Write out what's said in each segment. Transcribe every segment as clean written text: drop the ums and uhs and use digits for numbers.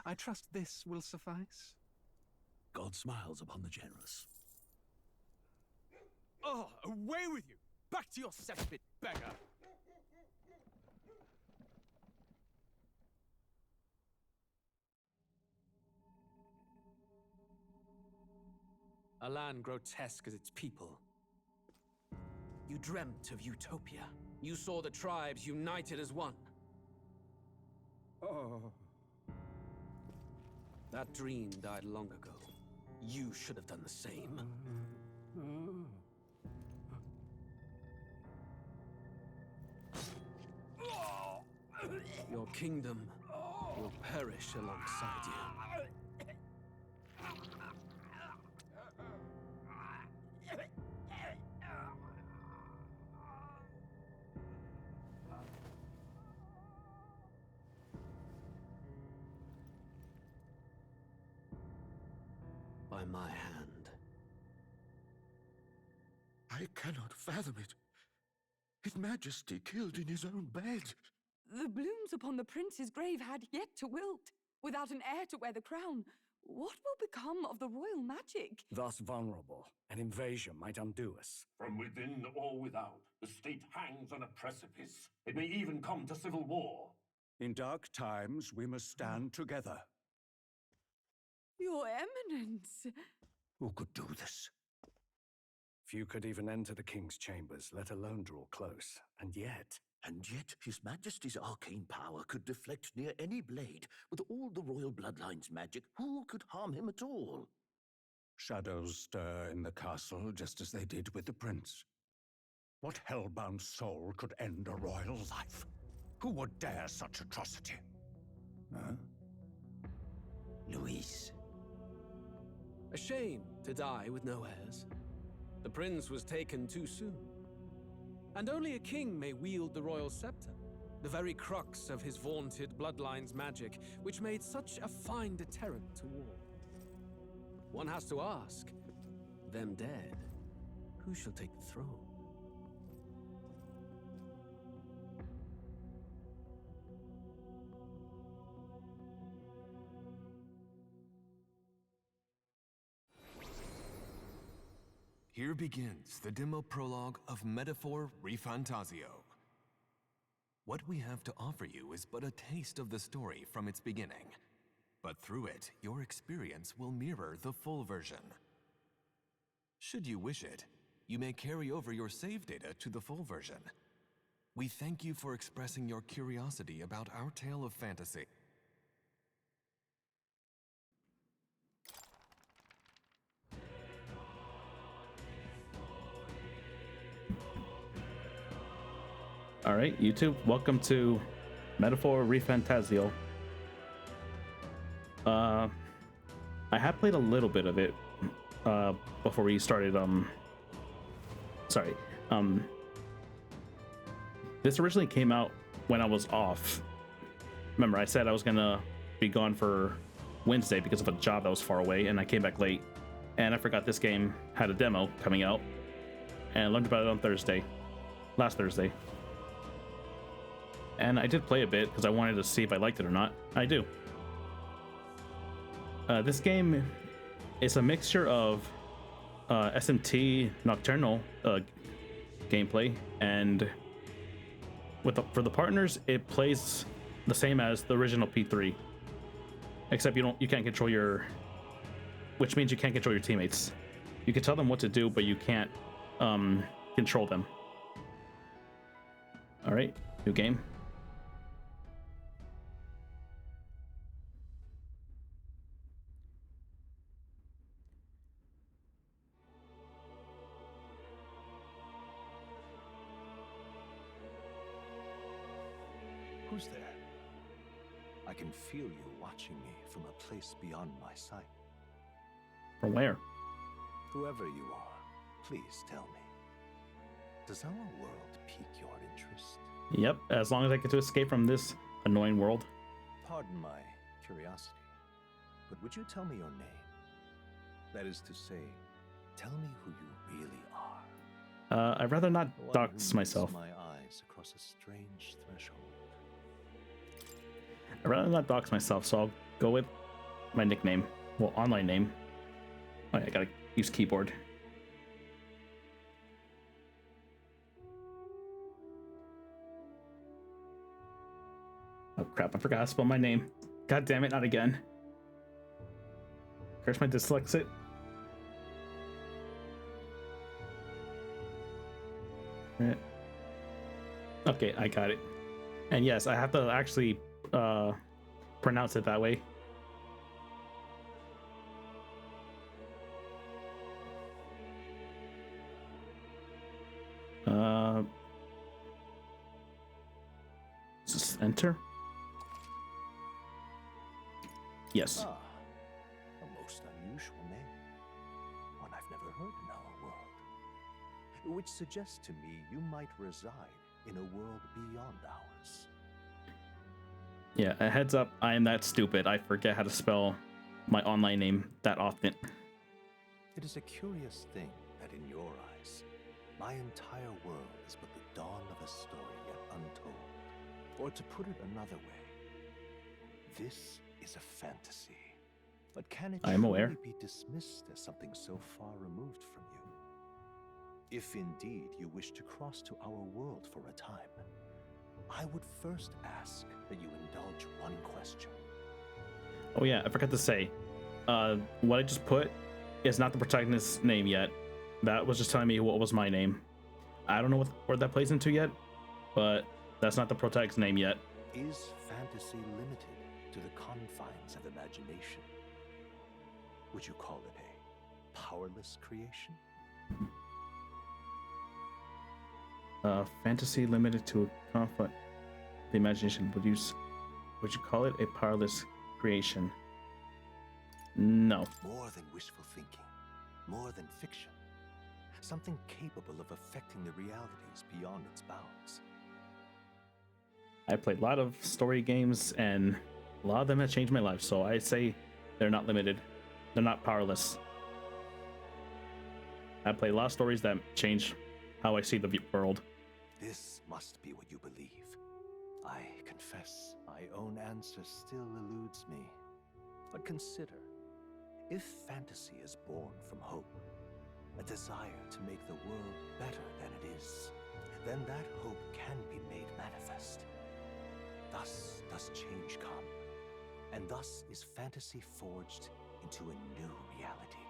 I trust this will suffice. God smiles upon the generous. Oh, away with you! Back to your cesspit, beggar! A land grotesque as its people. You dreamt of utopia. You saw the tribes united as one. Oh. That dream died long ago. You should have done the same. Your kingdom will perish alongside you. By my hand. I cannot fathom it. His Majesty killed in his own bed. The blooms upon the prince's grave had yet to wilt. Without an heir to wear the crown, what will become of the royal magic? Thus vulnerable, an invasion might undo us. From within or without, the state hangs on a precipice. It may even come to civil war. In dark times, we must stand together. Your Eminence! Who could do this? Few could even enter the king's chambers, let alone draw close. And yet, His Majesty's arcane power could deflect near any blade. With all the royal bloodline's magic, who could harm him at all? shadows stir in the castle just as they did with the prince. What hellbound soul could end a royal life? Who would dare such atrocity? Huh? Luis. A shame to die with no heirs. The prince was taken too soon. And only a king may wield the royal scepter, the very crux of his vaunted bloodline's magic, which made such a fine deterrent to war. One has to ask, them dead, who shall take the throne? Here begins the demo prologue of Metaphor ReFantazio. What we have to offer you is but a taste of the story from its beginning, but through it, your experience will mirror the full version. Should you wish it, you may carry over your save data to the full version. We thank you for expressing your curiosity about our tale of fantasy. All right, YouTube, welcome to Metaphor ReFantazio. I have played a little bit of it before we started. This originally came out when I was off. Remember, I said I was gonna be gone for Wednesday because of a job that was far away, and I came back late, and I forgot this game had a demo coming out, and I learned about it on last Thursday. And I did play a bit because I wanted to see if I liked it or not. I do. This game is a mixture of SMT Nocturnal gameplay, and for the partners, it plays the same as the original P3, except you can't control which means you can't control your teammates. You can tell them what to do, but you can't control them. All right, new game. Who's there? I can feel you watching me from a place beyond my sight. From where? Whoever you are, please tell me. Does our world pique your interest? Yep, as long as I get to escape from this annoying world. Pardon my curiosity, but would you tell me your name? That is to say, tell me who you really are. I'd rather not dox myself. My eyes across a strange threshold. I'd rather not dox myself, so I'll go with my nickname. Well, online name. Oh, yeah, I gotta use keyboard. Oh crap, I forgot to spell my name. God damn it, not again. Curse my dyslexia. Okay, I got it. And yes, I have to actually pronounce it that way. Just enter. Yes. Ah, a most unusual name. One I've never heard in our world. Which suggests to me you might reside in a world beyond ours. Yeah, a heads up, I am that stupid. I forget how to spell my online name that often. It is a curious thing that in your eyes, my entire world is but the dawn of a story yet untold. Or to put it another way, this is a fantasy. But can it I am truly aware. be dismissed as something so far removed from you? If indeed you wish to cross to our world for a time, I would first ask that you indulge one question. Oh yeah, I forgot to say, what I just put is not the protagonist's name yet. That was just telling me what was my name. I don't know what where that plays into yet, but that's not the protagonist's name yet. Is fantasy limited to the confines of imagination? Would you call it a powerless creation? Fantasy limited to a conflict. The imagination. Would you call it a powerless creation? No. More than wishful thinking, more than fiction. Something capable of affecting the realities beyond its bounds. I played a lot of story games, and a lot of them have changed my life, so I say they're not limited. They're not powerless. I play a lot of stories that change how I see the world. This must be what you believe. I confess my own answer still eludes me. But consider, if fantasy is born from hope, a desire to make the world better than it is, then that hope can be made manifest. Thus does change come, and thus is fantasy forged into a new reality.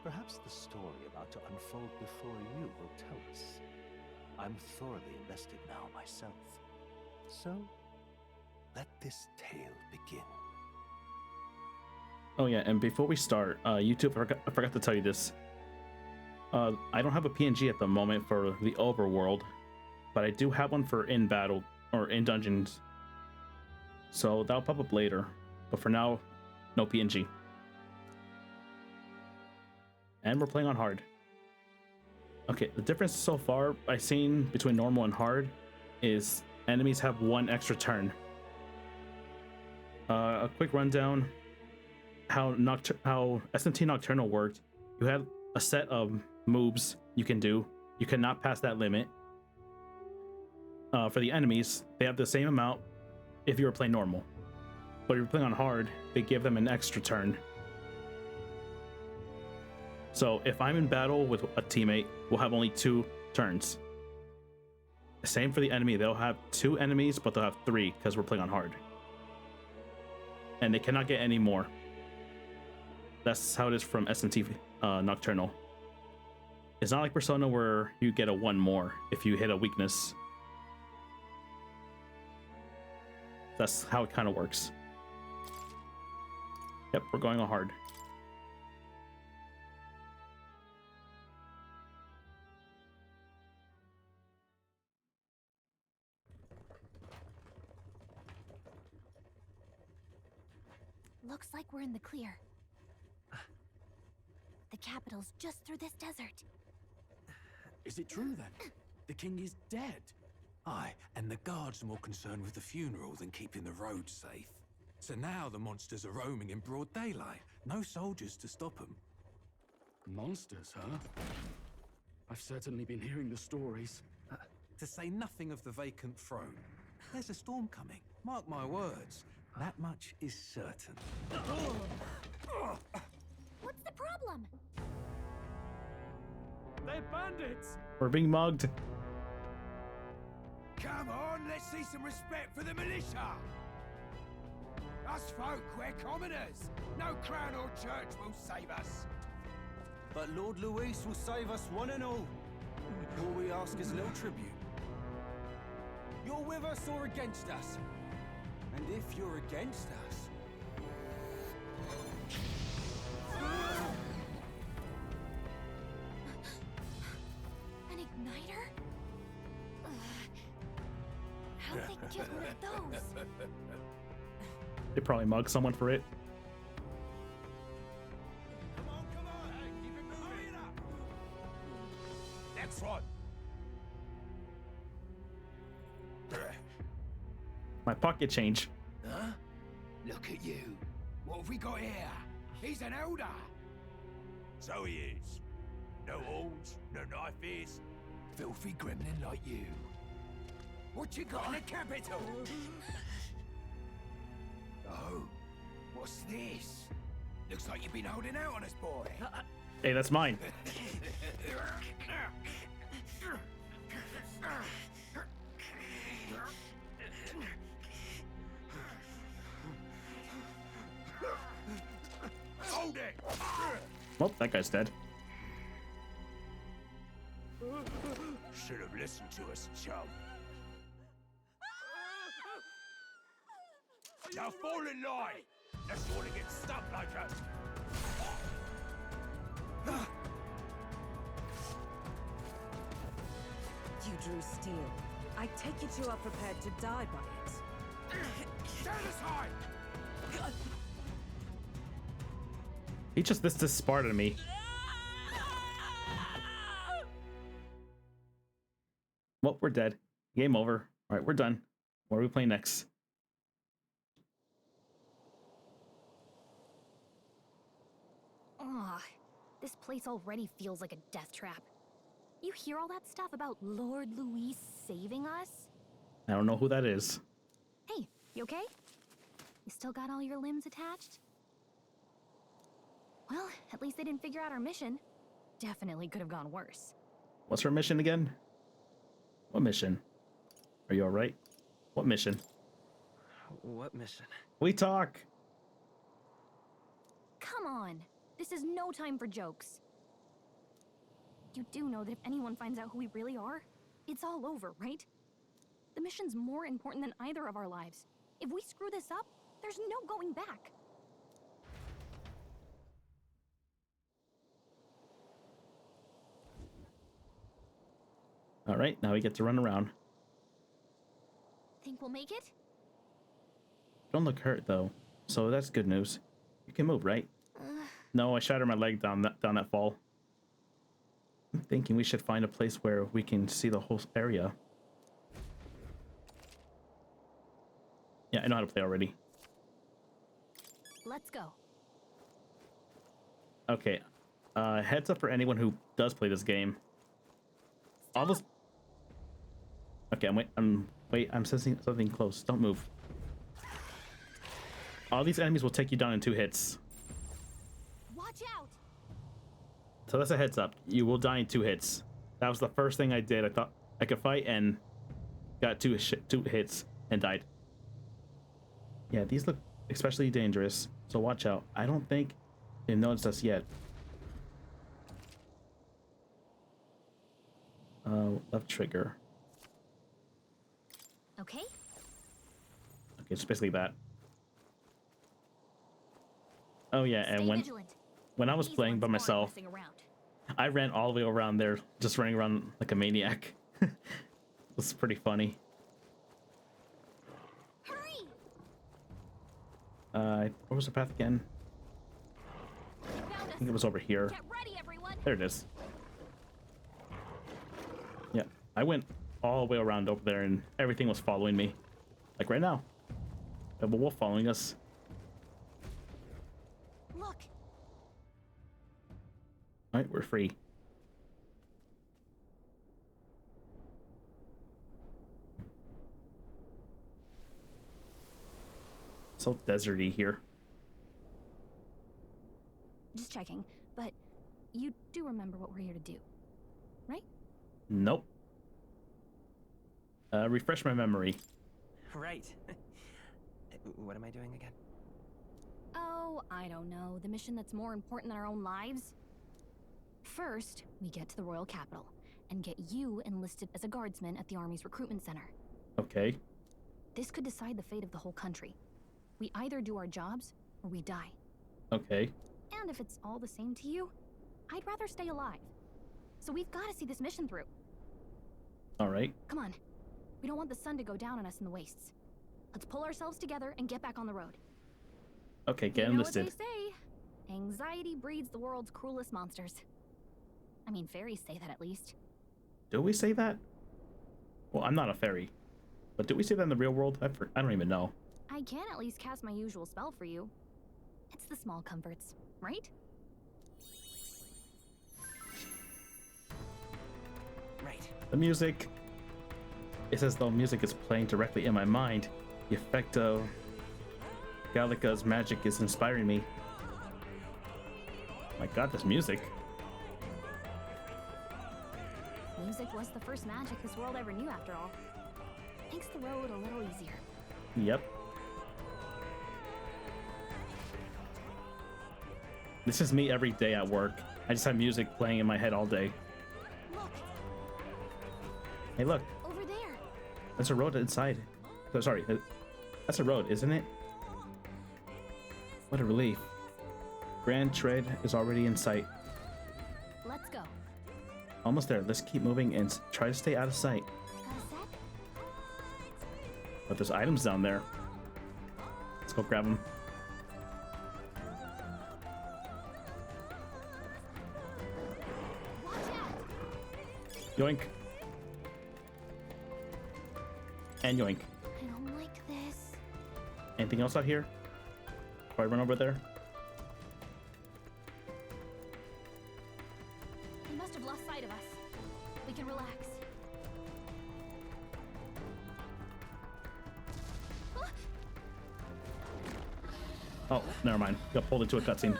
Perhaps the story about to unfold before you will tell us. I'm thoroughly invested now myself. So, let this tale begin. Oh yeah, and before we start, YouTube, I forgot to tell you this. I don't have a PNG at the moment for the overworld, but I do have one for in battle or in dungeons. So that'll pop up later, but for now, no PNG. And we're playing on hard. Okay, the difference so far I've seen between normal and hard is enemies have one extra turn. A quick rundown how SMT Nocturnal worked. You had a set of moves you can do. You cannot pass that limit. For the enemies, they have the same amount if you were playing normal. But if you're playing on hard, they give them an extra turn. So if I'm in battle with a teammate, we'll have only 2 turns. Same for the enemy. They'll have 2 enemies, but they'll have 3 because we're playing on hard. And they cannot get any more. That's how it is from SMT Nocturnal. It's not like Persona where you get a 1 more if you hit a weakness. That's how it kind of works. Yep, we're going on hard. Looks like we're in the clear. The capital's just through this desert. Is it true then? The king is dead? Aye, and the guards are more concerned with the funeral than keeping the roads safe. So now the monsters are roaming in broad daylight. No soldiers to stop them. Monsters, huh? I've certainly been hearing the stories. To say nothing of the vacant throne. There's a storm coming. Mark my words. That much is certain. What's the problem? They're bandits! We're being mugged. Come on, let's see some respect for the militia. Us folk, we're commoners. No crown or church will save us. But Lord Luis will save us one and all. All we ask is a little tribute. You're with us or against us? And if you're against us... An igniter? How'd they get rid of those? They probably mugged someone for it. Come on, hey, keep it moving up. Next one. My pocket change. Huh? Look at you. What have we got here? He's an elder. So he is. No horns, no knifes. Filthy gremlin like you. What you got in the capital? Oh, what's this? Looks like you've been holding out on us, boy. Hey, that's mine. Hold it! Well, that guy's dead. Should have listened to us, chum. Now fall in line! Unless you want to get stuck like us. You drew steel. I take it you are prepared to die by it. Stand aside! He just this Spartan me. Well, we're dead. Game over. All right, we're done. What are we playing next? Ugh, this place already feels like a death trap. You hear all that stuff about Lord Luis saving us? I don't know who that is. Hey, you okay? You still got all your limbs attached? Well, at least they didn't figure out our mission. Definitely could have gone worse. What's her mission again? What mission? Are you all right? What mission? What mission? We talk. Come on. This is no time for jokes. You do know that if anyone finds out who we really are, it's all over, right? The mission's more important than either of our lives. If we screw this up, there's no going back. All right, now we get to run around. Think we'll make it? Don't look hurt though, so that's good news. You can move, right? No, I shattered my leg down that fall. I'm thinking we should find a place where we can see the whole area. Yeah, I know how to play already. Let's go. Okay, heads up for anyone who does play this game. All those. Okay, I'm sensing something close. Don't move. All these enemies will take you down in 2 hits. Watch out! So that's a heads up. You will die in 2 hits. That was the first thing I did. I thought I could fight and got 2 hits and died. Yeah, these look especially dangerous, so watch out. I don't think they've noticed us yet. Left trigger. Okay. Okay, it's basically that. Oh yeah, and when I was playing by myself, I ran all the way around there, just running around like a maniac. It was pretty funny. Hurry! Where was the path again? I think it was over here. Get ready, everyone. There it is. Yeah, I went all the way around over there and everything was following me. Like right now. We have a wolf following us. Look. Alright, we're free. So deserty here. Just checking, but you do remember what we're here to do, right? Nope. Refresh my memory. Right. What am I doing again? Oh, I don't know. The mission that's more important than our own lives? First, we get to the royal capital and get you enlisted as a guardsman at the army's recruitment center. Okay. This could decide the fate of the whole country. We either do our jobs or we die. Okay. And if it's all the same to you, I'd rather stay alive. So we've got to see this mission through. All right. Come on. We don't want the sun to go down on us in the wastes. Let's pull ourselves together and get back on the road. Okay, get you know enlisted. what they say. Anxiety breeds the world's cruelest monsters. I mean, fairies say that at least. Do we say that? Well, I'm not a fairy. But do we say that in the real world? I don't even know. I can at least cast my usual spell for you. It's the small comforts, right? Right. The music. It's as though music is playing directly in my mind. The effect of Gallica's magic is inspiring me. My god, this music. Music was the first magic this world ever knew, after all. Makes the road a little easier. Yep. This is me every day at work. I just have music playing in my head all day. Look. Hey, look. Over there. There's a road inside. Oh, sorry. That's a road, isn't it? What a relief. Grand Trade is already in sight. Let's go. Almost there. Let's keep moving and try to stay out of sight. Got a sec? But there's items down there. Let's go grab them. Watch out. Yoink. And yoink. I don't like this. Anything else out here? Before I run over there? They must have lost sight of us. We can relax. Oh, never mind. Got pulled into a cutscene.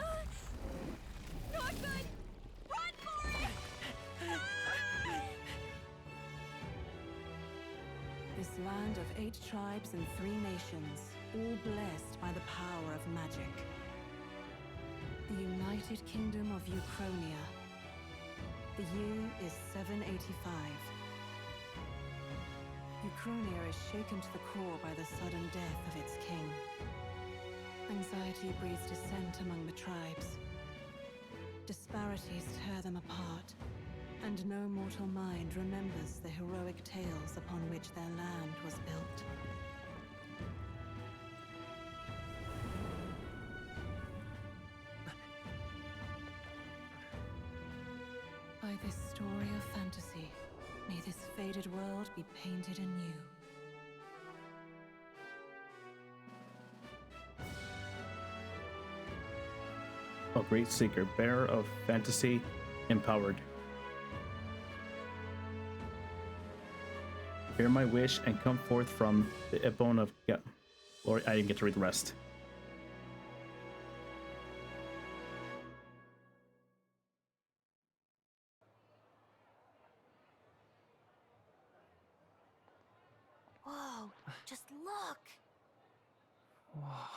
Not good. Run for it. This land of 8 tribes and 3 nations, all blessed by the power of magic. The United Kingdom of Uchronia. The year is 785. Uchronia is shaken to the core by the sudden death of its king. Anxiety breeds dissent among the tribes. Disparities tear them apart, and no mortal mind remembers the heroic tales upon which their land was built. By this story of fantasy, may this faded world be painted anew. Oh, great seeker, bearer of fantasy, empowered. Hear my wish and come forth from the abode of glory. I didn't get to read the rest. Whoa, just look. Whoa.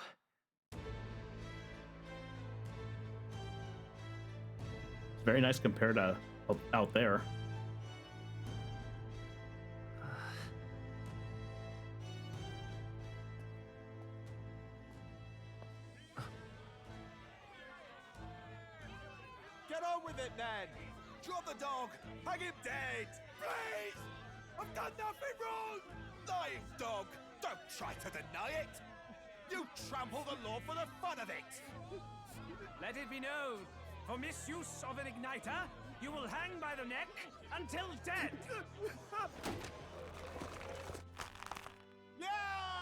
It's very nice compared to out there. Get on with it, then! Drop the dog! Hang him dead! Please! I've done nothing wrong! Lying dog! Don't try to deny it! You trample the law for the fun of it! Let it be known, for misuse of an igniter, you will hang by the neck until dead!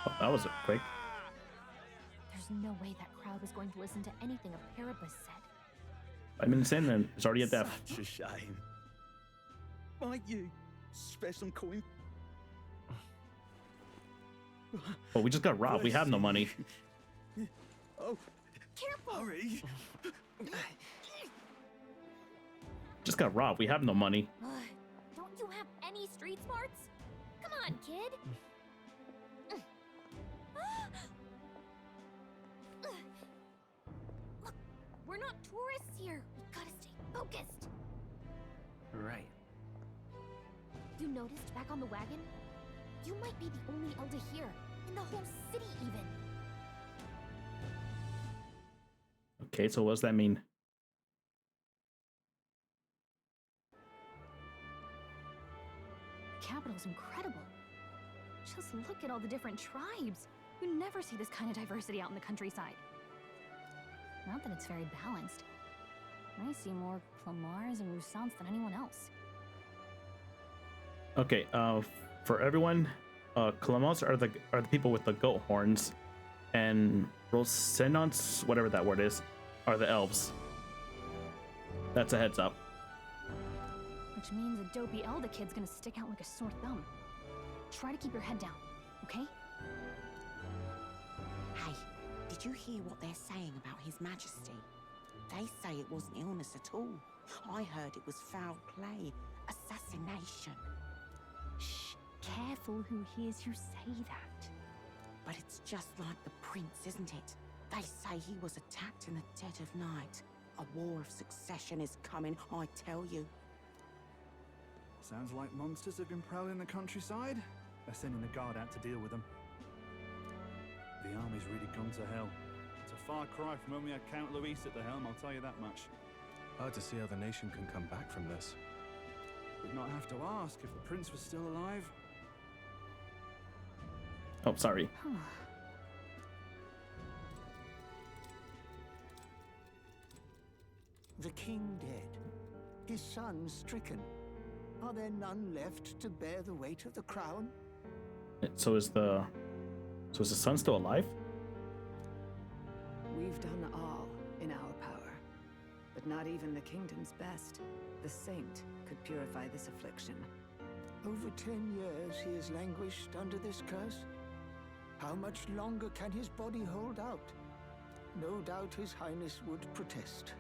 Oh, that was quick. There's no way that crowd was going to listen to anything a Paribus said. 5 minutes in and it's already a death. Such a shame. Might you spare some coin? Oh, we just got robbed. We have no money. Oh, careful! Hurry! Just got robbed. We have no money. Don't you have any street smarts? Come on, kid. Look, we're not tourists here. We gotta stay focused. Right. You noticed back on the wagon? You might be the only elder here, in the whole city even. Okay, so what does that mean? The capital's incredible. Just look at all the different tribes. You never see this kind of diversity out in the countryside. Not that it's very balanced. I see more Clamars and Roussants than anyone else. Okay, for everyone, Clamants are the people with the goat horns, and Rosenants, whatever that word is, are the elves. That's a heads up. Which means a dopey elder kid's gonna stick out like a sore thumb. Try to keep your head down, okay? Hey, did you hear what they're saying about His Majesty? They say it wasn't illness at all. I heard it was foul play, assassination. Shh, careful who hears you say that. But it's just like the prince, isn't it? They say he was attacked in the dead of night. A war of succession is coming, I tell you. Sounds like monsters have been prowling the countryside. They're sending the guard out to deal with them. The army's really gone to hell. It's a far cry from when we had Count Luis at the helm, I'll tell you that much. Hard to see how the nation can come back from this. We'd not have to ask if the prince was still alive. Oh, sorry. The king dead, his son stricken. Are there none left to bear the weight of the crown? So is the son still alive? We've done all in our power, but not even the kingdom's best, the saint, could purify this affliction. Over 10 years he has languished under this curse. How much longer can his body hold out? No doubt His Highness would protest.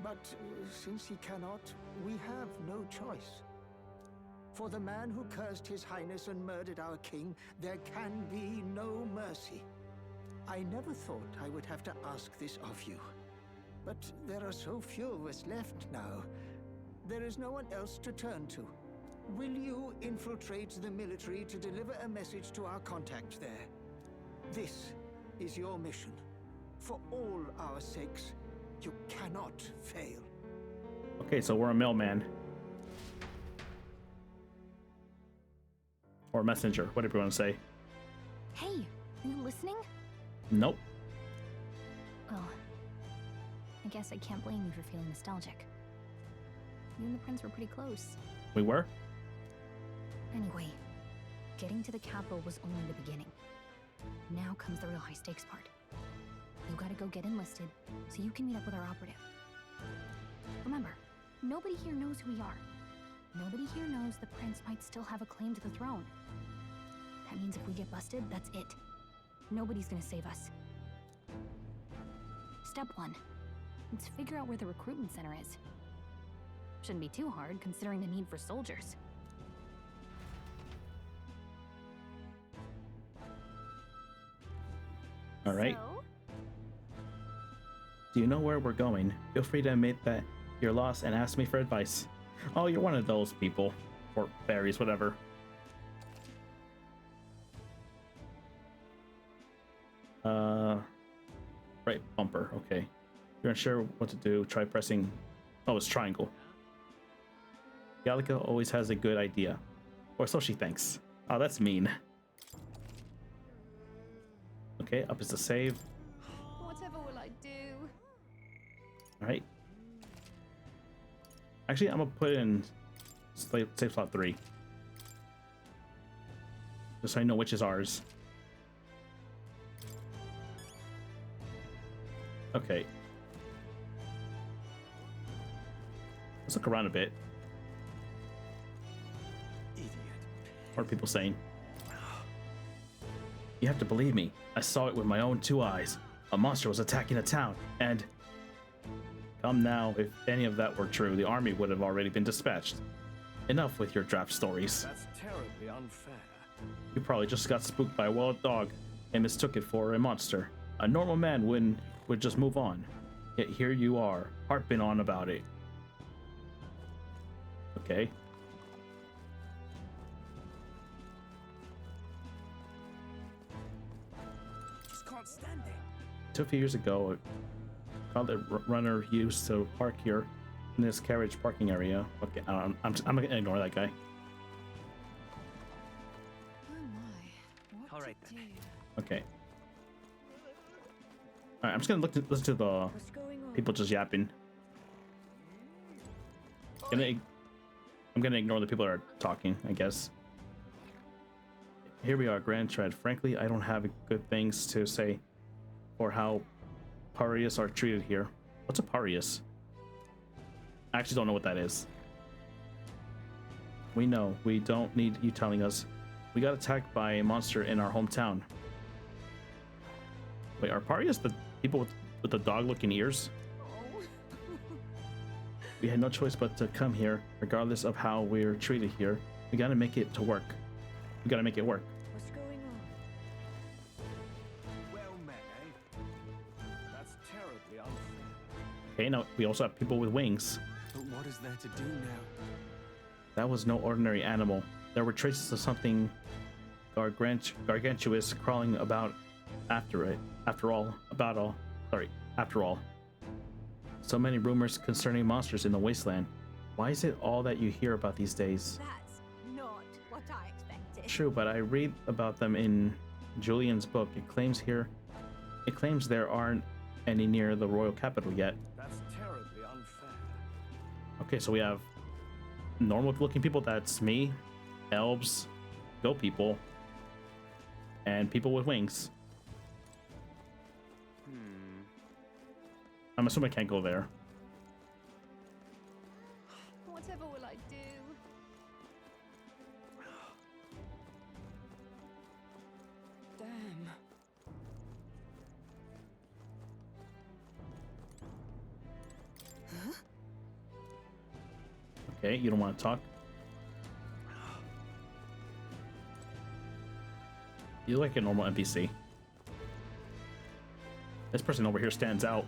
But since he cannot, we have no choice. For the man who cursed His Highness and murdered our king, there can be no mercy. I never thought I would have to ask this of you. But there are so few of us left now. There is no one else to turn to. Will you infiltrate the military to deliver a message to our contact there? This is your mission. For all our sakes, you cannot fail. Okay, so we're a mailman. Or messenger, whatever you want to say. Hey, are you listening? Nope. Well, I guess I can't blame you for feeling nostalgic. You and the prince were pretty close. We were? Anyway, getting to the capital was only the beginning. Now comes the real high-stakes part. You gotta go get enlisted, so you can meet up with our operative. Remember, nobody here knows who we are. Nobody here knows the prince might still have a claim to the throne. That means if we get busted, that's it. Nobody's gonna save us. Step 1. Let's figure out where the recruitment center is. Shouldn't be too hard, considering the need for soldiers. All right. So? Do you know where we're going? Feel free to admit that you're lost and ask me for advice. Oh, you're one of those people. Or fairies, whatever. Right bumper, okay. You're unsure what to do, try pressing... Oh, it's triangle. Gallica always has a good idea. Or so she thinks. Oh, that's mean. Okay, up is the save. Whatever will I do? Alright. Actually, I'm gonna put in save slot 3. Just so I know which is ours. Okay. Let's look around a bit. Idiot. What are people saying? You have to believe me. I saw it with my own 2 eyes. a monster was attacking a town, and come now, if any of that were true, the army would have already been dispatched. Enough with your draft stories. That's terribly unfair. You probably just got spooked by a wild dog and mistook it for a monster. A normal man would just move on. Yet here you are, harping on about it. Okay. Just can't stand it. 2 years ago, a college runner used to park here in this carriage parking area. Okay, I'm gonna ignore that guy. All right then. Okay. Alright, I'm just gonna listen to the people just yapping. I'm gonna ignore the people that are talking, I guess. Here we are, Grand Tread. Frankly, I don't have good things to say for how pariahs are treated here. What's a pariahs? I actually don't know what that is. We know. We don't need you telling us. We got attacked by a monster in our hometown. Wait, are pariahs the people with the dog-looking ears? We had no choice but to come here, regardless of how we're treated here. We gotta make it to work. We gotta make it work. What's going on? Well met, eh? That's terribly unfair. Okay, now we also have people with wings. But what is there to do now? That was no ordinary animal. There were traces of something gargantuous crawling about after it. After all. So many rumors concerning monsters in the wasteland. Why is it all that you hear about these days? That's not what I expected. True, but I read about them in Julian's book. It claims there aren't any near the royal capital yet. That's terribly unfair. Okay, so we have normal looking people, that's me, elves, goat people, and people with wings. I'm assuming I can't go there. Whatever will I do? Damn. Okay, you don't want to talk? You look like a normal NPC. This person over here stands out.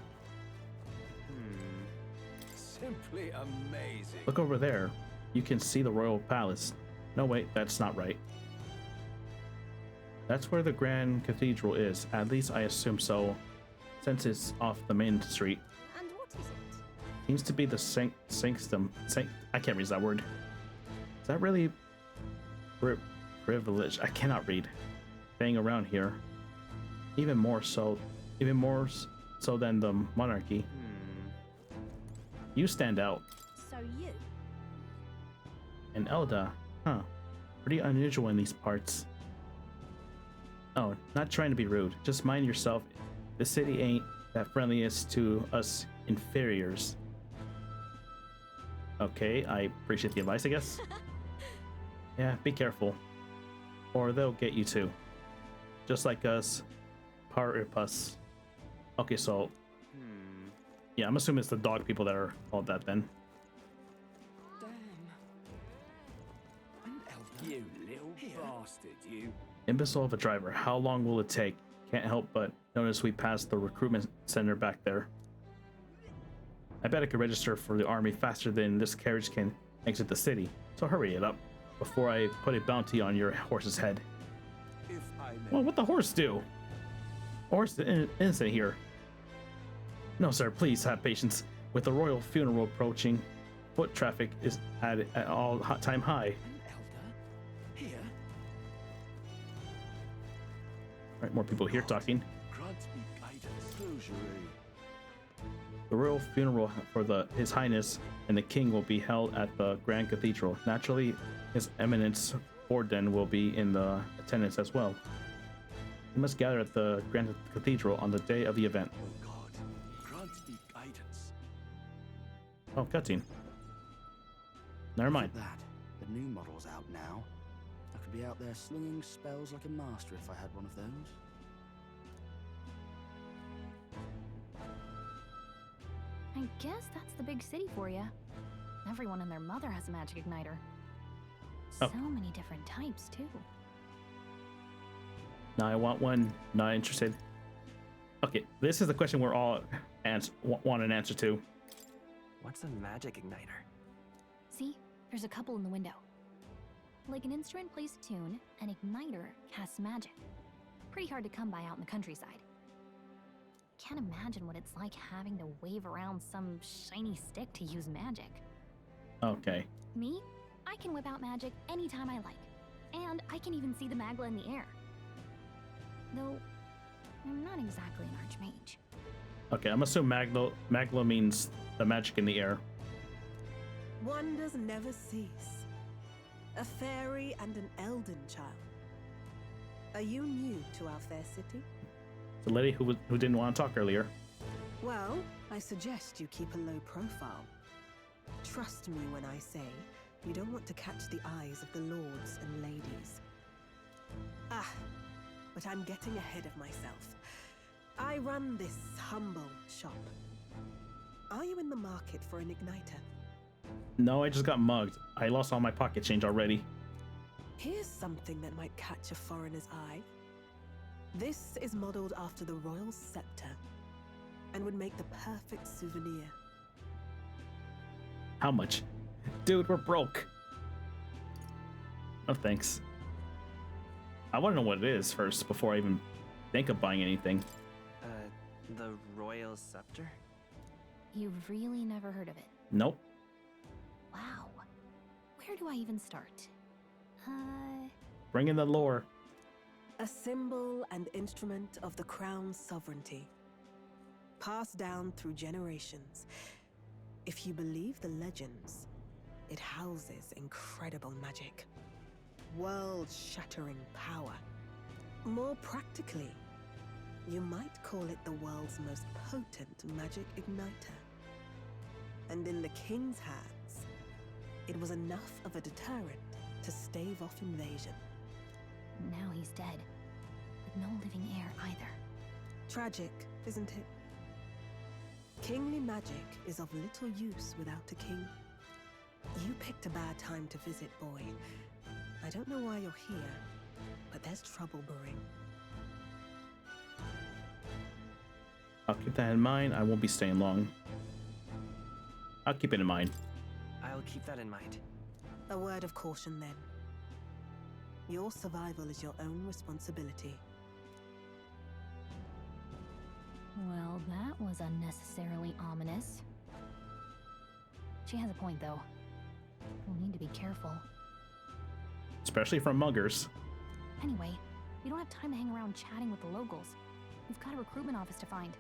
Simply amazing. Look over there. You can see the royal palace. No, wait, that's not right. That's where the Grand Cathedral is. At least I assume so, since it's off the main street. And what is it? Seems to be the sanctum. I can't read that word. Is that really privilege? I cannot read. Thing around here. Even more so than the monarchy. You stand out. So you? And Elda, huh? Pretty unusual in these parts. Oh, not trying to be rude. Just mind yourself. The city ain't that friendliest to us inferiors. Okay, I appreciate the advice, I guess. Yeah, be careful. Or they'll get you too. Just like us, Paripus. Okay, so... yeah, I'm assuming it's the dog people that are called that then. You little bastard, you. Imbecile of a driver. How long will it take? Can't help but notice we passed the recruitment center back there. I bet I could register for the army faster than this carriage can exit the city. So hurry it up before I put a bounty on your horse's head. If I may. Well, what the horse do? Horse innocent here. No, sir, please have patience. With the royal funeral approaching, foot traffic is at all-time high. Here. All right, more people here talking. Grant me guidance. The royal funeral for His Highness and the King will be held at the Grand Cathedral. Naturally, His Eminence Borden will be in the attendance as well. We must gather at the Grand Cathedral on the day of the event. Oh God, grant me guidance. Oh, cutscene. Never mind. Look at that. The new model's out now. I could be out there slinging spells like a master if I had one of those. I guess that's the big city for you. Everyone and their mother has a magic igniter. Oh. So many different types, too. Now I want one. Not interested. Okay, this is the question we're all want an answer to. What's a magic igniter? See, there's a couple in the window. Like an instrument plays a tune, an igniter casts magic. Pretty hard to come by out in the countryside. Can't imagine what it's like having to wave around some shiny stick to use magic. Okay. Me? I can whip out magic anytime I like. And I can even see the Magla in the air. Though, I'm not exactly an archmage. Okay, I'm assuming Magla means the magic in the air. Wonders never cease. A fairy and an elden child. Are you new to our fair city? The lady who didn't want to talk earlier. Well, I suggest you keep a low profile. Trust me when I say you don't want to catch the eyes of the lords and ladies. Ah, but I'm getting ahead of myself. I run this humble shop. Are you in the market for an igniter? No, I just got mugged. I lost all my pocket change already. Here's something that might catch a foreigner's eye. This is modeled after the royal scepter and would make the perfect souvenir. How much? Dude, we're broke. Oh, thanks. I want to know what it is first before I even think of buying anything. The royal scepter? You've really never heard of it? Nope. Wow. Where do I even start? Bring in the lore. A symbol and instrument of the crown's sovereignty. Passed down through generations. If you believe the legends, it houses incredible magic. World-shattering power. More practically, you might call it the world's most potent magic igniter. And in the king's hands, it was enough of a deterrent to stave off invasion. Now he's dead, with no living heir either. Tragic, isn't it? Kingly magic is of little use without a king. You picked a bad time to visit, boy. I don't know why you're here, but there's trouble brewing. I'll keep that in mind. I won't be staying long. I'll keep it in mind. I'll keep that in mind. A word of caution then. Your survival is your own responsibility. Well, that was unnecessarily ominous. She has a point, though. We'll need to be careful. Especially from muggers. Anyway, we don't have time to hang around chatting with the locals. We've got a recruitment office to find.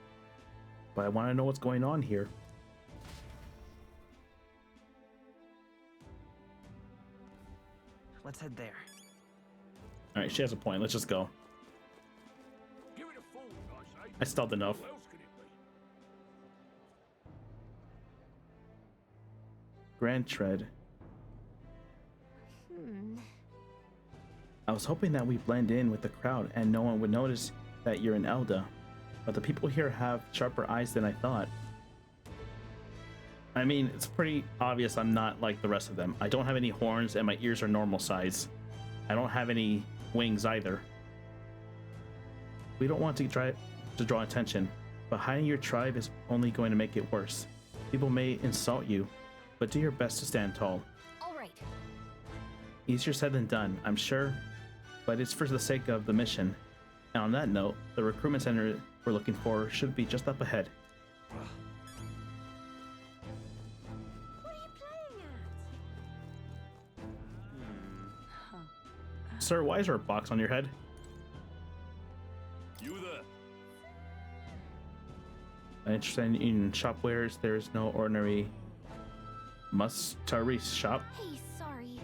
But I want to know what's going on here. Let's head there. Alright, she has a point. Let's just go. Give it a forward, I say. I stealthed enough. Who else could it be? Grand Tread. Hmm. I was hoping that we blend in with the crowd and no one would notice that you're an Elda. But the people here have sharper eyes than I thought. I mean, it's pretty obvious I'm not like the rest of them. I don't have any horns and my ears are normal size. I don't have any wings either. We don't want to try to draw attention, but hiding your tribe is only going to make it worse. People may insult you, but do your best to stand tall. All right. Easier said than done, I'm sure, but it's for the sake of the mission. And on that note, the recruitment center we're looking for should be just up ahead. Sir, why is there a box on your head? You there? I'm interested in shop wares. There's no ordinary Mustari shop. Hey, sorry.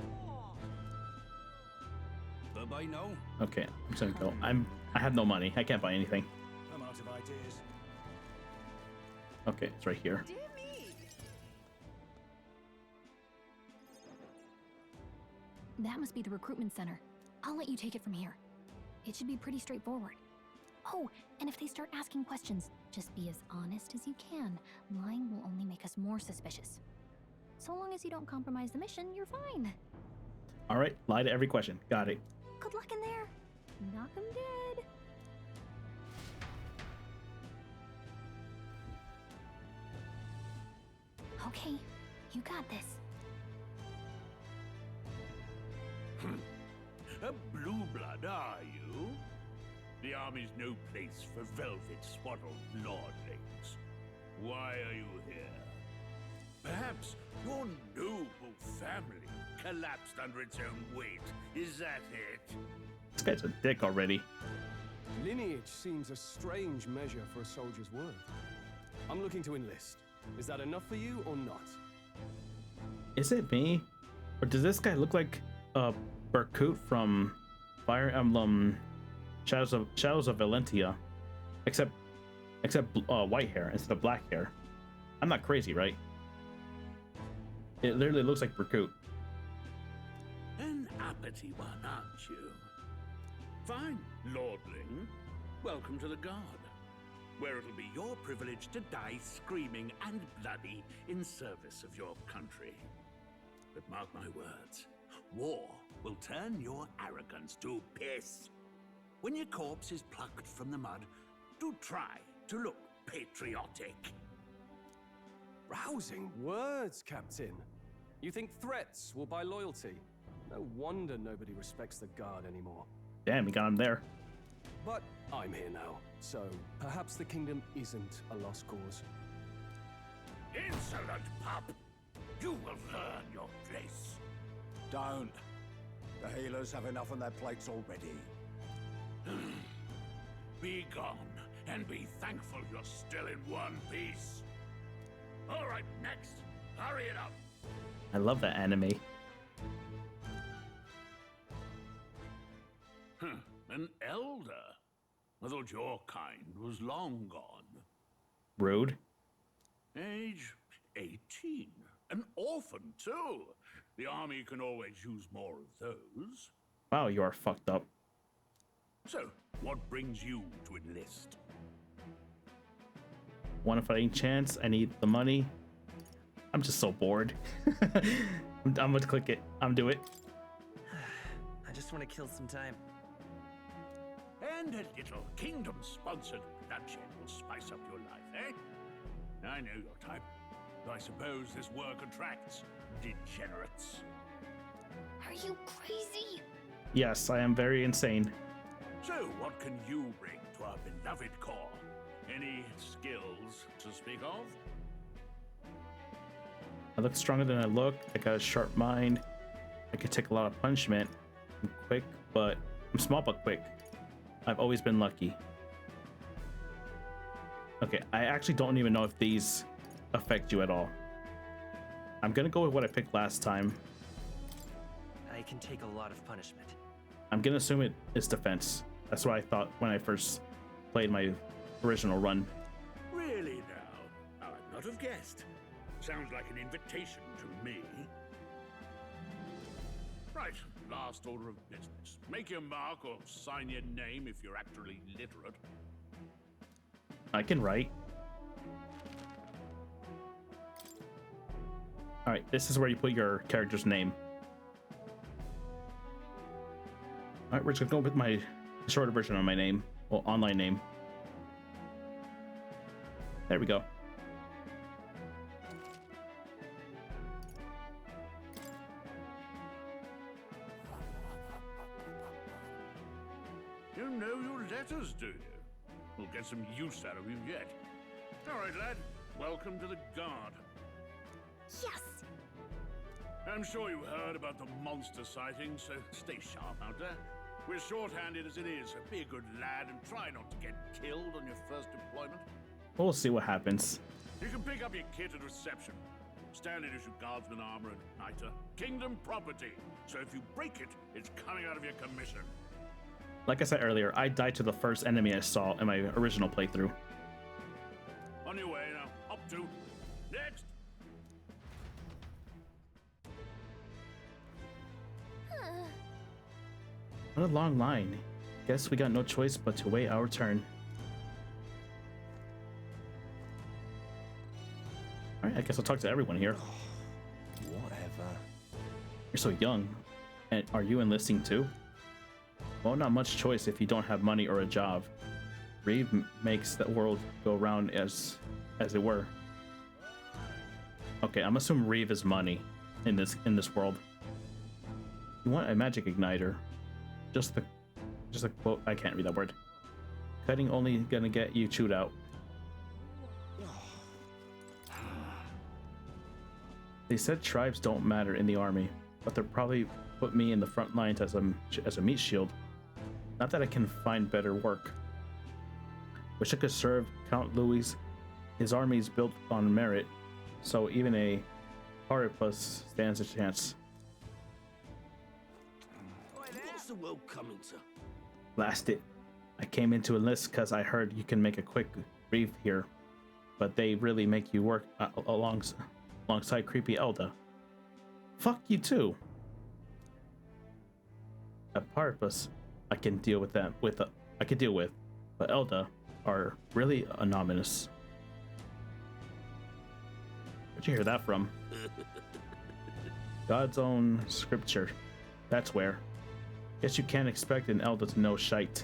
By now? Okay, I'm just gonna go. I have no money. I can't buy anything. I'm out of ideas. Okay, it's right here. That must be the recruitment center. I'll let you take it from here. It should be pretty straightforward. Oh, and if they start asking questions, just be as honest as you can. Lying will only make us more suspicious. So long as you don't compromise the mission, you're fine. All right, lie to every question. Got it. Good luck in there. Knock 'em dead. Okay, you got this. A blue blood, are you? The army's no place for velvet-swaddled lordlings. Why are you here? Perhaps your noble family collapsed under its own weight. Is that it? This guy's a dick already. Lineage seems a strange measure for a soldier's worth. I'm looking to enlist. Is that enough for you or not? Is it me? Or does this guy look like Berkut from Fire Emblem Shadows of Valentia? Except white hair instead of black hair. I'm not crazy, right? It literally looks like Berkut. An uppity one, aren't you? Fine, lordling. Welcome to the Guard, where it'll be your privilege to die screaming and bloody in service of your country. But mark my words, war will turn your arrogance to piss. When your corpse is plucked from the mud, do try to look patriotic. Rousing words, Captain. You think threats will buy loyalty? No wonder nobody respects the Guard anymore. Damn, he got him there. But I'm here now, so perhaps the kingdom isn't a lost cause. Insolent pup! You will learn your place. Don't. The healers have enough on their plates already. Be gone, and be thankful you're still in one piece. All right, next. Hurry it up. I love that anime. An elder? I thought your kind was long gone. Rude. Age 18. An orphan, too. The army can always use more of those. Wow, you are fucked up. So, what brings you to enlist? Want a fighting chance? I need the money. I'm just so bored. I'm gonna click it. I'm do it. I just want to kill some time. And a little kingdom-sponsored bloodshed will spice up your life, eh? I know your type. I suppose this work attracts degenerates. Are you crazy? Yes, I am very insane. So, what can you bring to our beloved corps? Any skills to speak of? I look stronger than I look. I got a sharp mind. I can take a lot of punishment. I'm quick, but I'm small but quick. I've always been lucky. Okay, I actually don't even know if these affect you at all. I'm gonna go with what I picked last time. I can take a lot of punishment. I'm gonna assume it is defense. That's what I thought when I first played my original run. Really now? I'd not have guessed. Sounds like an invitation to me. Right, last order of business. Make your mark or sign your name if you're actually literate. I can write. All right, this is where you put your character's name. All right, we're just gonna go with my shorter version of my name, well, online name. There we go. You know your letters, do you? We'll get some use out of you yet. All right, lad. Welcome to the Guard. Yes! I'm sure you heard about the monster sighting, so stay sharp out there. We're short-handed as it is, so be a good lad and try not to get killed on your first deployment. We'll see what happens. You can pick up your kit at reception. Standard issue guardsman armor and igniter. Kingdom property. So if you break it, it's coming out of your commission. Like I said earlier, I died to the first enemy I saw in my original playthrough. On your way now. Up to. Next. What a long line. Guess we got no choice but to wait our turn. Alright, I guess I'll talk to everyone here. Whatever. You're so young. And are you enlisting too? Well, not much choice if you don't have money or a job. Reeve makes the world go round as it were. Okay, I'm assuming Reeve is money in this world. You want a magic igniter? Just a quote. I can't read that word. Cutting only gonna get you chewed out. They said tribes don't matter in the army, but they'll probably put me in the front lines as a meat shield. Not that I can find better work. Wish I could serve Count Louis. His army's built on merit, so even a Haripus stands a chance. What's the world coming to? Blast it. I came in to enlist because I heard you can make a quick Reeve here, but they really make you work alongside creepy Elda. Fuck you too. A Haripus I can deal with that but Elda are really anonymous. Where'd you hear that from? God's own scripture. That's where. Guess you can't expect an Elda to know shite.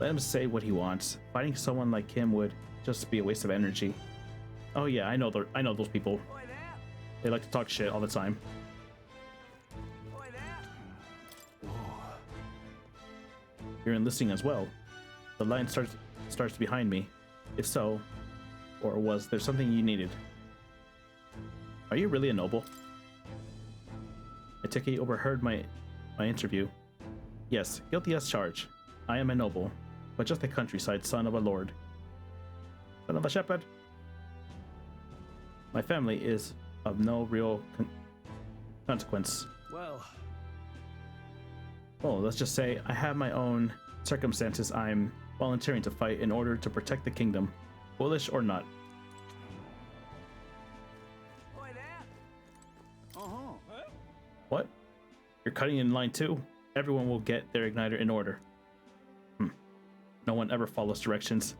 Let him say what he wants. Fighting someone like him would just be a waste of energy. Oh yeah, I know those people. They like to talk shit all the time. You're enlisting as well. The line starts behind me. If so, or was there something you needed? Are you really a noble? I take it you overheard my interview. Yes, guilty as charged. I am a noble, but just a countryside son of a lord. Son of a shepherd. My family is of no real consequence. Well, let's just say I have my own circumstances I'm volunteering to fight in order to protect the kingdom, foolish or not. What? You're cutting in line too? Everyone will get their igniter in order. No one ever follows directions.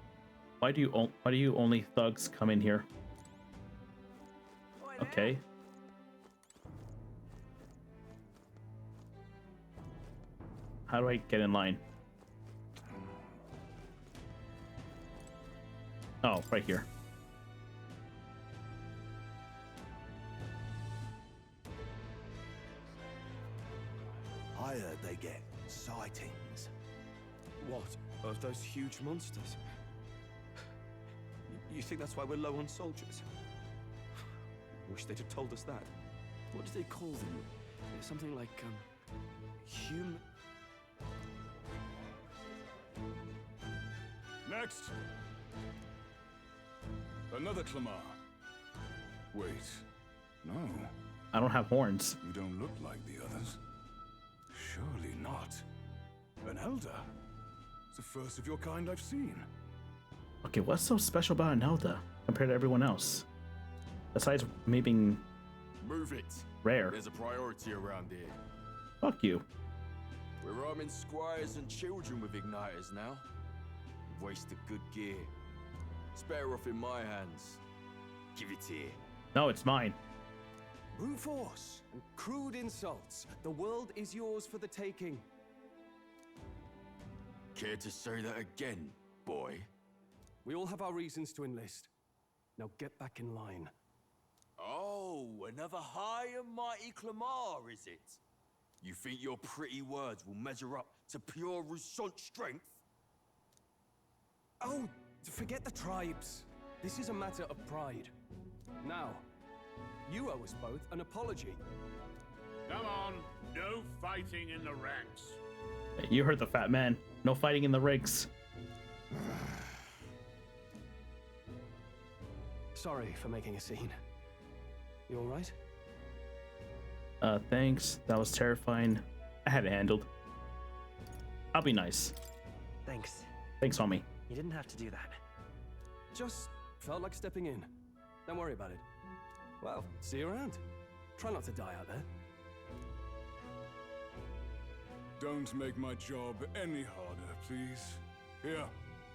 Why do you only thugs come in here? Okay. How do I get in line? Oh, right here. I heard they get sightings. What? Of those huge monsters? You think that's why we're low on soldiers? Wish they'd have told us that. What do they call them? Something like, human... Next! Another Clamar. Wait, no. I don't have horns. You don't look like the others. Surely not. An elder? It's the first of your kind I've seen. Okay, what's so special about an Elda compared to everyone else? Besides me being Move it. rare. There's a priority around here. Fuck you. We're arming squires and children with igniters now. Waste of good gear. It's better off in my hands. Give it here. No, it's mine. Brute force and crude insults. The world is yours for the taking. Care to say that again, boy? We all have our reasons to enlist. Now get back in line. Oh, another high and mighty Clamar, is it? You think your pretty words will measure up to pure Rousant strength? Oh, forget the tribes. This is a matter of pride. Now, you owe us both an apology. Come on, no fighting in the ranks. You heard the fat man. No fighting in the ranks. Sorry for making a scene. You all right? Thanks. That was terrifying. I had it handled. I'll be nice. Thanks. Thanks, homie. You didn't have to do that. Just felt like stepping in. Don't worry about it. Well, see you around. Try not to die out there. Don't make my job any harder, please. Here,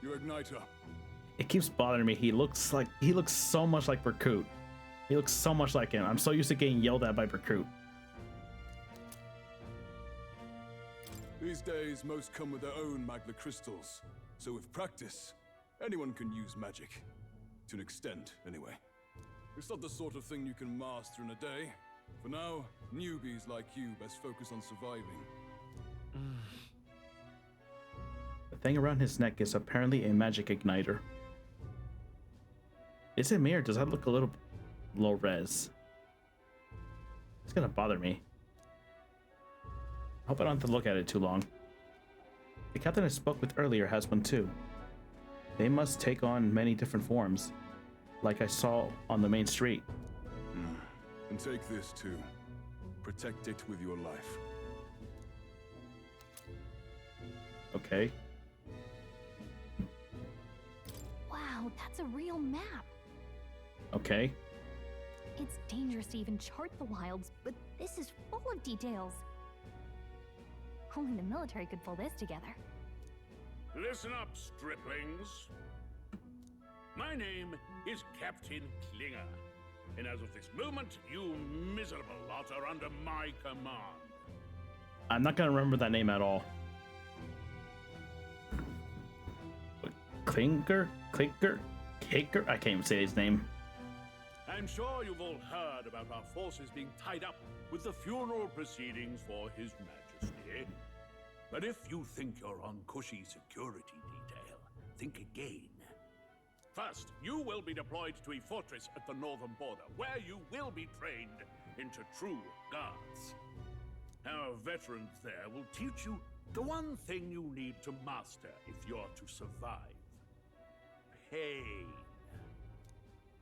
your igniter. It keeps bothering me. He looks so much like Berkut. He looks so much like him. I'm so used to getting yelled at by Berkut. These days, most come with their own magna crystals. So with practice, anyone can use magic. To an extent, anyway. It's not the sort of thing you can master in a day. For now, newbies like you best focus on surviving. The thing around his neck is apparently a magic igniter. Is it me or does that look a little low res? It's gonna bother me. I hope I don't have to look at it too long. The captain I spoke with earlier has one too. They must take on many different forms, like I saw on the main street. And take this too. Protect it with your life. Okay. Wow, that's a real map. Okay. It's dangerous to even chart the wilds, but this is full of details. Only the military could pull this together. Listen up, striplings. My name is Captain Klinger, and as of this moment, you miserable lot are under my command. I'm not gonna remember that name at all. Klinger? Kaker? I can't even say his name. I'm sure you've all heard about our forces being tied up with the funeral proceedings for His Majesty. But if you think you're on cushy security detail, think again. First, you will be deployed to a fortress at the northern border, where you will be trained into true guards. Our veterans there will teach you the one thing you need to master if you're to survive. Pain.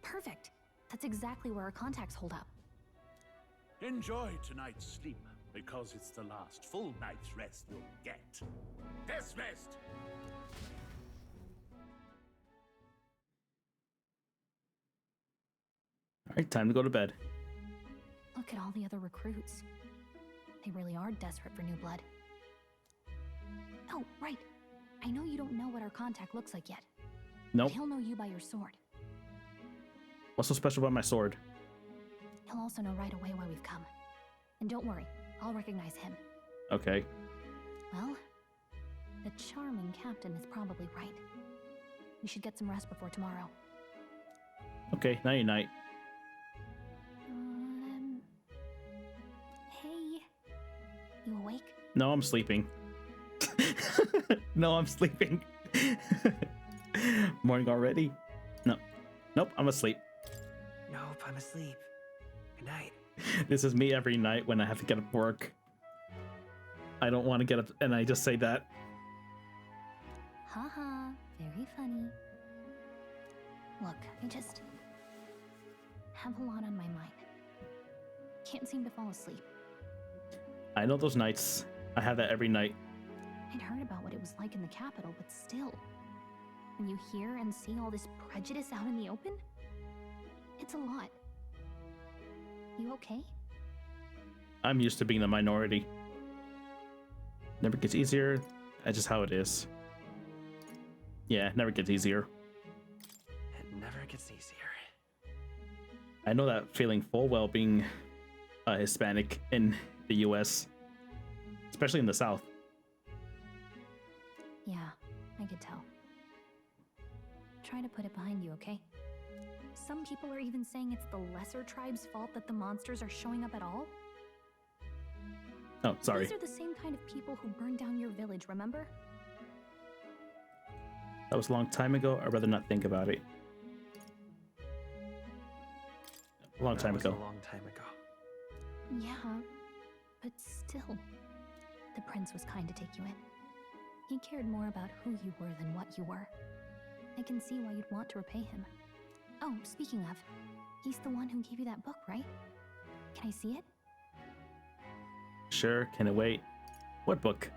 Perfect. That's exactly where our contacts hold up. Enjoy tonight's sleep, because it's the last full night's rest you'll get. Dismissed! Alright, time to go to bed. Look at all the other recruits. They really are desperate for new blood. Oh, right. I know you don't know what our contact looks like yet. Nope. But he'll know you by your sword. What's so special about my sword? He'll also know right away why we've come. And don't worry, I'll recognize him. Okay. Well, the charming captain is probably right. We should get some rest before tomorrow. Okay, night night. Hey. You awake? No, I'm sleeping. No, I'm sleeping. Morning already? No. Nope, I'm asleep. Nope, I'm asleep. Good night. This is me every night when I have to get up work. I don't want to get up and I just say that. Haha, very funny. Look, I just have a lot on my mind. Can't seem to fall asleep. I know those nights. I have that every night. I'd heard about what it was like in the capital, but still. When you hear and see all this prejudice out in the open, it's a lot. You okay? I'm used to being the minority. Never gets easier. That's just how it is. Yeah, it never gets easier. It never gets easier. I know that feeling full well being Hispanic in the US, especially in the South. Yeah, I could tell. Try to put it behind you, okay? Some people are even saying it's the lesser tribe's fault that the monsters are showing up at all. Oh, sorry. These are the same kind of people who burned down your village, remember? That was a long time ago. I'd rather not think about it. A long time ago. A long time ago. Yeah, but still. The prince was kind to take you in. He cared more about who you were than what you were. I can see why you'd want to repay him. Oh, speaking of, he's the one who gave you that book, right? Can I see it? Sure, can it wait? What book?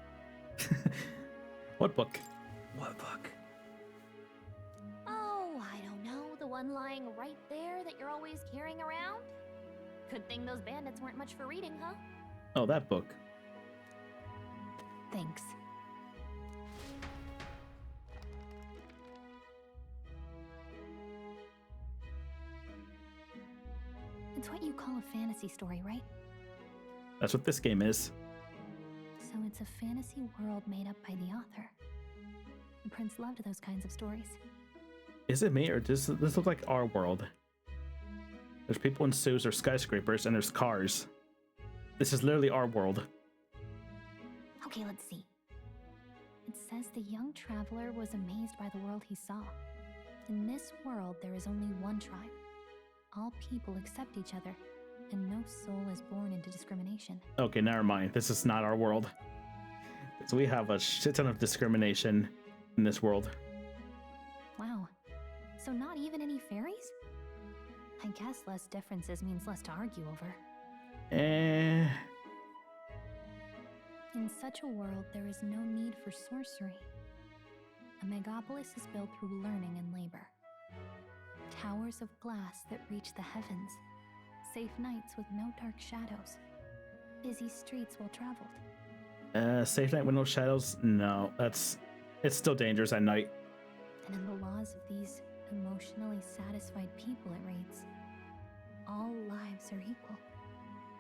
What book? What book? Oh, I don't know. The one lying right there that you're always carrying around? Good thing those bandits weren't much for reading, huh? Oh, that book. Thanks. It's what you call a fantasy story, right? That's what this game is. So it's a fantasy world made up by the author. The prince loved those kinds of stories. Is it me, or does this look like our world? There's people in suits or skyscrapers, and there's cars. This is literally our world. Okay, let's see. It says the young traveler was amazed by the world he saw. In this world, there is only one tribe. All people accept each other, and no soul is born into discrimination. Okay, never mind. This is not our world. So we have a shit ton of discrimination in this world. Wow. So not even any fairies? I guess less differences means less to argue over. Eh. In such a world, there is no need for sorcery. A megapolis is built through learning and labor. Towers of glass that reach the heavens. Safe nights with no dark shadows. Busy streets well traveled. Safe night with no shadows? No, it's still dangerous at night. And in the laws of these emotionally satisfied people, it reads, all lives are equal.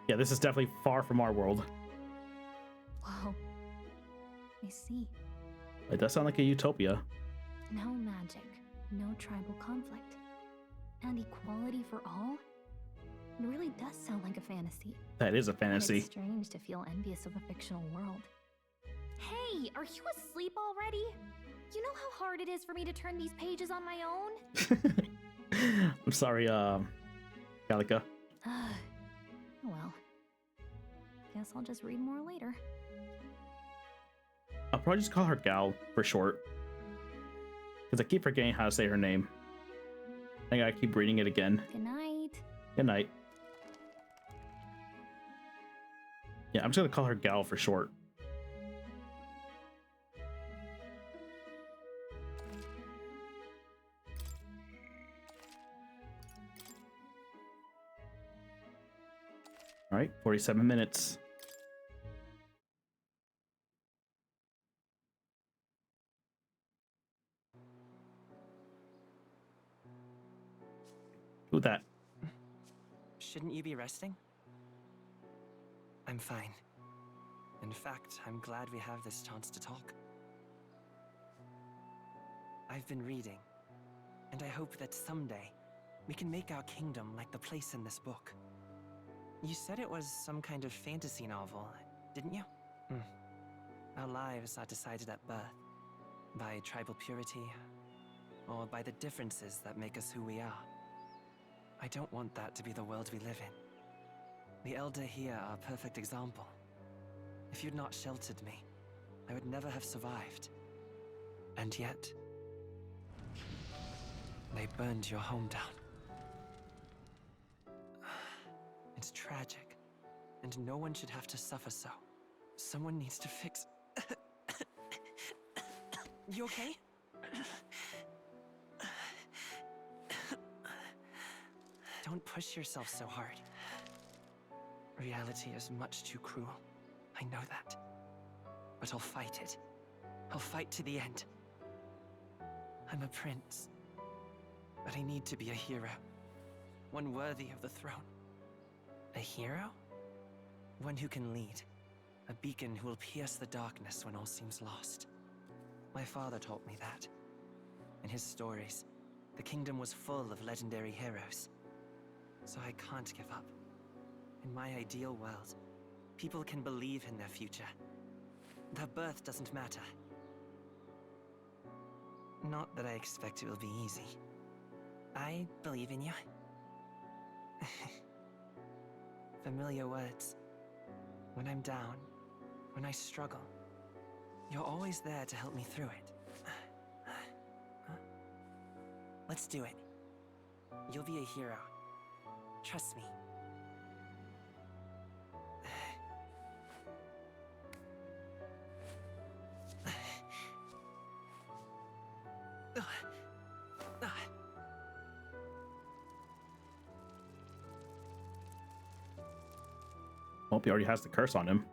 Yeah, this is definitely far from our world. Whoa. I see. It does sound like a utopia. No magic, no tribal conflict, and equality for all? It really does sound like a fantasy. That is a fantasy. It's strange to feel envious of a fictional world. Hey, are you asleep already? You know how hard it is for me to turn these pages on my own? I'm sorry, Gallica. Well, guess I'll just read more later. I'll probably just call her Gal for short. Because I keep forgetting how to say her name. I gotta keep reading it again. Good night. Good night. Yeah, I'm just gonna call her Gal for short. All right, 47 minutes. Who that? Shouldn't you be resting? I'm fine. In fact, I'm glad we have this chance to talk. I've been reading, and I hope that someday we can make our kingdom like the place in this book. You said it was some kind of fantasy novel, didn't you? Our lives are decided at birth, by tribal purity, or by the differences that make us who we are. I don't want that to be the world we live in. The Elder here are a perfect example. If you'd not sheltered me, I would never have survived. And yet, they burned your home down. It's tragic, and no one should have to suffer so. Someone needs to fix... You okay? Don't push yourself so hard. Reality is much too cruel. I know that. But I'll fight it. I'll fight to the end. I'm a prince. But I need to be a hero. One worthy of the throne. A hero? One who can lead. A beacon who will pierce the darkness when all seems lost. My father taught me that. In his stories, the kingdom was full of legendary heroes. So I can't give up. In my ideal world, people can believe in their future. Their birth doesn't matter. Not that I expect it will be easy. I believe in you. Familiar words. When I'm down, when I struggle, you're always there to help me through it. Let's do it. You'll be a hero. Trust me. Hope he already has the curse on him.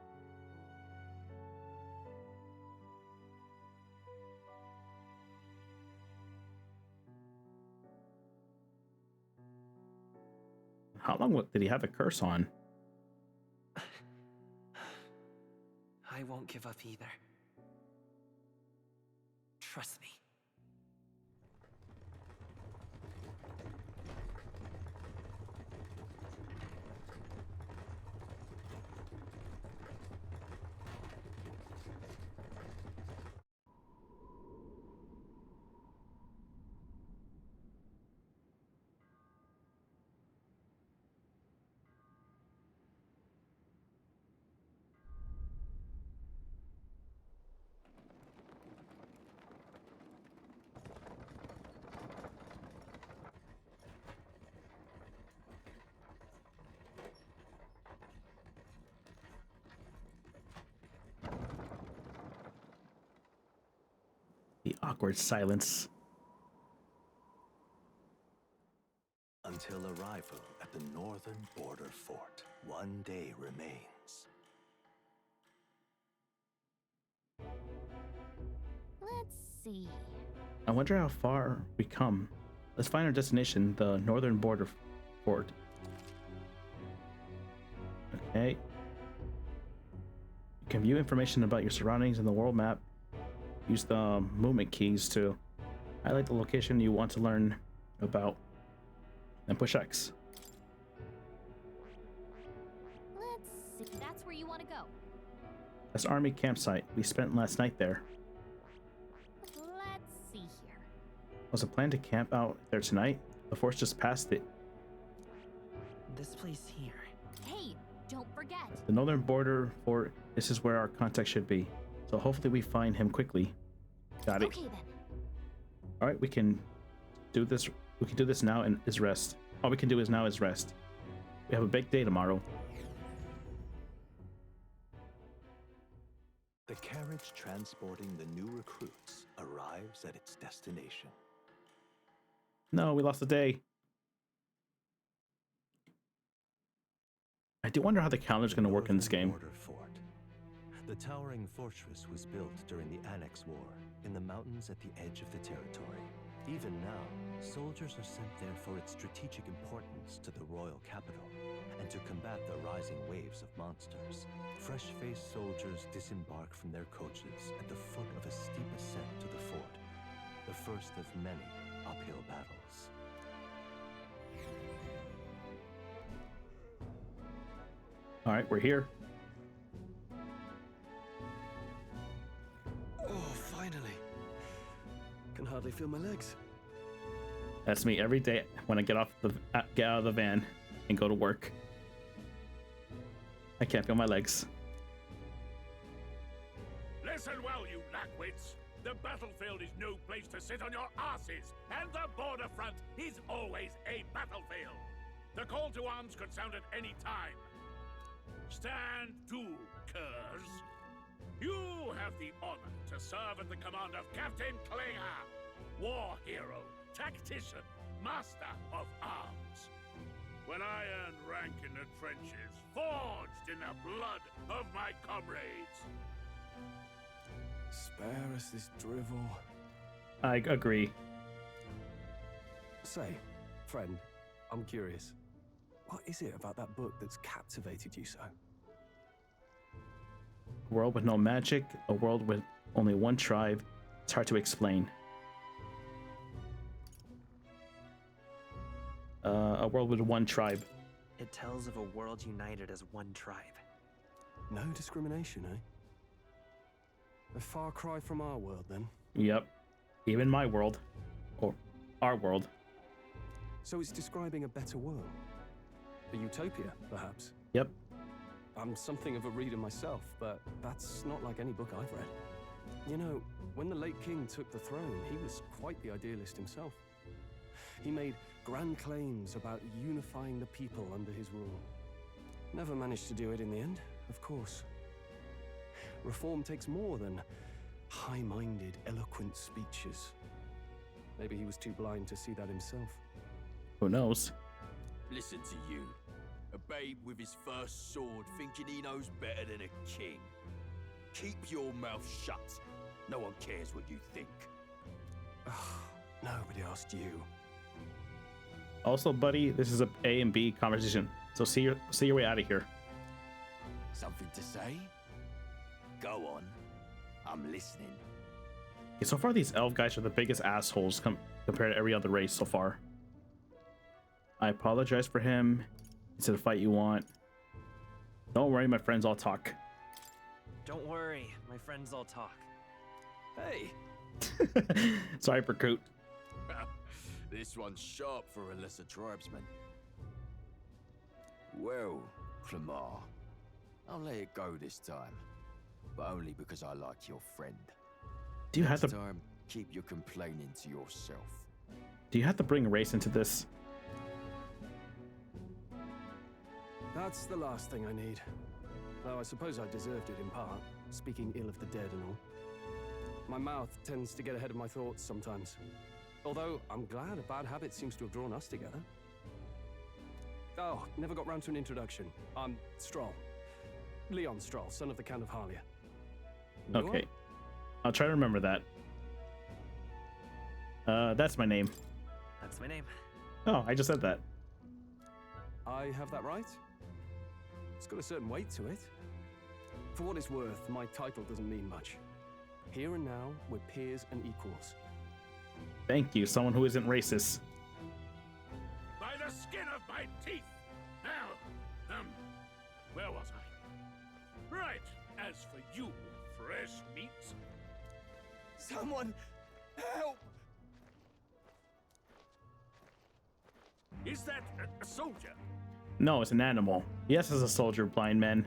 How long did he have a curse on? I won't give up either. Trust me. The awkward silence. Until arrival at the northern border fort, one day remains. Let's see. I wonder how far we come. Let's find our destination, the northern border fort. Okay. You can view information about your surroundings in the world map. Use the movement keys to highlight the location you want to learn about, and push X. Let's see. That's where you want to go. That's Army campsite. We spent last night there. Let's see here. Was it planned to camp out there tonight? The force just passed it. This place here. Hey, don't forget. The northern border fort. This is where our contact should be. So hopefully we find him quickly. Got it. Okay then. All right, we can do this. We can do this now and is rest. All we can do is now is rest. We have a big day tomorrow. The carriage transporting the new recruits arrives at its destination. No, we lost a day. I do wonder how the calendar's going to work in this game. Fort. The towering fortress was built during the Annex War in the mountains at the edge of the territory. Even now, soldiers are sent there for its strategic importance to the royal capital and to combat the rising waves of monsters. Fresh-faced soldiers disembark from their coaches at the foot of a steep ascent to the fort, the first of many uphill battles. All right, we're here. Oh, finally. Can hardly feel my legs. That's me every day when I get out of the van and go to work. I can't feel my legs. Listen well, you lackwits. The battlefield is no place to sit on your asses, and the border front is always a battlefield. The call to arms could sound at any time. Stand to, curs. You have the honor to serve at the command of Captain Klinger, war hero, tactician, master of arms. When I earned rank in the trenches, forged in the blood of my comrades. Spare us this drivel. I agree. Say, friend, I'm curious. What is it about that book that's captivated you so? A world with no magic, a world with only one tribe. It's hard to explain. A world with one tribe. It tells of a world united as one tribe. No discrimination, eh? A far cry from our world, then. Yep. Even my world. Or our world. So it's describing a better world. A utopia, perhaps. Yep. I'm something of a reader myself, but that's not like any book I've read. You know, when the late king took the throne, he was quite the idealist himself. He made grand claims about unifying the people under his rule. Never managed to do it in the end, of course. Reform takes more than high-minded, eloquent speeches. Maybe he was too blind to see that himself. Who knows? Listen to you. A babe with his first sword thinking he knows better than a king. Keep your mouth shut. No one cares what you think. Nobody asked you. Also, buddy, this is a A and B conversation, so see your way out of here. Something to say? Go on. I'm listening. Okay, so far these elf guys are the biggest assholes compared to every other race so far. I apologize for him. It's a fight you want. Don't worry, my friends all talk. Don't worry, my friends all talk. Hey! Sorry for Coot. This one's sharp for a lesser tribesman. Well, Clamar, I'll let it go this time, but only because I like your friend. Do you have Next to time, keep your complaining to yourself. Do you have to bring race into this? That's the last thing I need. Though I suppose I deserved it in part, speaking ill of the dead and all. My mouth tends to get ahead of my thoughts sometimes. Although, I'm glad a bad habit seems to have drawn us together. Oh, never got round to an introduction. I'm Stroll. Leon Stroll, son of the Count of Harlia. Okay. I'll try to remember that. That's my name. That's my name. Oh, I just said that. I have that right? It's got a certain weight to it. For what it's worth, my title doesn't mean much. Here and now, we're peers and equals. Thank you, someone who isn't racist. By the skin of my teeth! Now, where was I? Right, as for you, fresh meats. Someone help! Is that a soldier? No, it's an animal. Yes, as a soldier, blind man.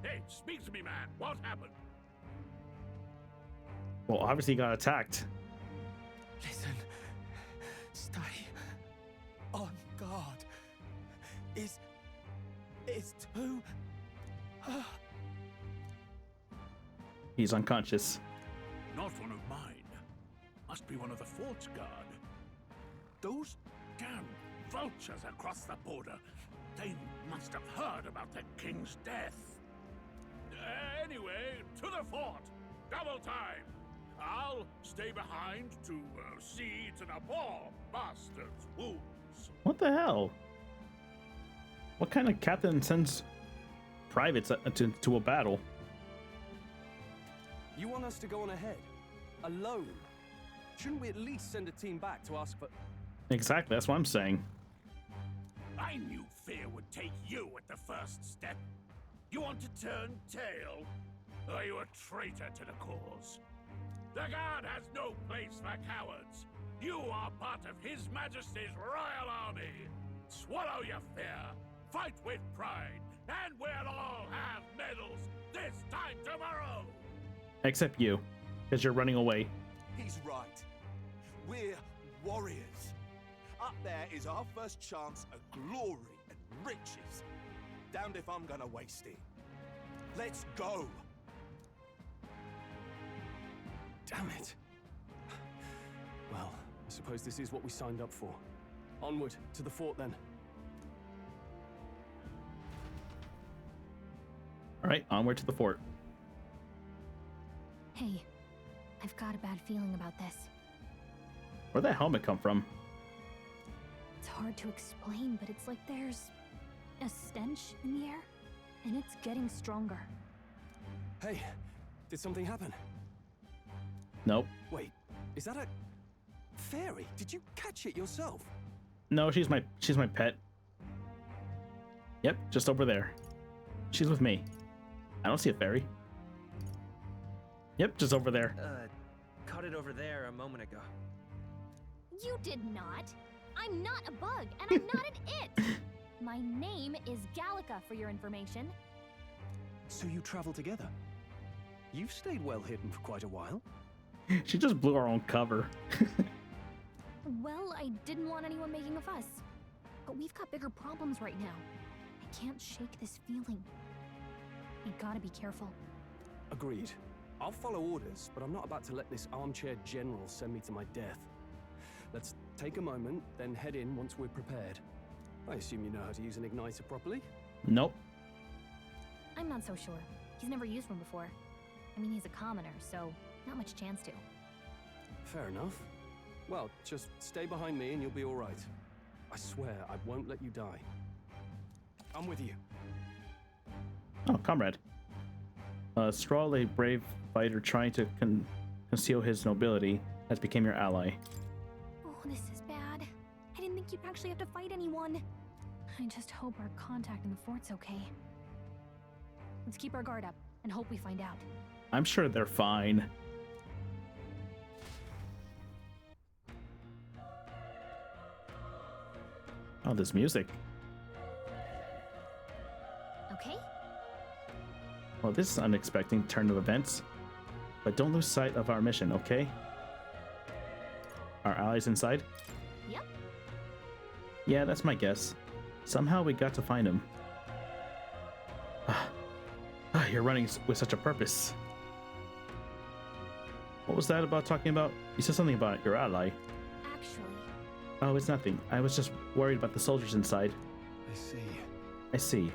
Hey, speak to me, man. What happened? Well, obviously he got attacked. Listen. Stay on guard. It's too... He's unconscious. Not one of mine. Must be one of the fort's guard. Those damn vultures across the border. They must have heard about the king's death. Anyway, to the fort. Double time. I'll stay behind to see to the poor bastard's wounds. What the hell? What kind of captain sends privates to a battle? You want us to go on ahead? Alone? Shouldn't we at least send a team back to ask for... Exactly, that's what I'm saying. I knew fear would take you at the first step. You want to turn tail? Are you a traitor to the cause? The Guard has no place for cowards. You are part of His Majesty's Royal Army. Swallow your fear, fight with pride, and we'll all have medals this time tomorrow. Except you, because you're running away. He's right. We're warriors. Up there is our first chance at glory and riches. Damned if I'm gonna waste it. Let's go. Damn it. Well, I suppose this is what we signed up for. Onward to the fort then. All right, onward to the fort. Hey, I've got a bad feeling about this. Where'd that helmet come from? It's hard to explain, but it's like there's a stench in the air, and it's getting stronger. Hey, did something happen? Nope. Wait, is that a fairy? Did you catch it yourself? No, she's my pet. Yep, just over there. She's with me. I don't see a fairy. Yep, just over there. Caught it over there a moment ago. You did not. I'm not a bug, and I'm not an it. My name is Gallica, for your information. So you travel together? You've stayed well hidden for quite a while. She just blew our own cover. Well, I didn't want anyone making a fuss. But we've got bigger problems right now. I can't shake this feeling. We gotta be careful. Agreed. I'll follow orders, but I'm not about to let this armchair general send me to my death. Let's take a moment, then head in once we're prepared. I assume you know how to use an igniter properly? Nope. I'm not so sure. He's never used one before. I mean, he's a commoner, so not much chance to. Fair enough. Well, just stay behind me and you'll be all right. I swear I won't let you die. I'm with you. Oh, comrade. Strahl, a brave fighter trying to conceal his nobility, has become your ally. Oh, this is bad. I didn't think you'd actually have to fight anyone. I just hope our contact in the fort's okay. Let's keep our guard up and hope we find out. I'm sure they're fine. Oh, this music. Okay? Well, this is an unexpected turn of events. But don't lose sight of our mission, okay? Our allies inside? Yep. Yeah, that's my guess. Somehow we got to find him. You're running with such a purpose. What was that about talking about? You said something about your ally. Actually. Oh, it's nothing. I was just worried about the soldiers inside. I see. I see.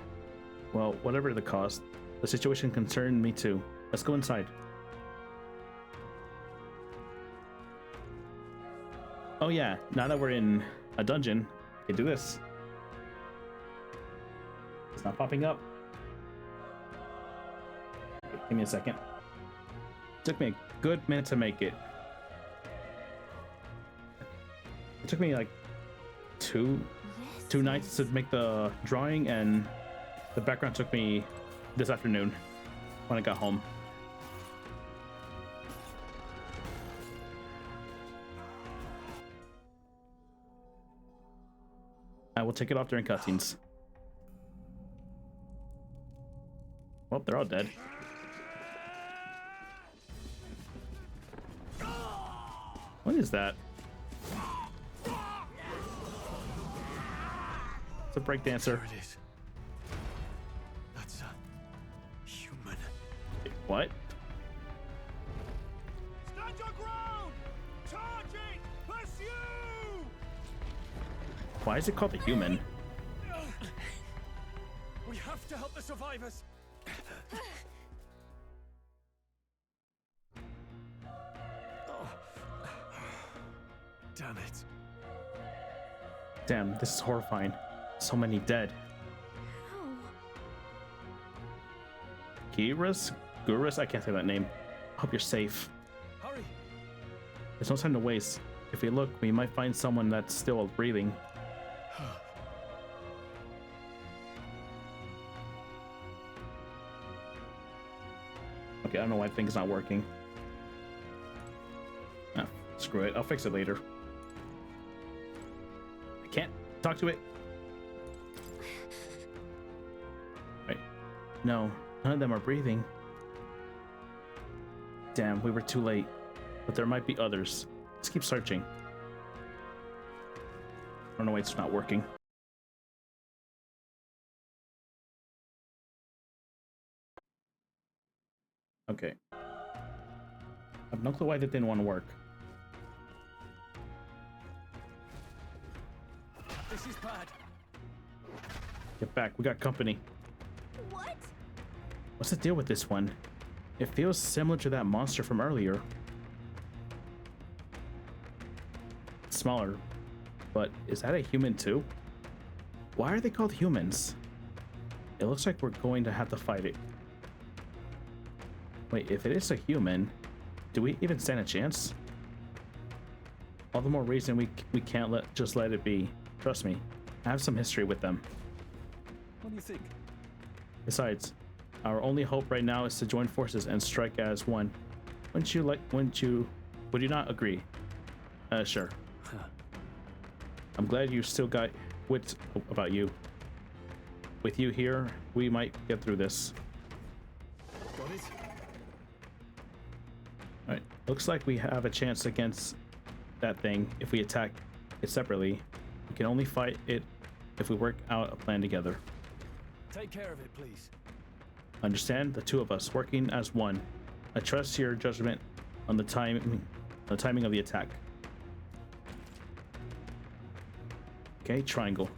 Well, whatever the cost, the situation concerned me too. Let's go inside. Oh yeah, now that we're in a dungeon, we can do this. It's not popping up. Wait, give me a second. Took me a good minute to make it. It took me like two nights to make the drawing, and the background took me this afternoon when I got home. I will take it off during cutscenes. Well, they're all dead. What is that? It's a breakdancer. There it is. That's a human. What? Stand your ground! Charging! Pursue! Why is it called the human? We have to help the survivors. Damn it. Damn, this is horrifying. So many dead. Gurus? I can't say that name. Hope you're safe. Hurry. There's no time to waste. If we look, we might find someone that's still breathing. Okay, I don't know why things not working. Ah, screw it. I'll fix it later. I can't talk to it. Right. No, none of them are breathing. Damn, we were too late. But there might be others. Let's keep searching. I don't know why it's not working. Okay. I have no clue why that didn't want to work. This is bad. Get back, we got company. What? What's the deal with this one? It feels similar to that monster from earlier. It's smaller, but is that a human too? Why are they called humans? It looks like we're going to have to fight it. Wait, if it is a human, do we even stand a chance? All the more reason we can't just let it be. Trust me, I have some history with them. What do you think? Besides, our only hope right now is to join forces and strike as one. Would you not agree? Sure. I'm glad you still got wits about you. With you here, we might get through this. Got it? Alright, looks like we have a chance against that thing if we attack it separately. We can only fight it if we work out a plan together. Take care of it, please. Understand? The two of us working as one. I trust your judgment on the timing of the attack. Okay, triangle.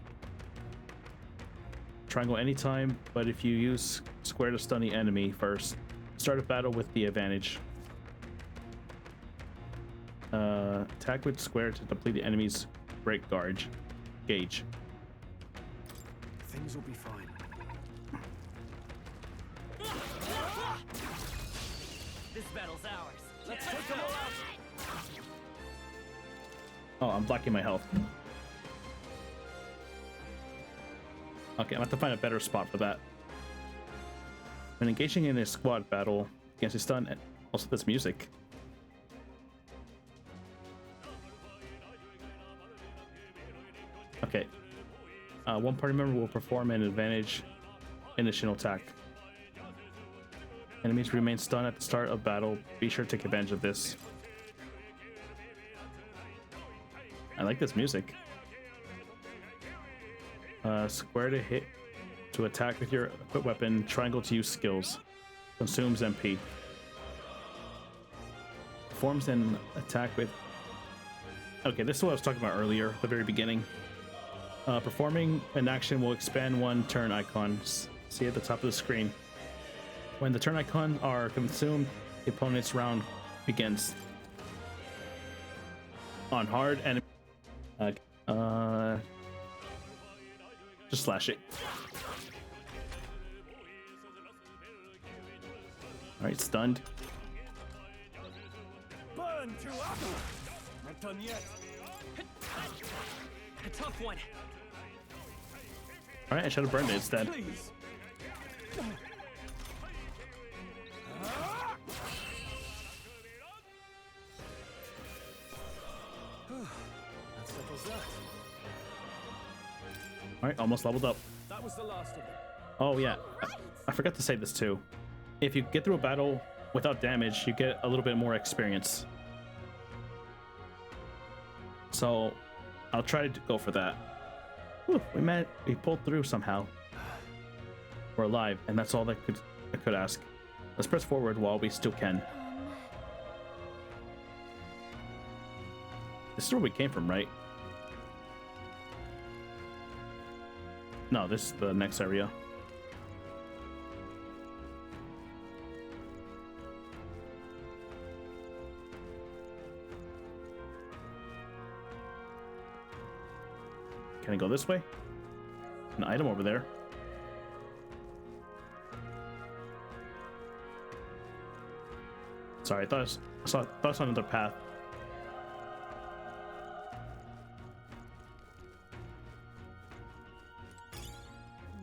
Triangle anytime, but if you use square to stun the enemy first, start a battle with the advantage. Attack with square to deplete the enemy's break gauge. Things will be fine. This battle's ours. Let's take them all out. Oh, I'm blocking my health. Okay, I'm gonna have to find a better spot for that. When engaging in a squad battle against a stun, and also this music. Okay. One party member will perform an advantage initial attack. Enemies remain stunned at the start of battle. Be sure to take advantage of this. I like this music. Square to hit to attack with your equipped weapon. Triangle to use skills. Consumes MP. Performs an attack with... Okay, this is what I was talking about earlier, at the very beginning. Performing an action will expand one turn icons. See at the top of the screen. When the turn icons are consumed, the opponent's round begins. On hard enemy. Just slash it. Alright, stunned. Burn to apple. Not done yet. A tough one. Alright, I should have burned it instead. Please. That settles that. Alright, almost leveled up. That was the last of them. Oh yeah, I forgot to say this too. If you get through a battle without damage, you get a little bit more experience. So I'll try to go for that. Whew, we pulled through somehow. We're alive, and that's all that I could ask. Let's press forward while we still can. This is where we came from, right? No, this is the next area. Can I go this way? An item over there. Sorry, I thought I saw another path.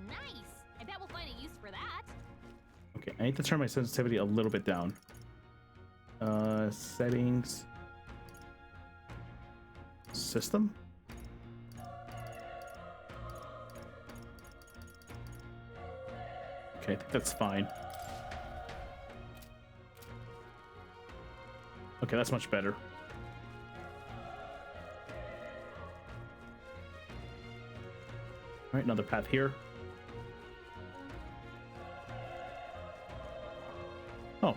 Nice. I bet we'll find a use for that. Okay, I need to turn my sensitivity a little bit down. Settings. System? Okay, I think that's fine. Okay, that's much better. Alright, another path here. Oh.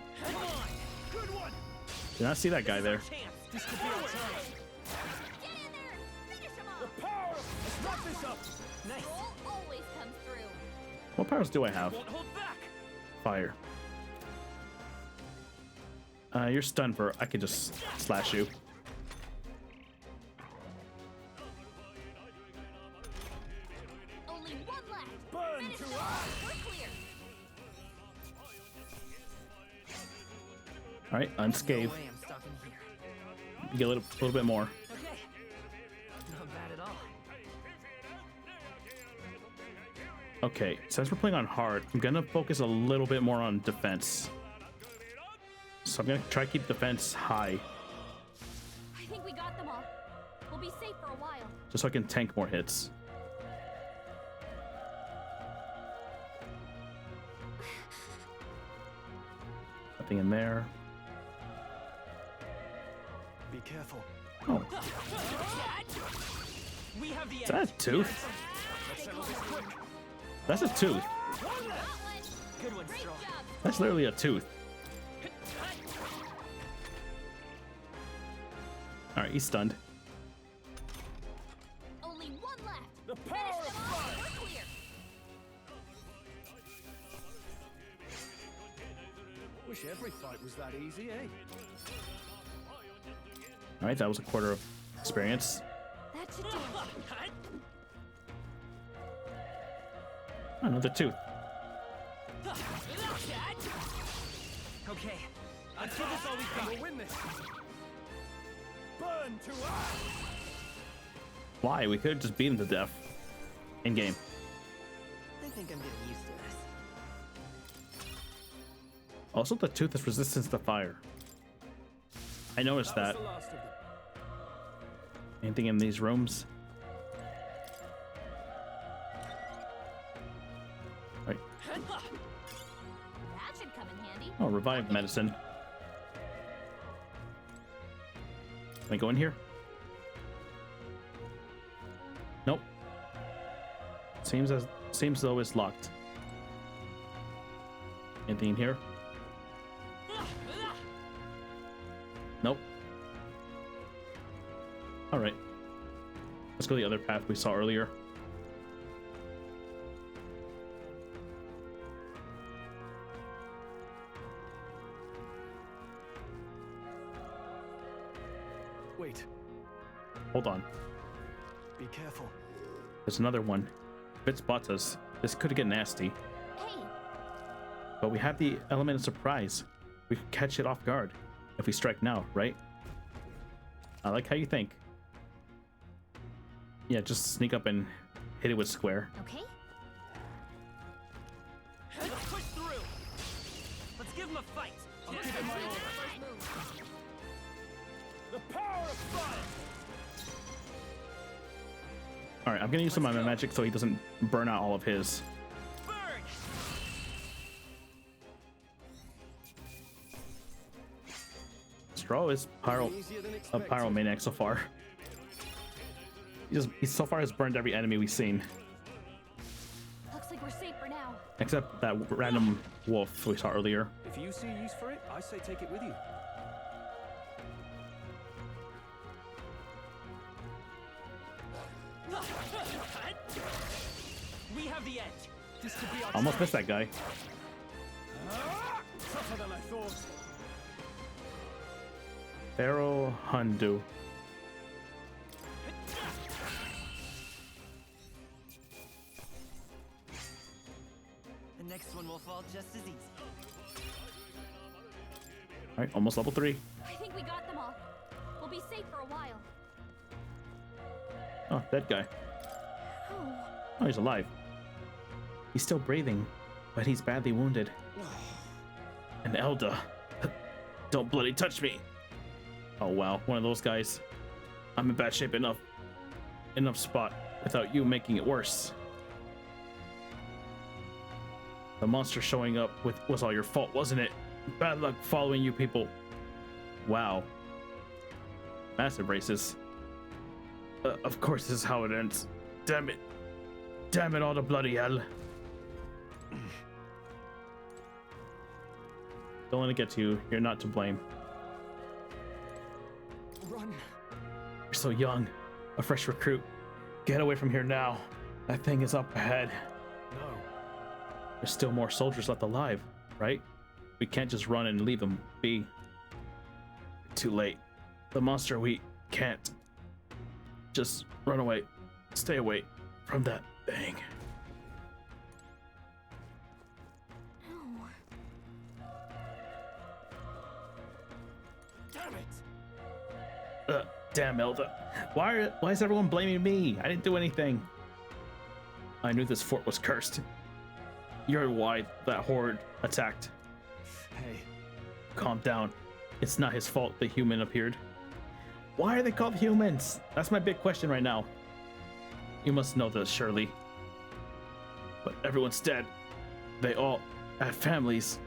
Did not see that guy there. This could be our chance. The power! Let's wrap this up. Nice. Always comes through. What powers do I have? Won't hold back. Fire. You're stunned for... I could just slash you. Only one left. Burn to We're clear. Alright, unscathed. No way I'm stopping here. You get a little bit more. Okay. Not bad at all. Okay, since we're playing on hard, I'm gonna focus a little bit more on defense. So I'm gonna try to keep defense high, I think we got them all. We'll be safe for a while. just so I can tank more hits. Nothing in there. Be careful. Oh, We have the is that a tooth? That's a tooth. Good one, Stroll. That's literally a tooth. Alright, he's stunned. Only one left. The power of fire. We're clear. Wish every fight was that easy, eh? All right, that was a quarter of experience. That should do it. Another tooth. Okay, let's give this all we've got. We'll win this. Burn to us. Why? We could have just beat him to death in game. I think I'm getting used to this. Also, the tooth is resistant to fire. I noticed that. Anything in these rooms? Right. That should come in handy. Oh, revive medicine. Can I go in here? Nope. Seems though it's locked. Anything in here? Nope. All right. Let's go the other path we saw earlier. Wait. Hold on. Be careful. There's another one. If it spots us, this could get nasty. Hey. But we have the element of surprise. We could catch it off guard if we strike now, right? I like how you think. Yeah, just sneak up and hit it with square. Okay. Let's push through. Let's give him a fight. I'll give him my all. The power of fire. All right, I'm gonna use some of my magic so he doesn't burn out all of his. Straw is a pyromaniac so far. He so far has burned every enemy we've seen, Looks like we're safe for now. except that random wolf we saw earlier. If you see use for it, I say take it with you. We have the edge. This could be our Almost missed that guy. Tougher than I thought. Pharaoh Hundu. The next one will fall just as easy. All right, almost level 3. I think we got them all. We'll be safe for a while. Oh, dead guy. Oh. Oh, he's alive. He's still breathing, but he's badly wounded. And Elda, don't bloody touch me. Oh wow, one of those guys. I'm in bad shape enough spot without you making it worse. The monster showing up was all your fault, wasn't it? Bad luck following you people. Wow. Massive races. Of course this is how it ends. Damn it. Damn it all to bloody hell. Don't let it get to you. You're not to blame. Run. You're so young. A fresh recruit. Get away from here now. That thing is up ahead. No. There's still more soldiers left alive, right? We can't just run and leave them be. Too late. The monster, we can't. Just run away. Stay away from that thing. Damn it. Damn, Elda. Why is everyone blaming me? I didn't do anything. I knew this fort was cursed. You're why that horde attacked. Hey. Calm down. It's not his fault the human appeared. Why are they called humans? That's my big question right now. You must know this, surely. But everyone's dead. They all have families.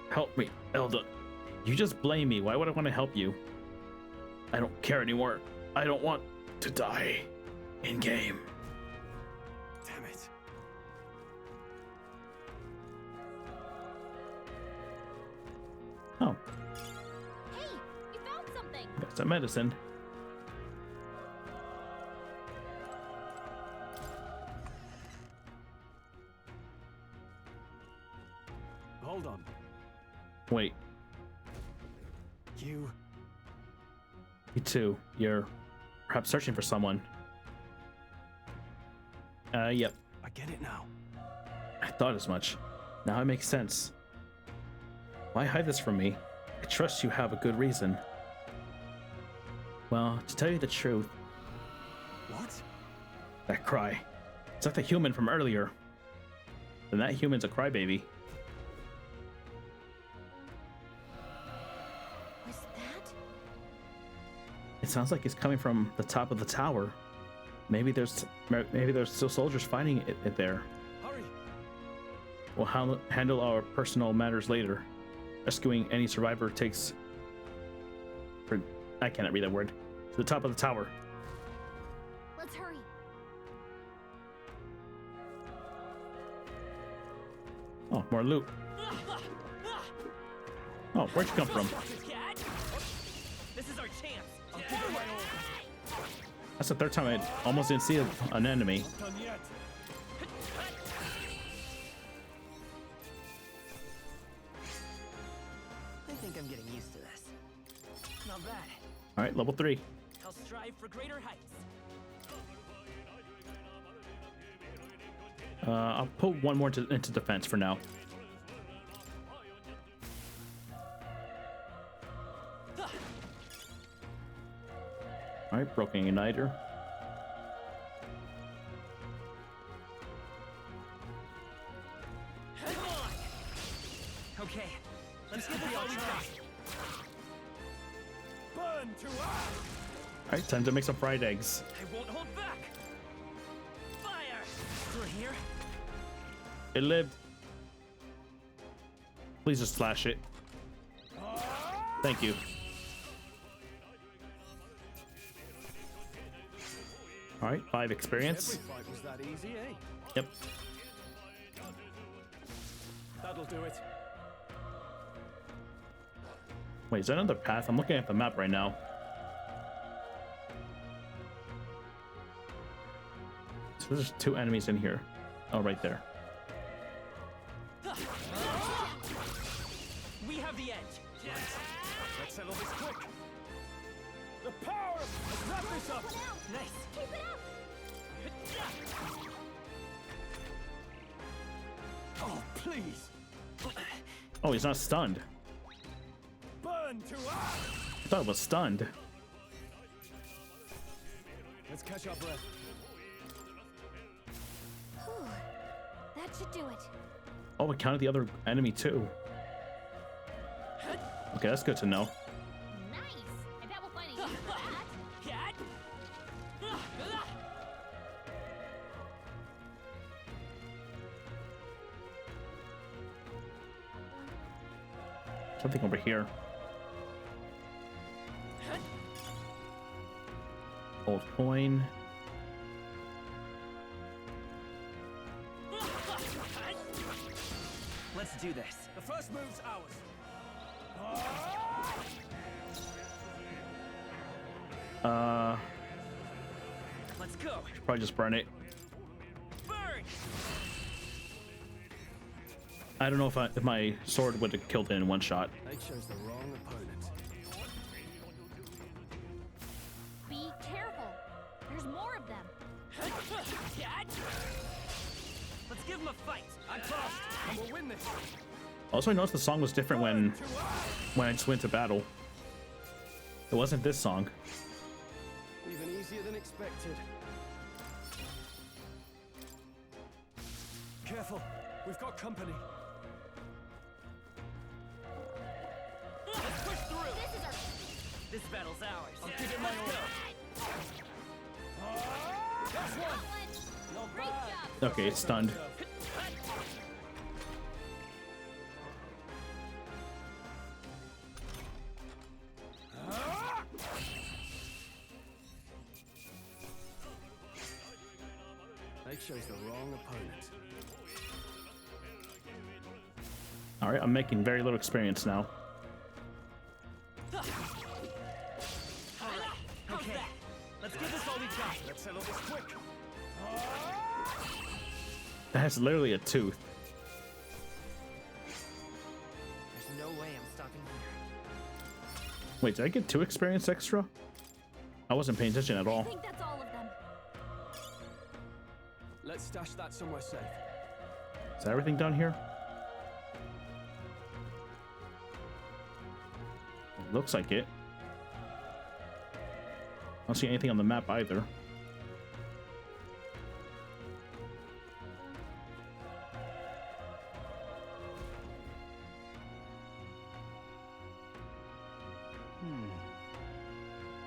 Help me, Elda. You just blame me. Why would I want to help you? I don't care anymore. I don't want to die in game. Damn it. Oh, Hey, you found something. that's a medicine. Hold on. Wait. You You too. You're perhaps searching for someone. Yep. I get it now. I thought as much. Now it makes sense. Why hide this from me? I trust you have a good reason. Well, to tell you the truth... What? That cry. It's like the human from earlier. Then that human's a crybaby. Was that? It sounds like it's coming from the top of the tower. Maybe there's still soldiers fighting it there. Hurry! We'll handle our personal matters later. Rescuing any survivor takes... I cannot read that word. To the top of the tower. Let's hurry. Oh, more loot. Oh, where'd you come from? This is our chance. I'll give it my all. That's the third time I almost didn't see an enemy. Done yet. I think I'm getting used to this. Not bad. All right, level 3. I'll strive for greater heights. I'll put one more into defense for now. All right, broken igniter. Okay, let's give it all we got. Burn to us! All right, time to make some fried eggs. I won't hold back. Fire! Through here. It lived. Please just slash it. Thank you. All right, 5 experience. Every fight was that easy, eh? Yep. That'll do it. Wait, is that another path? I'm looking at the map right now. So there's 2 enemies in here. Oh, right there. We have the edge. Let's settle this quick. The power! Let's wrap this up. Nice. Keep it up. Oh, please. Oh, he's not stunned. Burn to us. I thought it was stunned. Let's catch our breath. Whew. That should do it. Oh, we counted the other enemy too. Okay, that's good to know. Nice. I bet we'll find a use for that. Cat. Something over here. Old coin. Let's do this. The first move's ours. Let's go. Should probably just burn it. Burn. I don't know if my sword would have killed it in one shot. They chose the wrong opponent. Be careful. There's more of them. Cat. Let's give him a fight. I tossed, and we'll win this. Also, I noticed the song was different when I just went to battle. It wasn't this song. Even easier than expected. Careful, we've got company. Let's push through. This battle's ours. I'll give it my all. That's one. Not bad. Okay, it's stunned. They chose the wrong opponent. All right, I'm making very little experience now. Okay, let's give this all we got. Let's settle this quick. That has literally a tooth. There's no way I'm stopping here. Wait, did I get 2 experience extra? I wasn't paying attention at I all. think that's all of them. Let's stash that somewhere safe. Is that everything down here? Looks like it. I don't see anything on the map either.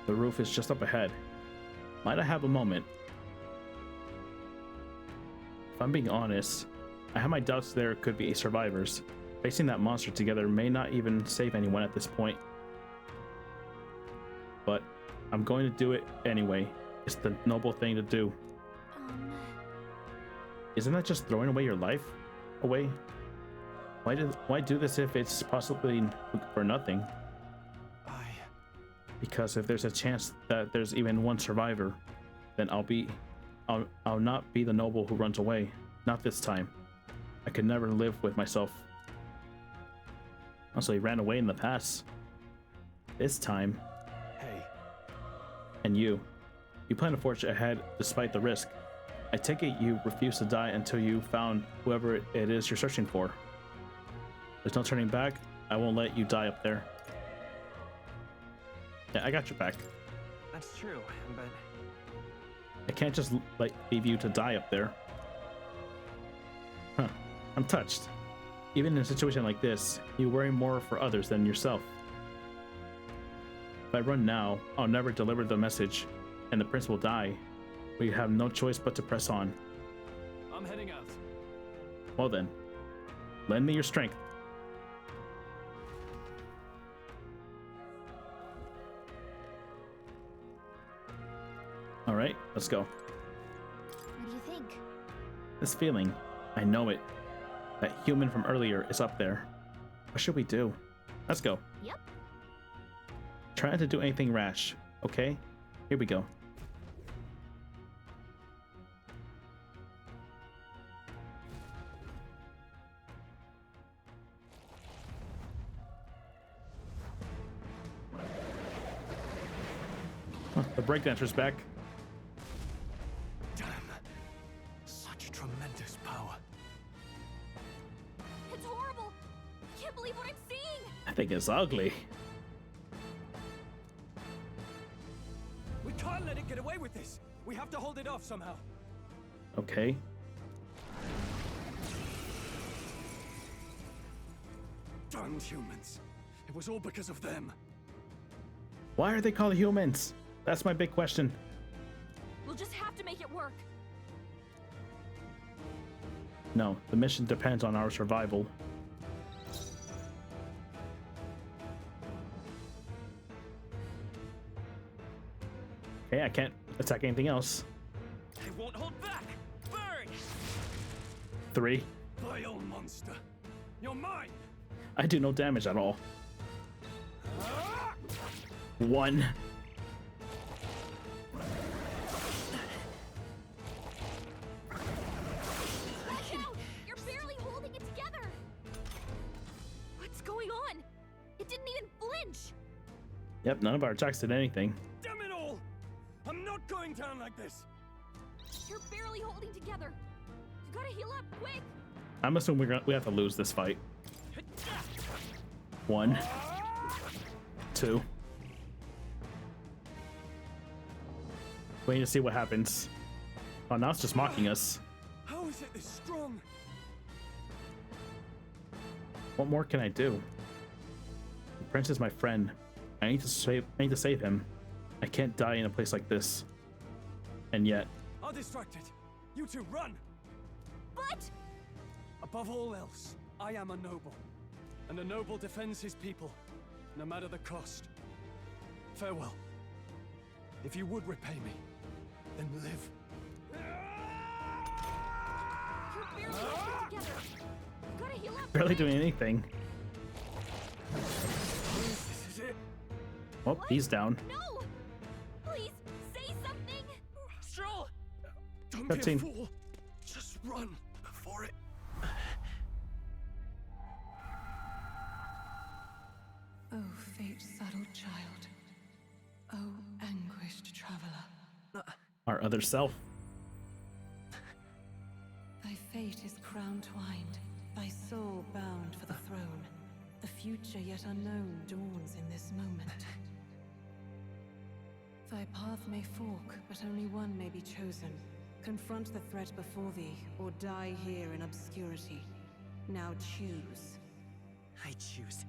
The roof is just up ahead. Might I have a moment? If I'm being honest, I have my doubts there could be survivors. Facing that monster together may not even save anyone at this point. But I'm going to do it anyway. It's the noble thing to do. Isn't that just throwing away your life away? Why do this if it's possibly for nothing? Because if there's a chance that there's even one survivor, then I'll not be the noble who runs away. Not this time. I could never live with myself. Also, he ran away in the past. This time. Hey. And you plan to forge ahead despite the risk. I take it you refuse to die until you found whoever it is you're searching for. There's no turning back. I won't let you die up there. Yeah, I got your back. That's true, but I can't just leave you to die up there. Huh. I'm touched. Even in a situation like this, you worry more for others than yourself. If I run now, I'll never deliver the message, and the prince will die. We have no choice but to press on. I'm heading out. Well then, lend me your strength. All right, let's go. What do you think? This feeling, I know it. That human from earlier is up there. What should we do? Let's go. Yep. Try not to do anything rash, okay? Here we go. Huh, the breakdancer's back. Damn. Such tremendous power. It's horrible. I can't believe what I'm seeing. I think it's ugly. We can't let it get away with this. We have to hold it off somehow. Okay. Damn humans. It was all because of them. Why are they called humans? That's my big question. We'll just have to make it work. No, the mission depends on our survival. Okay, I can't attack anything else. They won't hold back. Burn! 3. Vile monster. You're mine. I do no damage at all. 1. Watch out! You're barely holding it together. What's going on? It didn't even flinch. Yep, none of our attacks did anything. Damn it all! I'm not going down like this. You're barely holding together. You gotta heal up quick. I'm assuming we have to lose this fight. 1, 2. Waiting to see what happens. Oh, now it's just mocking us. How is it this strong? What more can I do? The prince is my friend. I need to save him. I can't die in a place like this. And yet, I'll distract it. You two run. But above all else, I am a noble. And a noble defends his people, no matter the cost. Farewell. If you would repay me, then live. you're barely holding together. You gotta heal up. barely doing anything. This is it. Oh, he's down. No! Please, say something! Stroll! Don't Cutscene. be a fool. Just run before it. Oh, fate-saddled child. Oh, anguished other self. Thy fate is crown-twined, thy soul bound for the throne. The future yet unknown dawns in this moment. Thy path may fork, but only one may be chosen. Confront the threat before thee, or die here in obscurity. Now choose. I choose.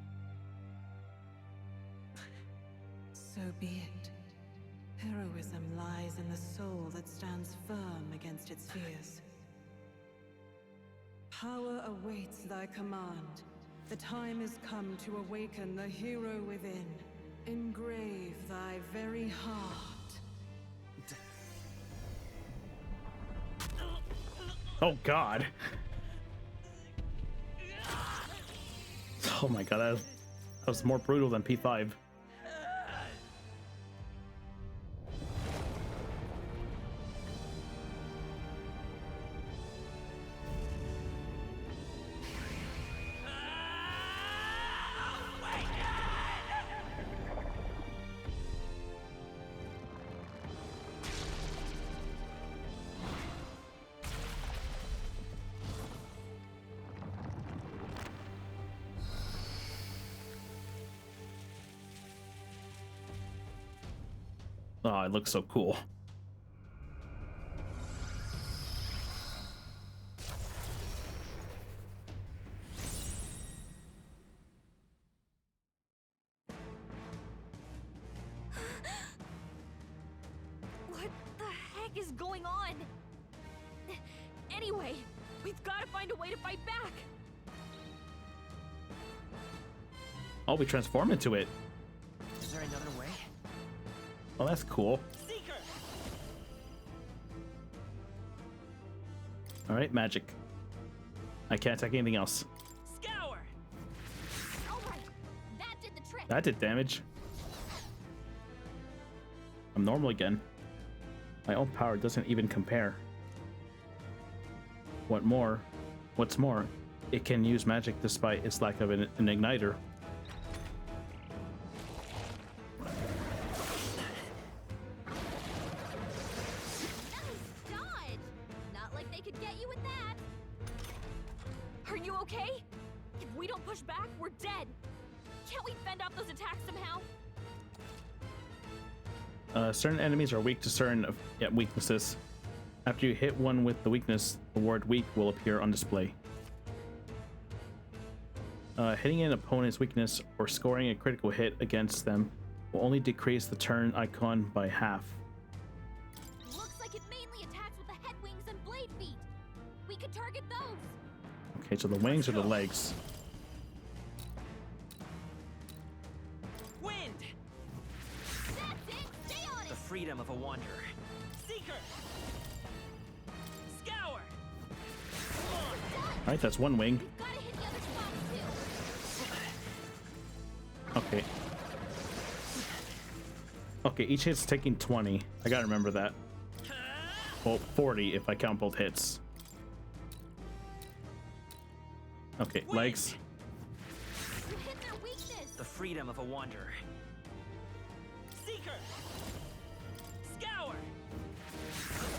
So be it. Heroism lies in the soul that stands firm against its fears. Power awaits thy command. The time is come to awaken the hero within. Engrave thy very heart. Oh God. Oh my God, that was more brutal than P5. Oh, it looks so cool. What the heck is going on? Anyway, we've got to find a way to fight back. Oh, we transform into it. Is there another way? Oh, that's cool. Seeker! All right, magic. I can't attack anything else. Scour! Alright, that did the trick. That did damage. I'm normal again. My own power doesn't even compare. What's more, it can use magic despite its lack of an igniter. Certain enemies are weak to certain weaknesses. After you hit one with the weakness, the word weak will appear on display. Hitting an opponent's weakness or scoring a critical hit against them will only decrease the turn icon by half. Looks like it mainly attacks with the head wings and blade feet. We could target those. Okay, so the wings or the legs? Freedom of a wanderer. Seeker! Scour! Alright, that's one wing. Okay. Okay, each hit's taking 20. I gotta remember that. Well, 40 if I count both hits. Okay, legs. The freedom of a wanderer. Seeker! Scour!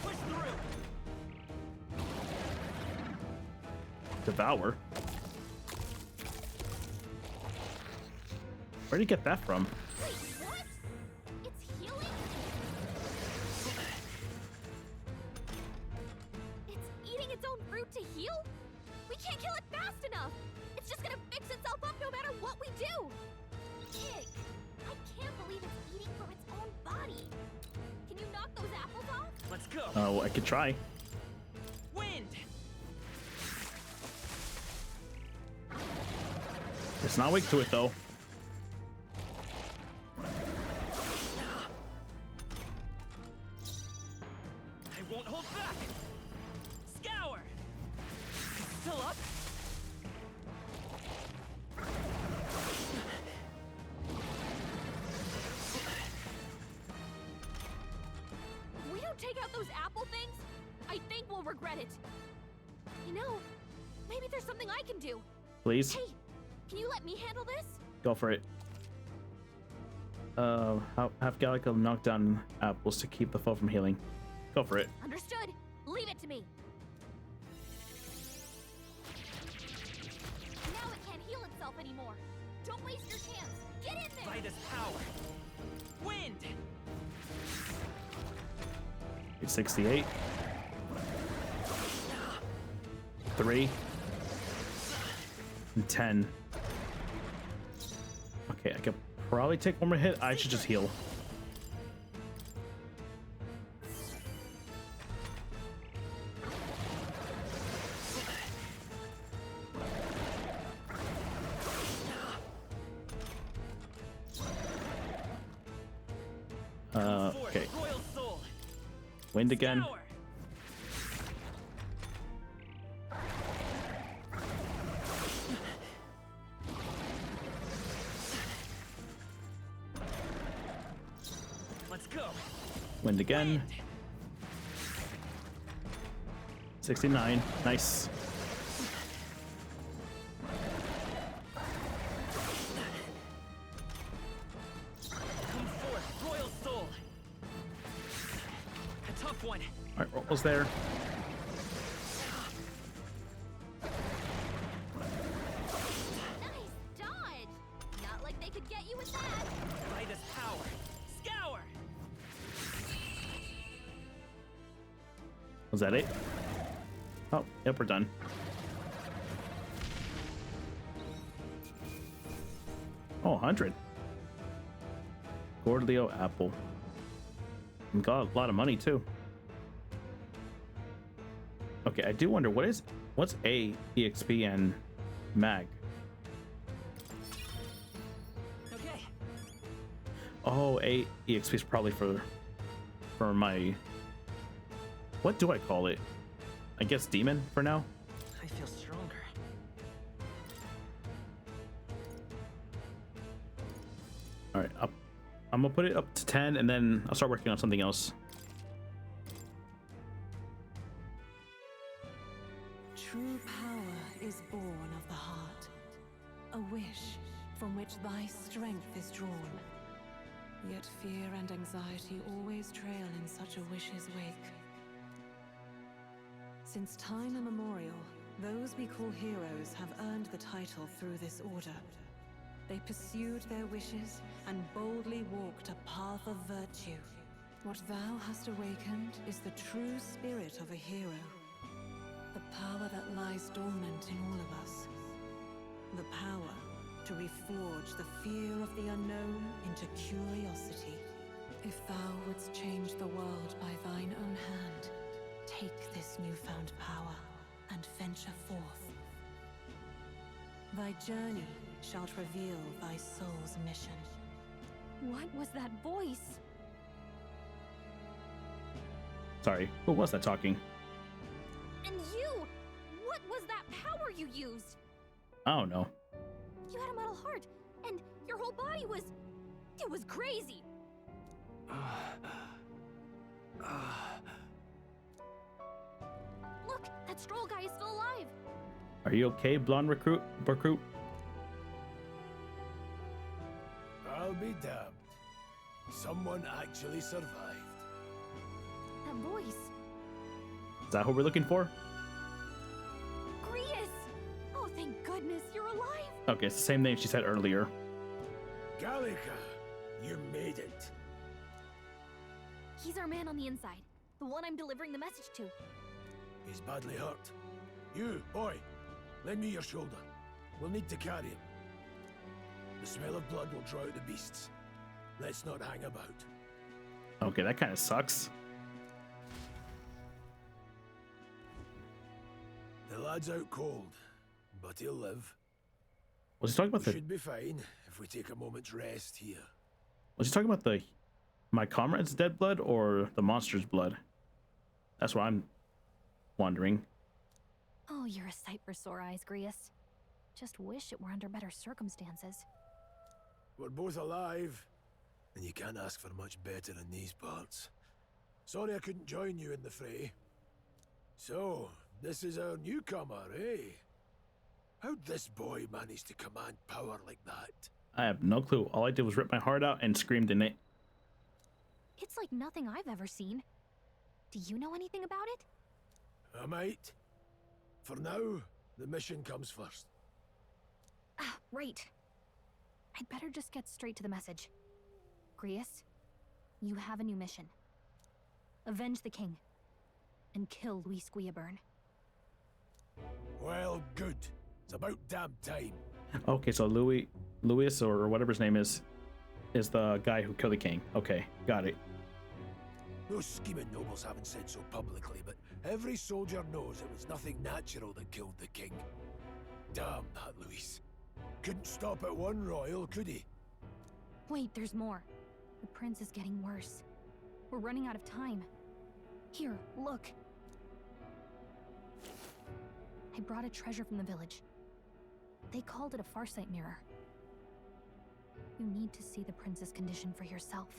Push through! Devour? Where'd you get that from? Wait, what? It's healing? It's eating its own fruit to heal? We can't kill it fast enough! It's just gonna fix itself up no matter what we do! Kick! I can't believe it's eating from its own body! Can you knock those apples off? Let's go! Oh, I could try. Wind! It's not weak to it, though. I won't hold back! Scour! Still up? If we don't take out those apple things, I think we'll regret it. You know, maybe there's something I can do. Please? Hey, can you let me handle this? Go for it. Have Gallica knock down apples to keep the foe from healing. Go for it. Understood. Leave it to me. Now it can't heal itself anymore. Don't waste your chance. Get in there. By this power. Wind. It's 68. 3. And 10. Okay, I could probably take one more hit. I should just heal. Okay. Wind again. Let's go. Wind again. 69. Nice. Come forth, royal soul. A tough one. All right, what was there? Nice dodge. Not like they could get you with that. By this power. Scour. Was that it? Oh, yep, we're done. Oh, 100. Gordleo apple. We got a lot of money too. Okay, I do wonder what's A, EXP, and mag. Okay. Oh, A EXP is probably for my, what do I call it? I guess demon for now. I feel stronger. All right, I'm gonna put it up to 10, and then I'll start working on something else. True power is born of the heart, a wish from which thy strength is drawn. Yet fear and anxiety always trail in such a wish's wake. Since time immemorial, those we call heroes have earned the title through this order. They pursued their wishes and boldly walked a path of virtue. What thou hast awakened is the true spirit of a hero. The power that lies dormant in all of us. The power to reforge the fear of the unknown into curiosity. If thou wouldst change the world by thine own hand, take this newfound power and venture forth. Thy journey shalt reveal thy soul's mission. What was that voice? Sorry, who was that talking? And you! What was that power you used? I don't know. You had a metal heart, and your whole body was... it was crazy! Look, that stroll guy is still alive! Are you okay, blonde recruit? I'll be damned. Someone actually survived. That voice. Is that who we're looking for? Grius! Oh, thank goodness you're alive! Okay, it's the same name she said earlier. Gallica, you made it. He's our man on the inside. The one I'm delivering the message to. He's badly hurt. You, boy, lend me your shoulder. We'll need to carry him. The smell of blood will draw out the beasts. Let's not hang about. Okay, that kind of sucks. The lad's out cold, but he'll live. Was he talking about We should be fine if we take a moment's rest here. Was he talking about my comrade's dead blood or the monster's blood? That's what I'm wondering. Oh, you're a sight for sore eyes, Grius. Just wish it were under better circumstances. We're both alive, and you can't ask for much better in these parts. Sorry I couldn't join you in the fray. So, this is our newcomer, eh? How'd this boy manage to command power like that? I have no clue. All I did was rip my heart out and screamed in it. It's like nothing I've ever seen. Do you know anything about it? I might. For now, the mission comes first. Ah, right. I'd better just get straight to the message. Grius, you have a new mission. Avenge the king. And kill Luis Guillaburn. Well, good. It's about damn time. Okay, so Luis or whatever his name is the guy who killed the king. Okay, got it. Those scheming nobles haven't said so publicly, but every soldier knows it was nothing natural that killed the king. Damn that Luis. Couldn't stop at one royal, could he? Wait, there's more. The prince is getting worse. We're running out of time. Here, look. I brought a treasure from the village. They called it a farsight mirror. You need to see the prince's condition for yourself.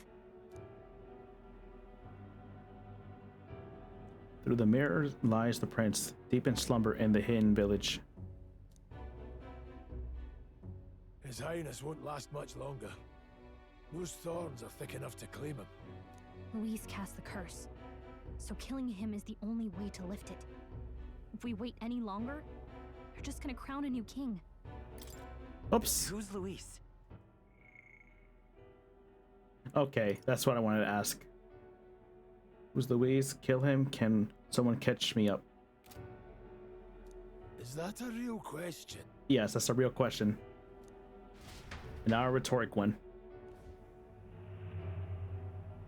Through the mirror lies the prince, deep in slumber in the hidden village. His Highness won't last much longer. Those thorns are thick enough to claim him. Luis cast the curse, so killing him is the only way to lift it. If we wait any longer, they're just gonna crown a new king. Oops. Who's Luis? Okay, that's what I wanted to ask. Who's Luis? Kill him? Can someone catch me up? Is that a real question? Yes, that's a real question. Not a rhetoric one.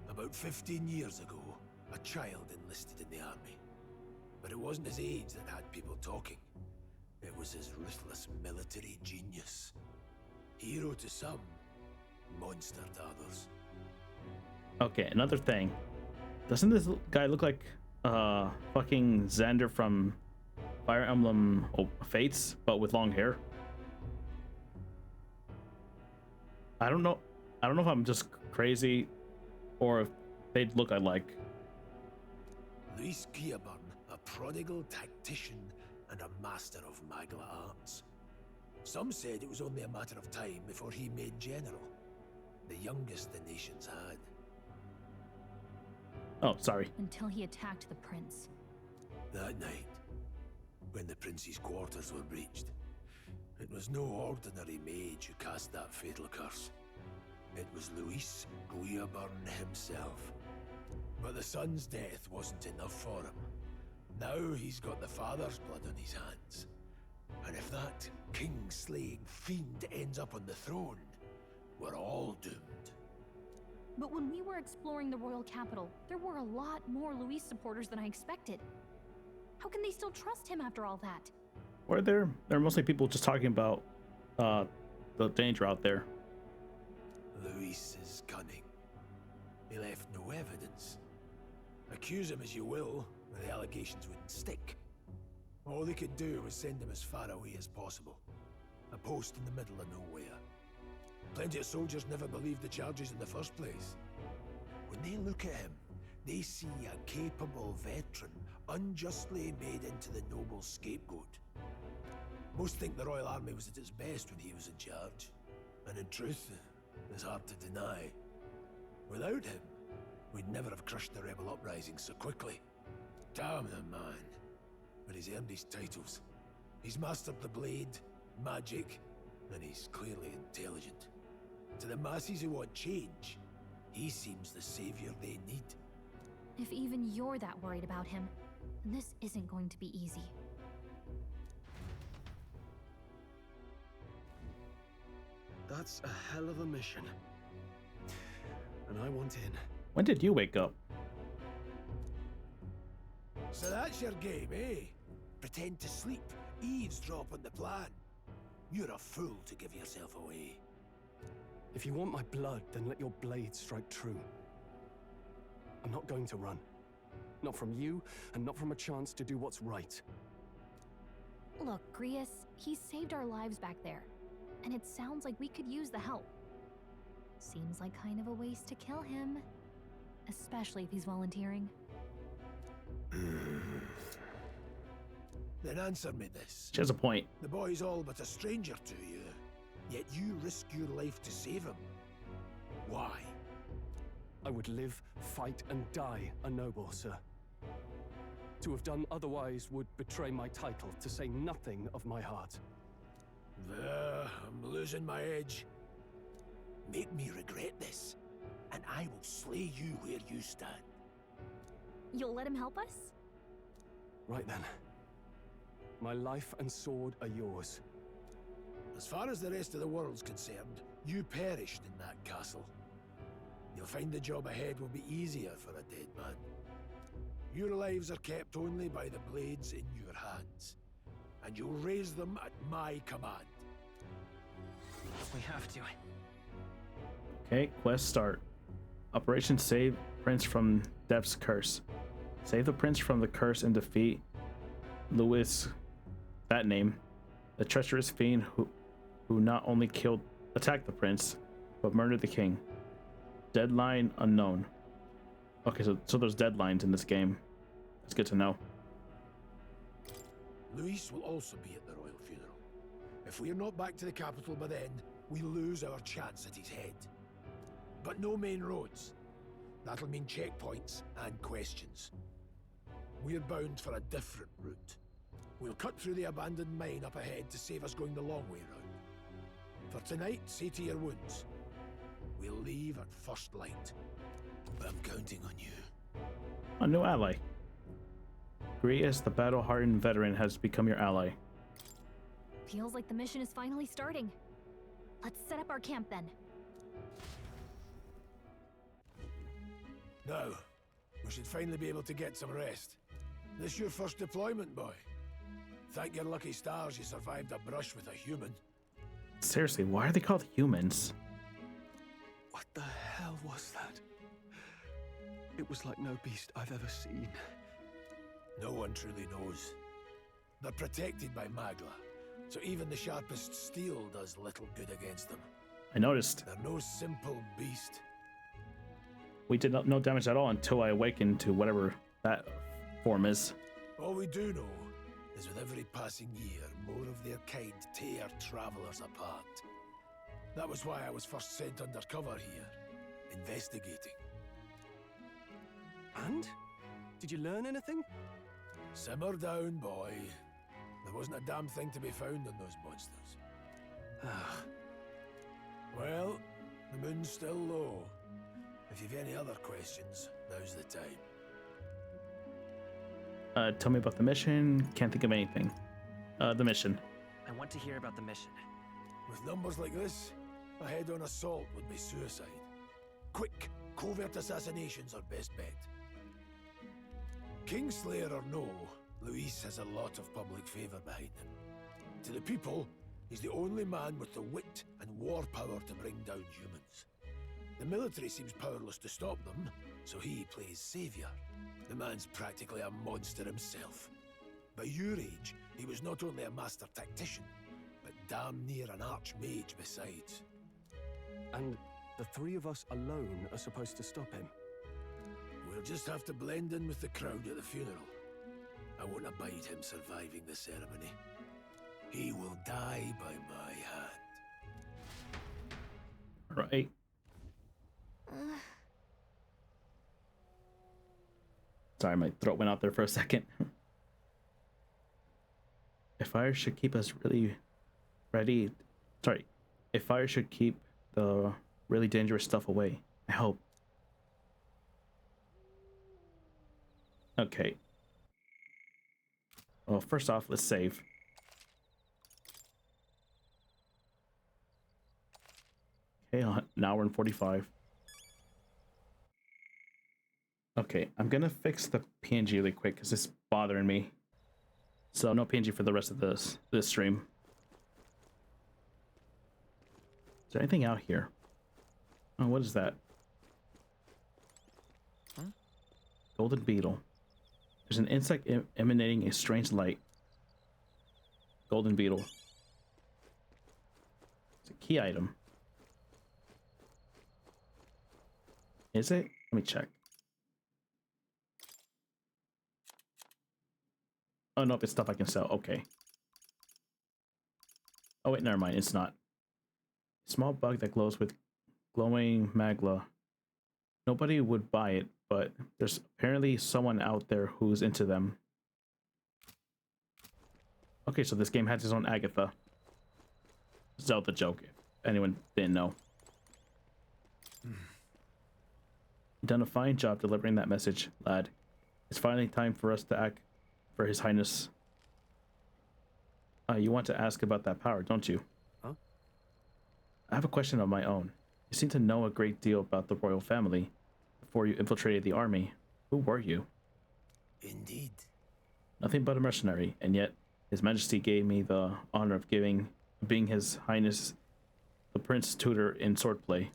About 15 years ago, a child enlisted in the army. But it wasn't his age that had people talking. It was his ruthless military genius. Hero to some, monster to others. Okay, another thing. Doesn't this guy look like fucking Xander from Fire Emblem Fates, but with long hair? I don't know if I'm just crazy or if they'd look alike. Luis Guillaburn, a prodigal tactician and a master of Magla arts. Some said it was only a matter of time before he made general, the youngest the nations had. Oh, sorry. Until he attacked the prince. That night, when the prince's quarters were breached, it was no ordinary mage who cast that fatal curse. It was Luis Guillaburn himself. But the son's death wasn't enough for him. Now he's got the father's blood on his hands. And if that king-slaying fiend ends up on the throne, we're all doomed. But when we were exploring the royal capital, there were a lot more Luis supporters than I expected. How can they still trust him after all that? Or they're mostly people just talking about the danger out there. Luis is cunning. He left no evidence. Accuse him as you will, the allegations wouldn't stick. All they could do was send him as far away as possible. A post in the middle of nowhere. Plenty of soldiers never believed the charges in the first place. When they look at him, they see a capable veteran unjustly made into the noble scapegoat. Most think the Royal Army was at its best when he was in charge. And in truth, it's hard to deny. Without him, we'd never have crushed the rebel uprising so quickly. Damn the man. But he's earned his titles. He's mastered the blade, magic, and he's clearly intelligent. To the masses who want change, he seems the savior they need. If even you're that worried about him, then this isn't going to be easy. That's a hell of a mission. And I want in. When did you wake up? So that's your game, eh? Pretend to sleep, eavesdrop on the plan. You're a fool to give yourself away. If you want my blood, then let your blade strike true. I'm not going to run. Not from you, and not from a chance to do what's right. Look, Grius, he saved our lives back there. And it sounds like we could use the help. Seems like kind of a waste to kill him. Especially if he's volunteering. Then answer me this. She has a point. The boy's all but a stranger to you, yet you risk your life to save him. Why? I would live, fight, and die a noble, sir. To have done otherwise would betray my title, to say nothing of my heart. I'm losing my edge. Make me regret this, and I will slay you where you stand. You'll let him help us? Right then. My life and sword are yours. As far as the rest of the world's concerned, you perished in that castle. You'll find the job ahead will be easier for a dead man. Your lives are kept only by the blades in your hands, and you'll raise them at my command. We have to. Okay, quest start. Operation Save Prince from Death's Curse. Save the prince from the curse and defeat Louis, that name, the treacherous fiend who not only attacked the prince, but murdered the king. Deadline unknown. Okay, so there's deadlines in this game. That's good to know. Louis will also be at the royal funeral. If we're not back to the capital by then, we lose our chance at his head. But no main roads. That'll mean checkpoints and questions. We're bound for a different route. We'll cut through the abandoned mine up ahead to save us going the long way round. For tonight, see to your wounds. We'll leave at first light. I'm counting on you. A new ally. Grius, the battle-hardened veteran, has become your ally. Feels like the mission is finally starting. Let's set up our camp then. Now, we should finally be able to get some rest. This your first deployment, boy. Thank your lucky stars you survived a brush with a human. Seriously, why are they called humans? What the hell was that? It was like no beast I've ever seen. No one truly knows. They're protected by Magla, so even the sharpest steel does little good against them. I noticed. They're no simple beast. We did no damage at all until I awakened to whatever that form is. All we do know is with every passing year, more of their kind tear travelers apart. That was why I was first sent undercover here, investigating. And? Did you learn anything? Simmer down, boy. There wasn't a damn thing to be found on those monsters. Well, the moon's still low. If you've any other questions, now's the time. Tell me about the mission. Can't think of anything. The mission. I want to hear about the mission. With numbers like this, a head-on assault would be suicide. Quick, covert assassinations are best bet. Kingslayer or no, Luis has a lot of public favor behind him. To the people, he's the only man with the wit and war power to bring down humans. The military seems powerless to stop them, so he plays savior. The man's practically a monster himself. By your age, he was not only a master tactician, but damn near an archmage besides. And the three of us alone are supposed to stop him? We'll just have to blend in with the crowd at the funeral. I won't abide him surviving the ceremony. He will die by my hand. Right. Sorry, my throat went out there for a second. If fire should keep us really ready. Sorry. If fire should keep the really dangerous stuff away. I hope. Okay. Well, first off, let's save. Okay, an hour and 45. Okay, I'm gonna fix the PNG really quick because it's bothering me. So no PNG for the rest of this stream. Is there anything out here? Oh, what is that? Huh? Golden beetle. There's an insect emanating a strange light. Golden beetle. It's a key item. Is it? Let me check. Oh, nope, it's stuff I can sell. Okay. Oh, wait, never mind. It's not. Small bug that glows with glowing magla. Nobody would buy it, but there's apparently someone out there who's into them. Okay, so this game has its own Agatha. Zelda joke, if anyone didn't know. You've done a fine job delivering that message, lad. It's finally time for us to act for His Highness. You want to ask about that power, don't you? Huh? I have a question of my own. You seem to know a great deal about the royal family. Before you infiltrated the army, who were you? Indeed. Nothing but a mercenary, and yet His Majesty gave me the honor of being His Highness the Prince Tutor in swordplay.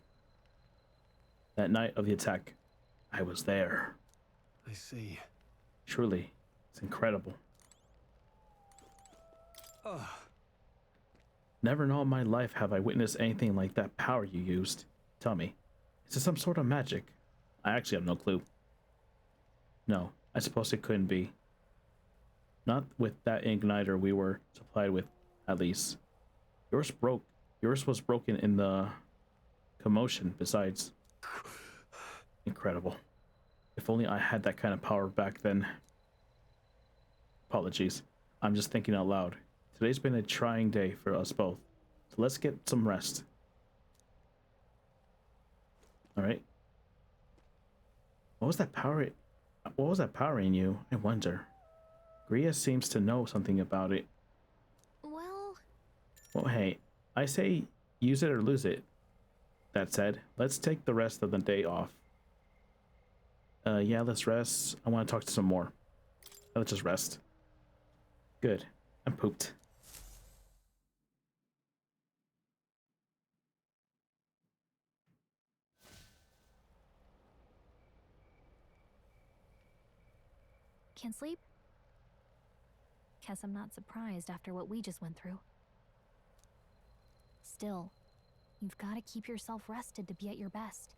That night of the attack, I was there. I see. Truly, it's incredible. Ugh. Never in all my life have I witnessed anything like that power you used. Tell me, is it some sort of magic? I actually have no clue. No, I suppose it couldn't be. Not with that igniter we were supplied with, at least. Yours was broken in the commotion, besides. Incredible. If only I had that kind of power back then. Apologies. I'm just thinking out loud. Today's been a trying day for us both. So let's get some rest. Alright. What was that power in you? I wonder. Gria seems to know something about it. Well, hey, I say use it or lose it. That said, let's take the rest of the day off. Yeah, let's rest. I want to talk to some more. Let's just rest. Good. I'm pooped. Can't sleep? Guess I'm not surprised after what we just went through. Still, you've got to keep yourself rested to be at your best.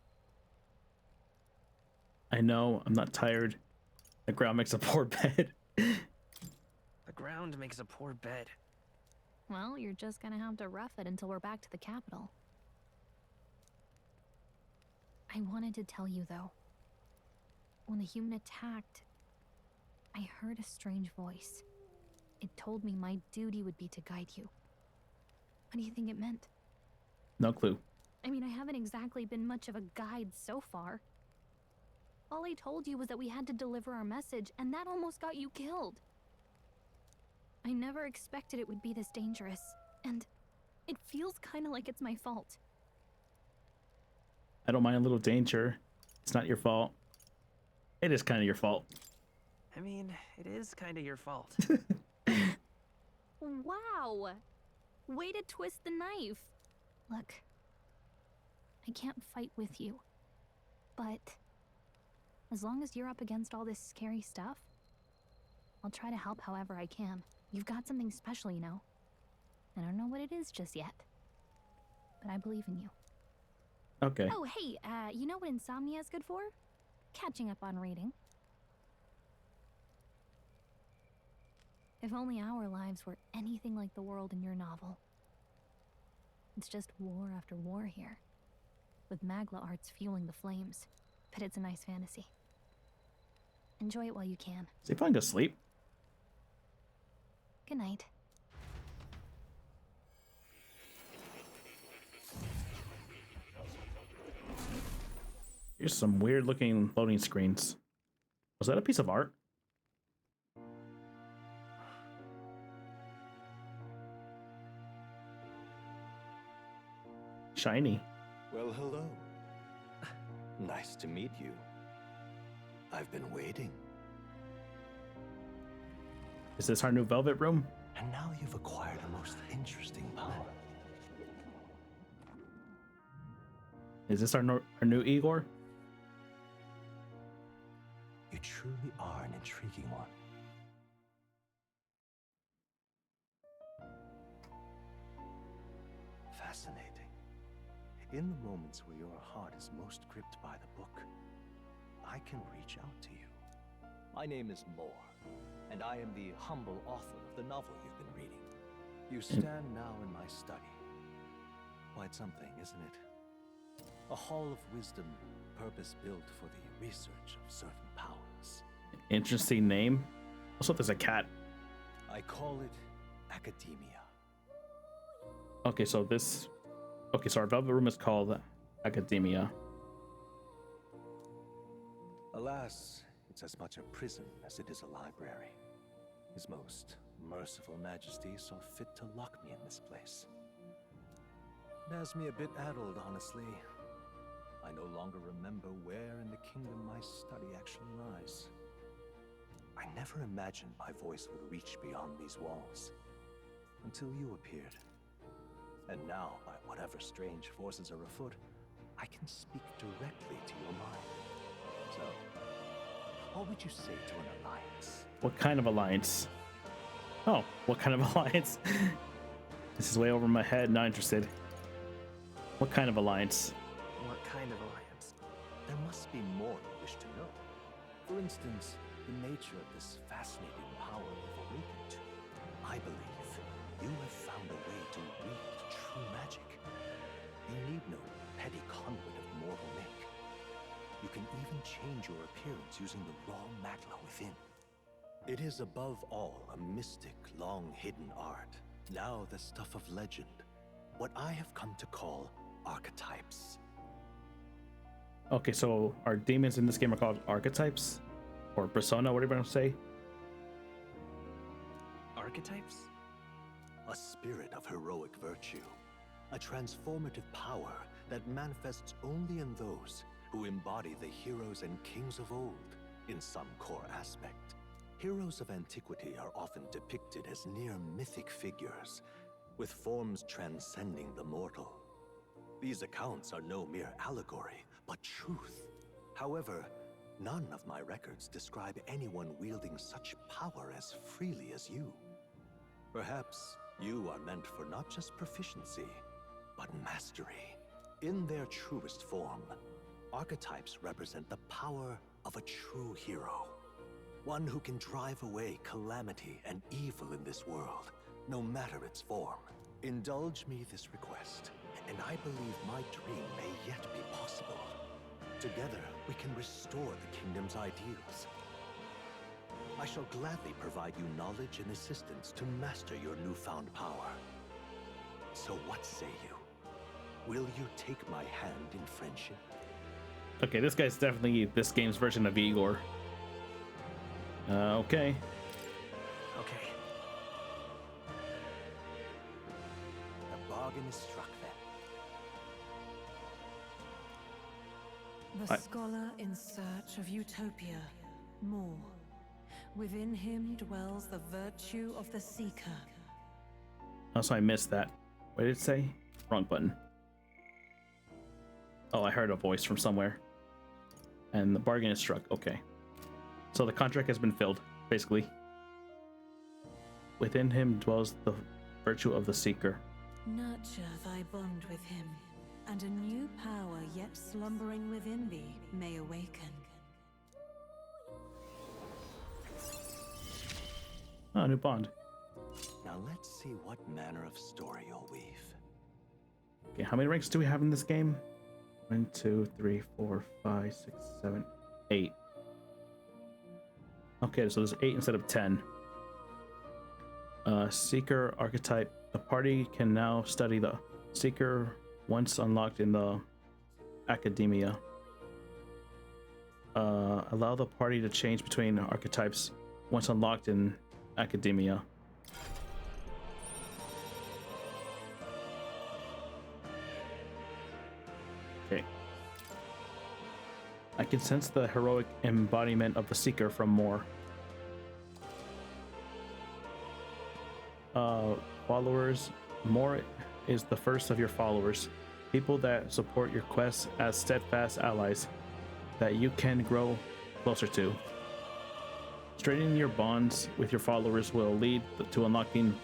I know, I'm not tired. The ground makes a poor bed. The ground makes a poor bed. Well, you're just gonna have to rough it until we're back to the capital. I wanted to tell you, though. When the human attacked, I heard a strange voice. It told me my duty would be to guide you. What do you think it meant? No clue. I mean, I haven't exactly been much of a guide so far. All I told you was that we had to deliver our message, and that almost got you killed. I never expected it would be this dangerous, and it feels kind of like it's my fault. I don't mind a little danger. It's not your fault. It is kind of your fault. I mean, it is kind of your fault. Wow! Way to twist the knife. Look, I can't fight with you, but as long as you're up against all this scary stuff, I'll try to help however I can. You've got something special, you know. I don't know what it is just yet, but I believe in you. Okay. Oh, hey, you know what insomnia is good for? Catching up on reading. If only our lives were anything like the world in your novel. It's just war after war here, with Magla arts fueling the flames, but it's a nice fantasy. Enjoy it while you can. See if I can go sleep. Good night. Here's some weird looking loading screens. Was that a piece of art? Shiny. Well, hello. Nice to meet you. I've been waiting. Is this our new Velvet Room? And now you've acquired a most interesting power. Is this our new Igor? You truly are an intriguing one. Fascinating. In the moments where your heart is most gripped by the book, I can reach out to you. My name is Moore, and I am the humble author of the novel you've been reading. You stand now in my study. Quite something, isn't it? A hall of wisdom, purpose-built for the research of certain powers. Interesting name. Also, there's a cat. I call it Academia. Okay, so this... Okay, so our Velvet Room is called Academia. Alas, it's as much a prison as it is a library. His most merciful majesty saw fit to lock me in this place. It has me a bit addled, honestly. I no longer remember where in the kingdom my study actually lies. I never imagined my voice would reach beyond these walls, until you appeared. And now, by whatever strange forces are afoot, I can speak directly to your mind. So, what would you say to an alliance? What kind of alliance? Oh, what kind of alliance? This is way over my head, not interested. What kind of alliance? What kind of alliance? There must be more you wish to know. For instance, the nature of this fascinating power you've awakened to. I believe you have found a way to wield true magic. You need no petty conduit of mortal make. You can even change your appearance using the raw magma within. It is above all a mystic, long-hidden art, now the stuff of legend. What I have come to call archetypes. Okay, so our demons in this game are called archetypes? Or persona, whatever you want to say? Archetypes? A spirit of heroic virtue. A transformative power that manifests only in those who embody the heroes and kings of old in some core aspect. Heroes of antiquity are often depicted as near mythic figures, with forms transcending the mortal. These accounts are no mere allegory, but truth. However, none of my records describe anyone wielding such power as freely as you. Perhaps you are meant for not just proficiency, but mastery. In their truest form, archetypes represent the power of a true hero. One who can drive away calamity and evil in this world, no matter its form. Indulge me this request, and I believe my dream may yet be possible. Together, we can restore the kingdom's ideals. I shall gladly provide you knowledge and assistance to master your newfound power. So what say you? Will you take my hand in friendship? Okay, this guy's definitely this game's version of Igor. Okay. Okay. The bargain is struck then. The scholar in search of utopia. More. Within him dwells the virtue of the seeker. Also, I missed that. What did it say? Wrong button. Oh, I heard a voice from somewhere. And the bargain is struck. Okay. So the contract has been filled, basically. Within him dwells the virtue of the seeker. Nurture thy bond with him, and a new power yet slumbering within thee may awaken. Oh, new bond. Now let's see what manner of story you'll weave. Okay, how many ranks do we have in this game? 1, 2, 3, 4, 5, 6, 7, 8. Okay, so there's 8 instead of 10. Seeker archetype. The party can now study the Seeker once unlocked in the Academia. Allow the party to change between archetypes once unlocked in Academia. Okay. I can sense the heroic embodiment of the Seeker from more. Followers. More is the first of your followers. People that support your quest as steadfast allies that you can grow closer to. Straightening your bonds with your followers will lead to unlocking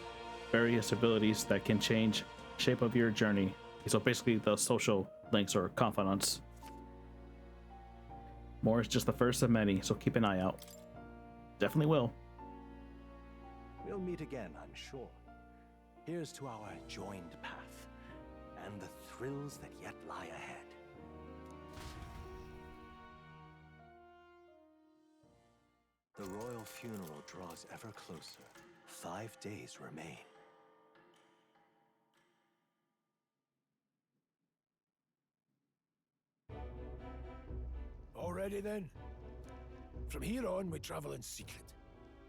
various abilities that can change shape of your journey. So basically the social links or confidants. More is just the first of many, so keep an eye out. Definitely will. We'll meet again, I'm sure. Here's to our joined path, and the thrills that yet lie ahead. The royal funeral draws ever closer. 5 days remain. ready then? From here on, we travel in secret.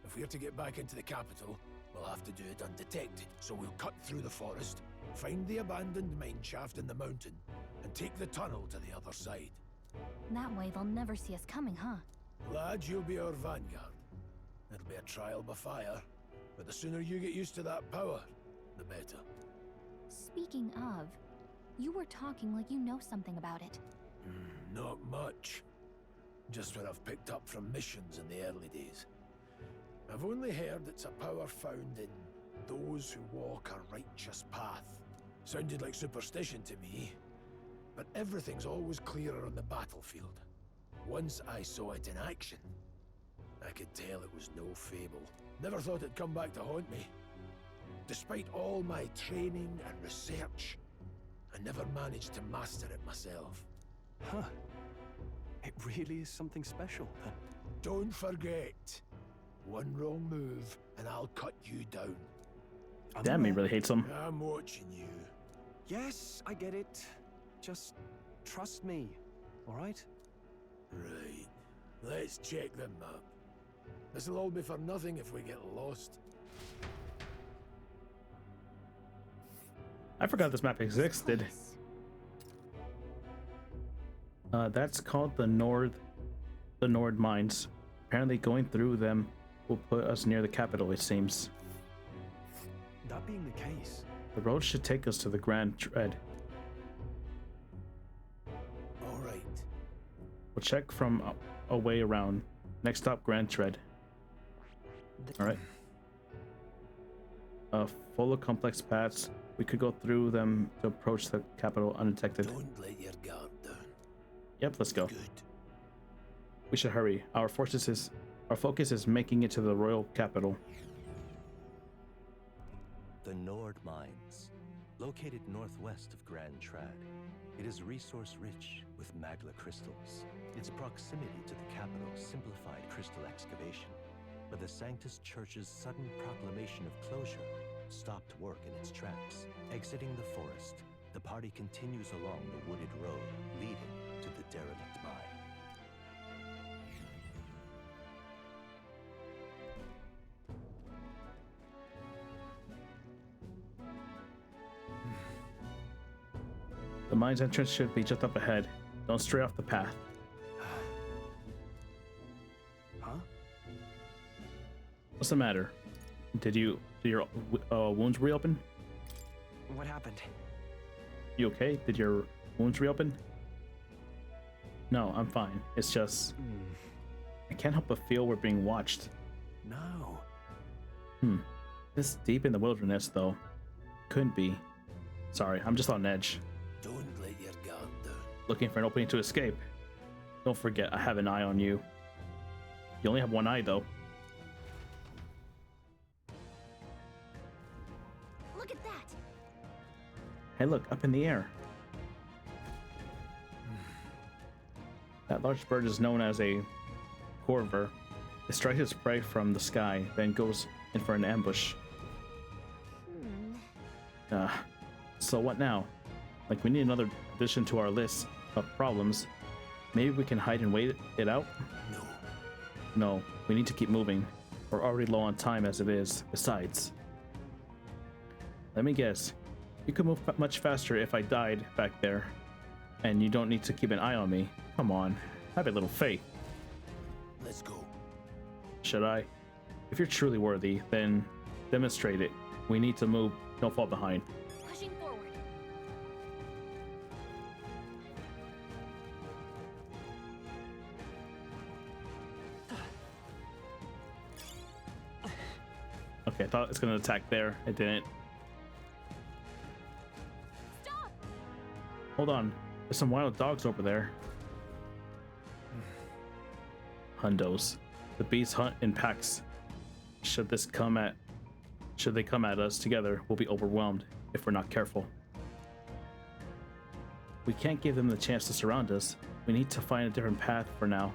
If we're to get back into the capital, we'll have to do it undetected. So we'll cut through the forest, find the abandoned mine shaft in the mountain, and take the tunnel to the other side. That way they'll never see us coming, huh? Lad, you'll be our vanguard. It'll be a trial by fire, but the sooner you get used to that power, the better. Speaking of, you were talking like you know something about it. Not much. Just what I've picked up from missions in the early days. I've only heard it's a power found in those who walk a righteous path. Sounded like superstition to me, but everything's always clearer on the battlefield. Once I saw it in action, I could tell it was no fable. Never thought it'd come back to haunt me. Despite all my training and research, I never managed to master it myself. Huh. It really is something special, then. Don't forget, one wrong move and I'll cut you down. Damn, he really hates him. I'm watching you. Yes, I get it. Just trust me, all right? Right. Let's check the map. This'll all be for nothing if we get lost. I forgot this map existed. That's called the Nord Mines. Apparently going through them will put us near the capital, it seems. That being the case, the road should take us to the Grand Tread. All right. We'll check from a way around. Next stop, Grand Tread. All right. Full of complex paths. We could go through them to approach the capital undetected. Don't let your guard down. Yep, let's go. Good. We should hurry. Our focus is making it to the royal capital. The Nord Mines, located northwest of Grand Trad. It is resource-rich with magla crystals. Its proximity to the capital simplified crystal excavation, but the Sanctus Church's sudden proclamation of closure stopped work in its tracks. Exiting the forest, the party continues along the wooded road leading to the derelict mine. The mine's entrance should be just up ahead. Don't stray off the path. Huh? What's the matter? Did your wounds reopen? What happened? You okay? Did your wounds reopen? No, I'm fine. It's just I can't help but feel we're being watched. No. This deep in the wilderness, though. Couldn't be. Sorry, I'm just on edge. Don't let your guard down. Looking for an opening to escape. Don't forget, I have an eye on you. You only have one eye, though. Look at that! Hey, look, up in the air. That large bird is known as a corver. It strikes its prey from the sky, then goes in for an ambush. So what now? Like, we need another addition to our list of problems. Maybe we can hide and wait it out? No, we need to keep moving. We're already low on time as it is. Besides, let me guess. You could move much faster if I died back there. And you don't need to keep an eye on me. Come on, have a little faith. Let's go. Should I? If you're truly worthy, then demonstrate it. We need to move. Don't fall behind. Pushing forward. Okay, I thought it was gonna attack there. It didn't. Stop! Hold on. There's some wild dogs over there. Hundos. The beasts hunt in packs. Should they come at us together, we'll be overwhelmed if we're not careful. We can't give them the chance to surround us. We need to find a different path for now.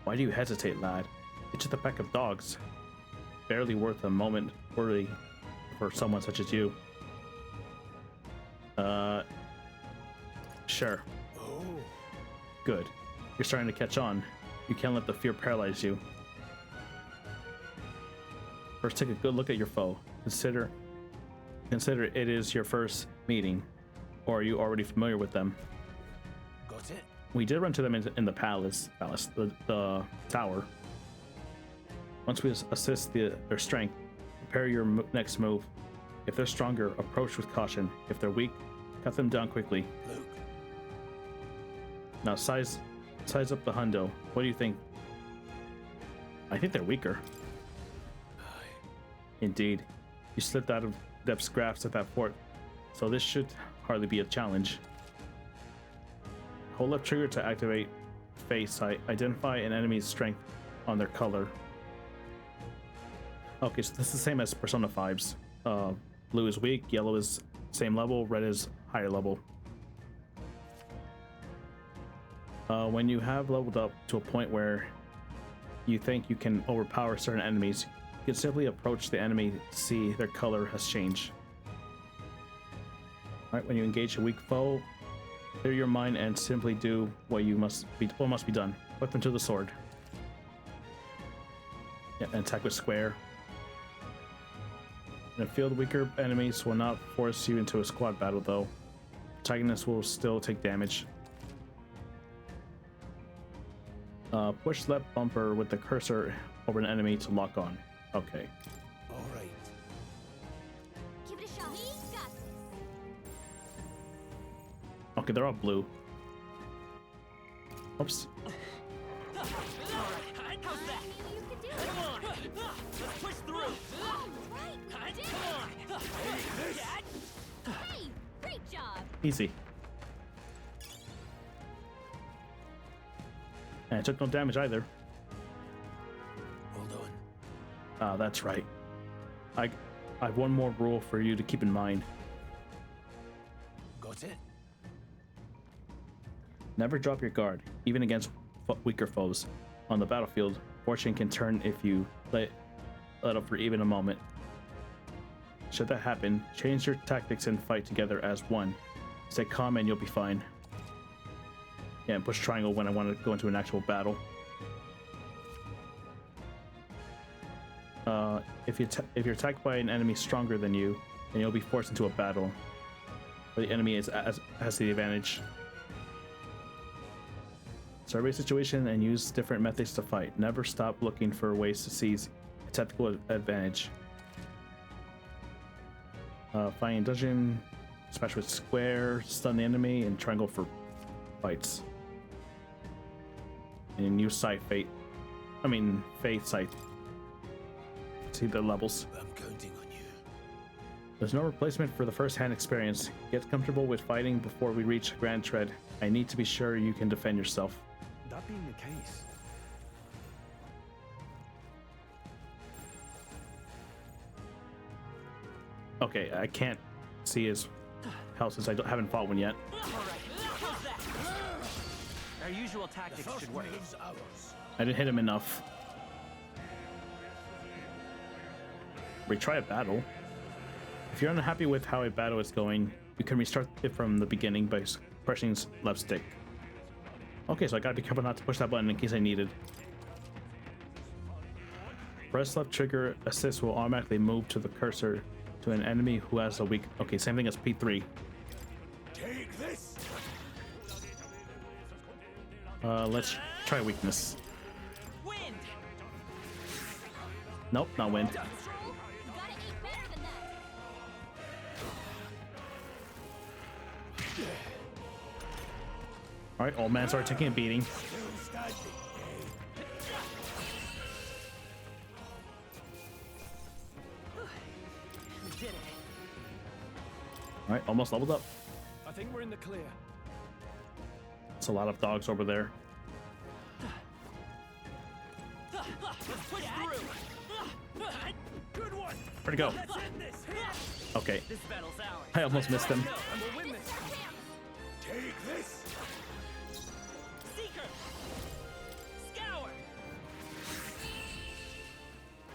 Why do you hesitate, lad? It's just a pack of dogs. Barely worth a moment worry for someone such as you. Sure. Good. You're starting to catch on. You can't let the fear paralyze you. First, take a good look at your foe. Consider it is your first meeting, or are you already familiar with them? Got it? We did run to them in the the tower. Once we assist their strength, prepare your next move. If they're stronger, approach with caution. If they're weak, cut them down quickly. Luke. Now size up the hundo. What do you think? I think they're weaker. Indeed. You slipped out of Depth's grasp at that fort, so this should hardly be a challenge. Hold left trigger to activate face sight. Identify an enemy's strength on their color. Okay, so this is the same as Persona 5's. Blue is weak, yellow is same level, red is higher level. When you have leveled up to a point where you think you can overpower certain enemies, you can simply approach the enemy to see their color has changed. Alright, when you engage a weak foe, clear your mind and simply do what must be done. Put them to the sword. Yeah, and attack with square. In a field, weaker enemies will not force you into a squad battle though. Protagonists will still take damage. Push left bumper with the cursor over an enemy to lock on. Okay. All right. Give it a shot. We got this. Okay, they're all blue. Oops. Hey, great job. Easy. And I took no damage either. Hold on. Ah, that's right. I have one more rule for you to keep in mind. Got it? Never drop your guard, even against weaker foes. On the battlefield, fortune can turn if you let up for even a moment. Should that happen, change your tactics and fight together as one. Stay calm and you'll be fine. Yeah, and push triangle when I want to go into an actual battle. If you're attacked by an enemy stronger than you, then you'll be forced into a battle where the enemy has the advantage. Survey situation and use different methods to fight. Never stop looking for ways to seize a tactical advantage. Fighting dungeon, smash with square, stun the enemy, and triangle for fights. And use faith sight. See the levels. I'm counting on you. There's no replacement for the first-hand experience. Get comfortable with fighting before we reach Grand Tread. I need to be sure you can defend yourself. That being the case, okay, I can't see his health since I haven't fought one yet. Our usual tactics should work. I didn't hit him enough. Retry a battle. If you're unhappy with how a battle is going, you can restart it from the beginning by pressing left stick. Okay, so I gotta be careful not to push that button in case I need it. Press left trigger, assist will automatically move to the cursor to an enemy who has a weak... Okay, same thing as P3. Take this. Let's try weakness. Wind. Nope, not wind. Alright, old man started taking a beating. Alright, almost leveled up. I think we're in the clear. It's a lot of dogs over there. Where'd he go? Okay. I almost missed him. Take this. Seeker. Scour.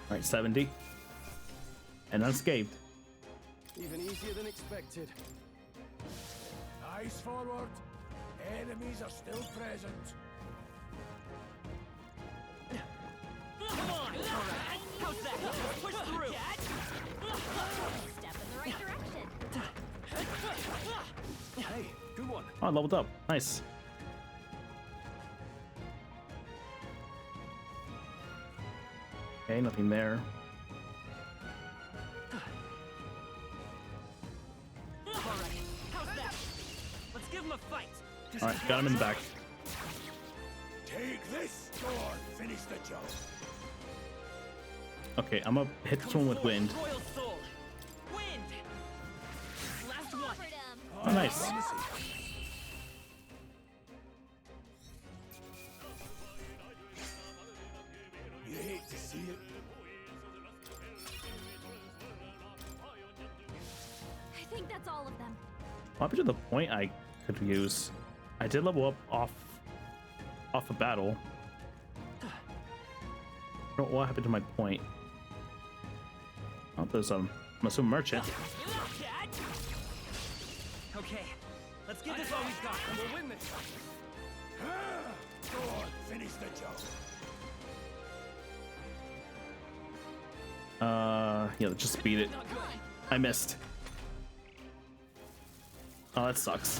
Alright, 70. And unscathed. Even easier than expected. Eyes forward. Enemies are still present. Come on! How's that? Push through! Step in the right direction. Hey, good one. Oh, I leveled up. Nice. Okay, nothing there. Alright, how's that? Let's give him a fight! Alright, got him in the back. Take this, or finish the job. Okay, I'm gonna hit this one with wind. Royal Soul! Wind! Last one! Oh, nice. You hate to see it. I think that's all of them. What happened to the point I could use? I did level up off a battle. What happened to my point? Oh, there's I'm assuming merchant. Okay, let's give this all we've got. We'll win this. Go on, finish the job. Yeah, let's just beat it. I missed. Oh, that sucks.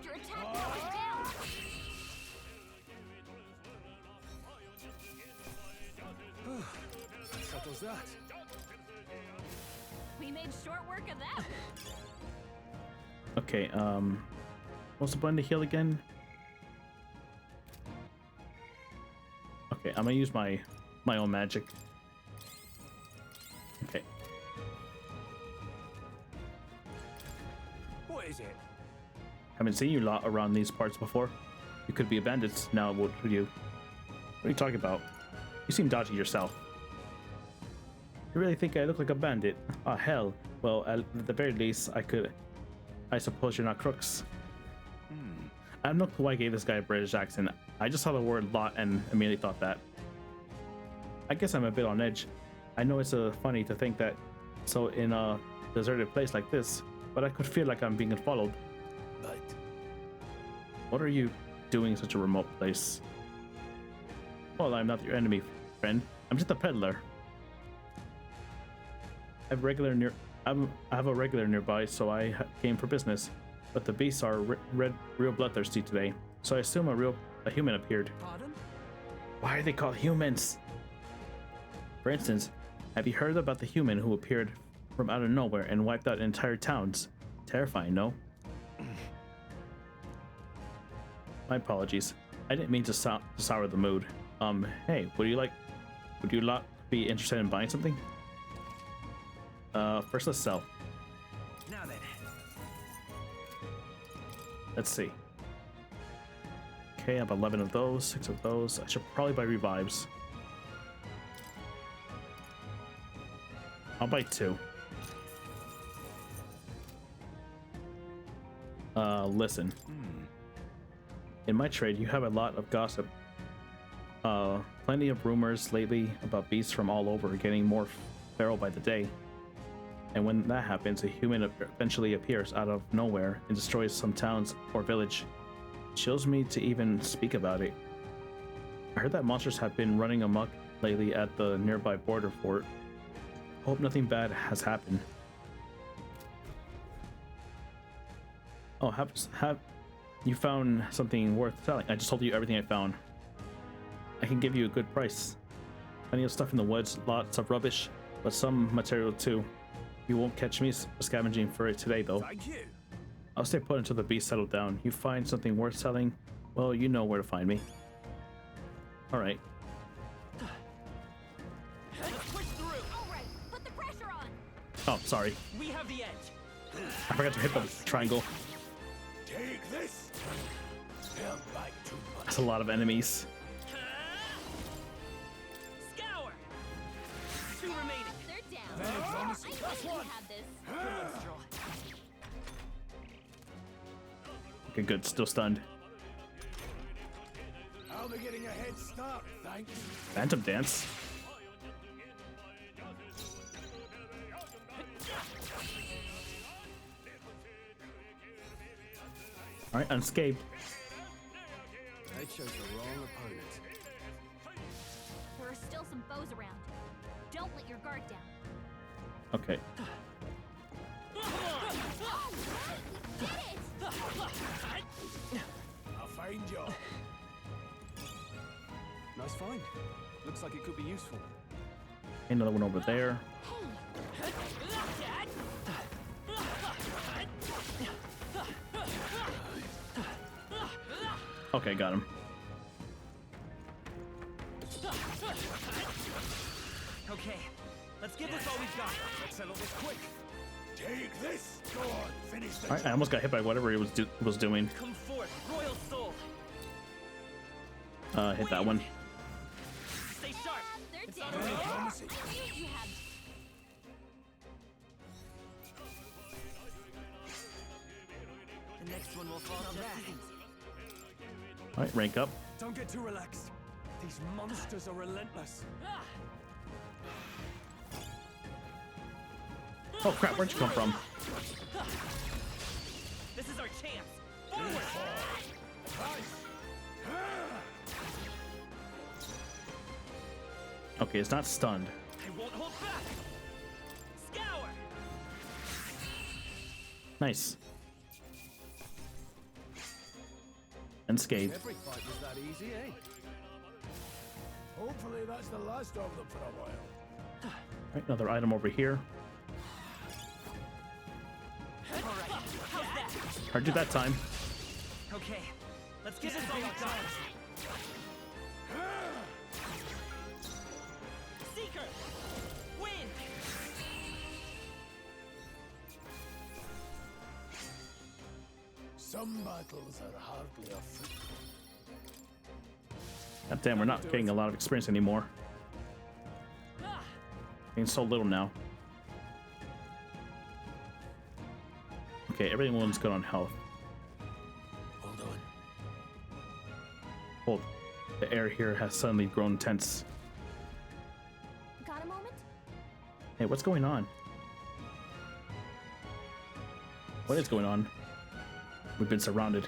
Your attack now is down. Settles that. We made short work of that. Okay, what's the button to heal again? Okay, I'm gonna use my own magic. Okay. What is it? Haven't seen you lot around these parts before. You could be a bandit now, would you? What are you talking about? You seem dodgy yourself. You really think I look like a bandit? Ah, hell. Well, at the very least, I suppose you're not crooks. I have no clue why I gave this guy a British accent. I just saw the word lot and immediately thought that. I guess I'm a bit on edge. I know it's funny to think that so in a deserted place like this, but I could feel like I'm being followed. But what are you doing in such a remote place? Well, I'm not your enemy, friend. I'm just a peddler. I have a regular nearby, so I came for business. But the beasts are real bloodthirsty today, so I assume a human appeared. Pardon? Why are they called humans? For instance, have you heard about the human who appeared from out of nowhere and wiped out entire towns? Terrifying, no? My apologies. I didn't mean to sour the mood. Hey, would you lot be interested in buying something? First let's sell. Now then. Let's see. Okay, I have 11 of those, 6 of those. I should probably buy revives. I'll buy 2. Listen. In my trade, you have a lot of gossip. Plenty of rumors lately about beasts from all over getting more feral by the day. And when that happens, a human eventually appears out of nowhere and destroys some towns or village. It chills me to even speak about it. I heard that monsters have been running amok lately at the nearby border fort. Hope nothing bad has happened. Oh, have you found something worth selling? I just told you everything I found. I can give you a good price. Plenty of stuff in the woods, lots of rubbish, but some material too. You won't catch me scavenging for it today, though. Thank you. I'll stay put until the beast settled down. You find something worth selling, well, you know where to find me. All right. Let's push through. All right, put the pressure on. Oh, sorry. We have the edge. I forgot to hit the triangle. take this. They'll bite too much. That's a lot of enemies. Scour. 2 remaining. They're down. I think you have this. Okay, good. Still stunned. I'll be getting a head start, thanks. Phantom Dance. All right, unscathed. They chose the wrong opponent. There are still some foes around. Don't let your guard down. Okay. I'll find you. Nice find. Looks like it could be useful. Another one over there. Okay, got him. Okay, let's give this all we've got. Let's settle this quick. Take this. Go on, finish the All right, I almost got hit by whatever he was doing. Come forth, royal soul. Hit that one. Stay sharp. They're It's dead. not very promising. You have The next one will fall just as easy. All right, rank up. Don't get too relaxed. These monsters are relentless. Oh crap, where'd you come from? This is our chance. Forward. Okay, it's not stunned. I won't hold back. Scour. Nice. Unscathed. Every fight was that easy, eh? Hopefully that's the last of them for a while. All right, another item over here. All right. How's that? Hard to do that time. Okay, let's get this all we've got. Seeker. Wind. Some battles are hardly a fit. God damn, we're not getting a lot of experience anymore. Getting so little now. Okay, everyone's good on health. Hold on. Hold. The air here has suddenly grown tense. got a moment? Hey, what's going on? What is going on? We've been surrounded.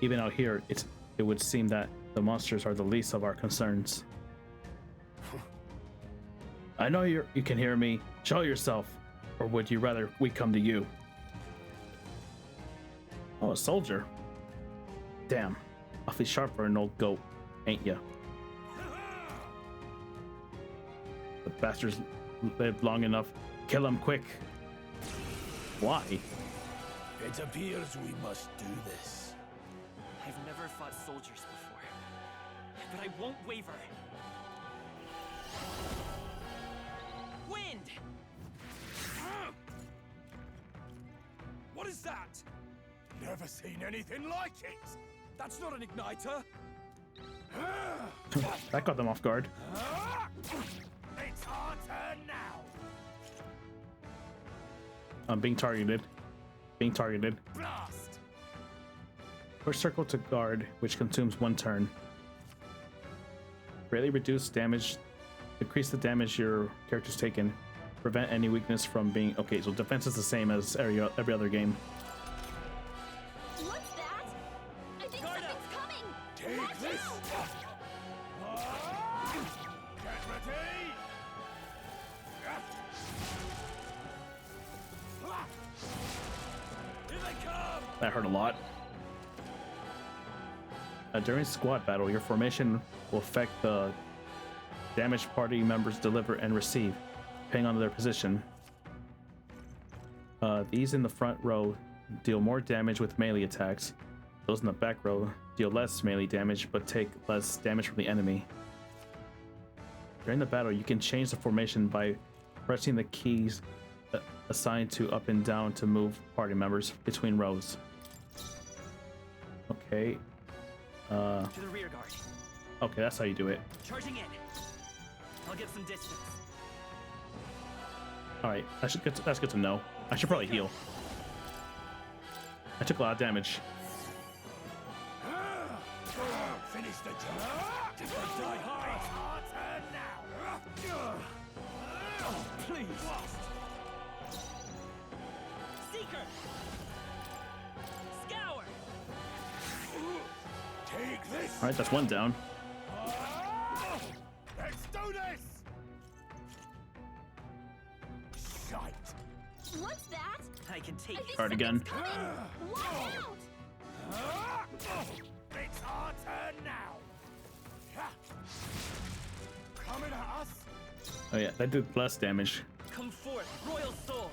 Even out here, it would seem that the monsters are the least of our concerns. I know you can hear me. Show yourself. Or would you rather we come to you? Oh, a soldier. Damn. Awfully sharp for an old goat, ain't ya? The bastards lived long enough. Kill him quick. Why? It appears we must do this. I've never fought soldiers before, but I won't waver. Wind! What is that? Never seen anything like it. That's not an igniter. That got them off guard. It's our turn now. I'm being targeted. Being targeted. Blast. Push circle to guard, which consumes 1 turn. Greatly reduce damage. Decrease the damage your character's taken. Prevent any weakness from being... Okay, so defense is the same as every other game. What's that? I think something's coming. Take this. Get ready. Here they come. That hurt a lot. During squad battle, your formation will affect the damage party members deliver and receive, depending on their position. These in the front row deal more damage with melee attacks. Those in the back row deal less melee damage, but take less damage from the enemy. During the battle, you can change the formation by pressing the keys assigned to up and down to move party members between rows. Okay. To the rear guard. Okay, that's how you do it. Charging in. I'll get some distance. All right, that's good to know. I should probably heal. I took a lot of damage. Finish the job. Just die hard. It's our turn now. Oh, please. Seeker. Scour. All right, that's one down. Let's do this! Shite. What's that? I can take it. Start again. Watch out! It's our turn now. Coming at us. Oh yeah, that did less damage. Come forth, Royal Soul.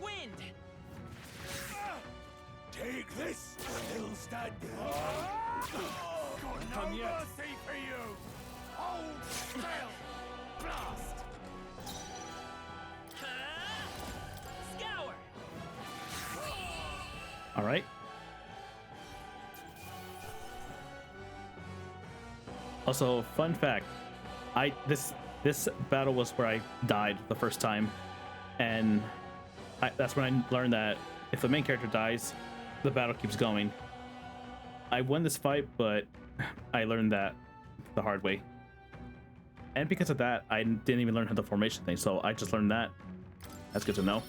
Wind. Take this, still standing. Got no mercy for you. Hold still. Blast. Scour. All right. Also, fun fact, this battle was where I died the first time, and that's when I learned that if the main character dies, the battle keeps going. I won this fight, but I learned that the hard way. And because of that, I didn't even learn how the formation thing, so I just learned that. That's good to know.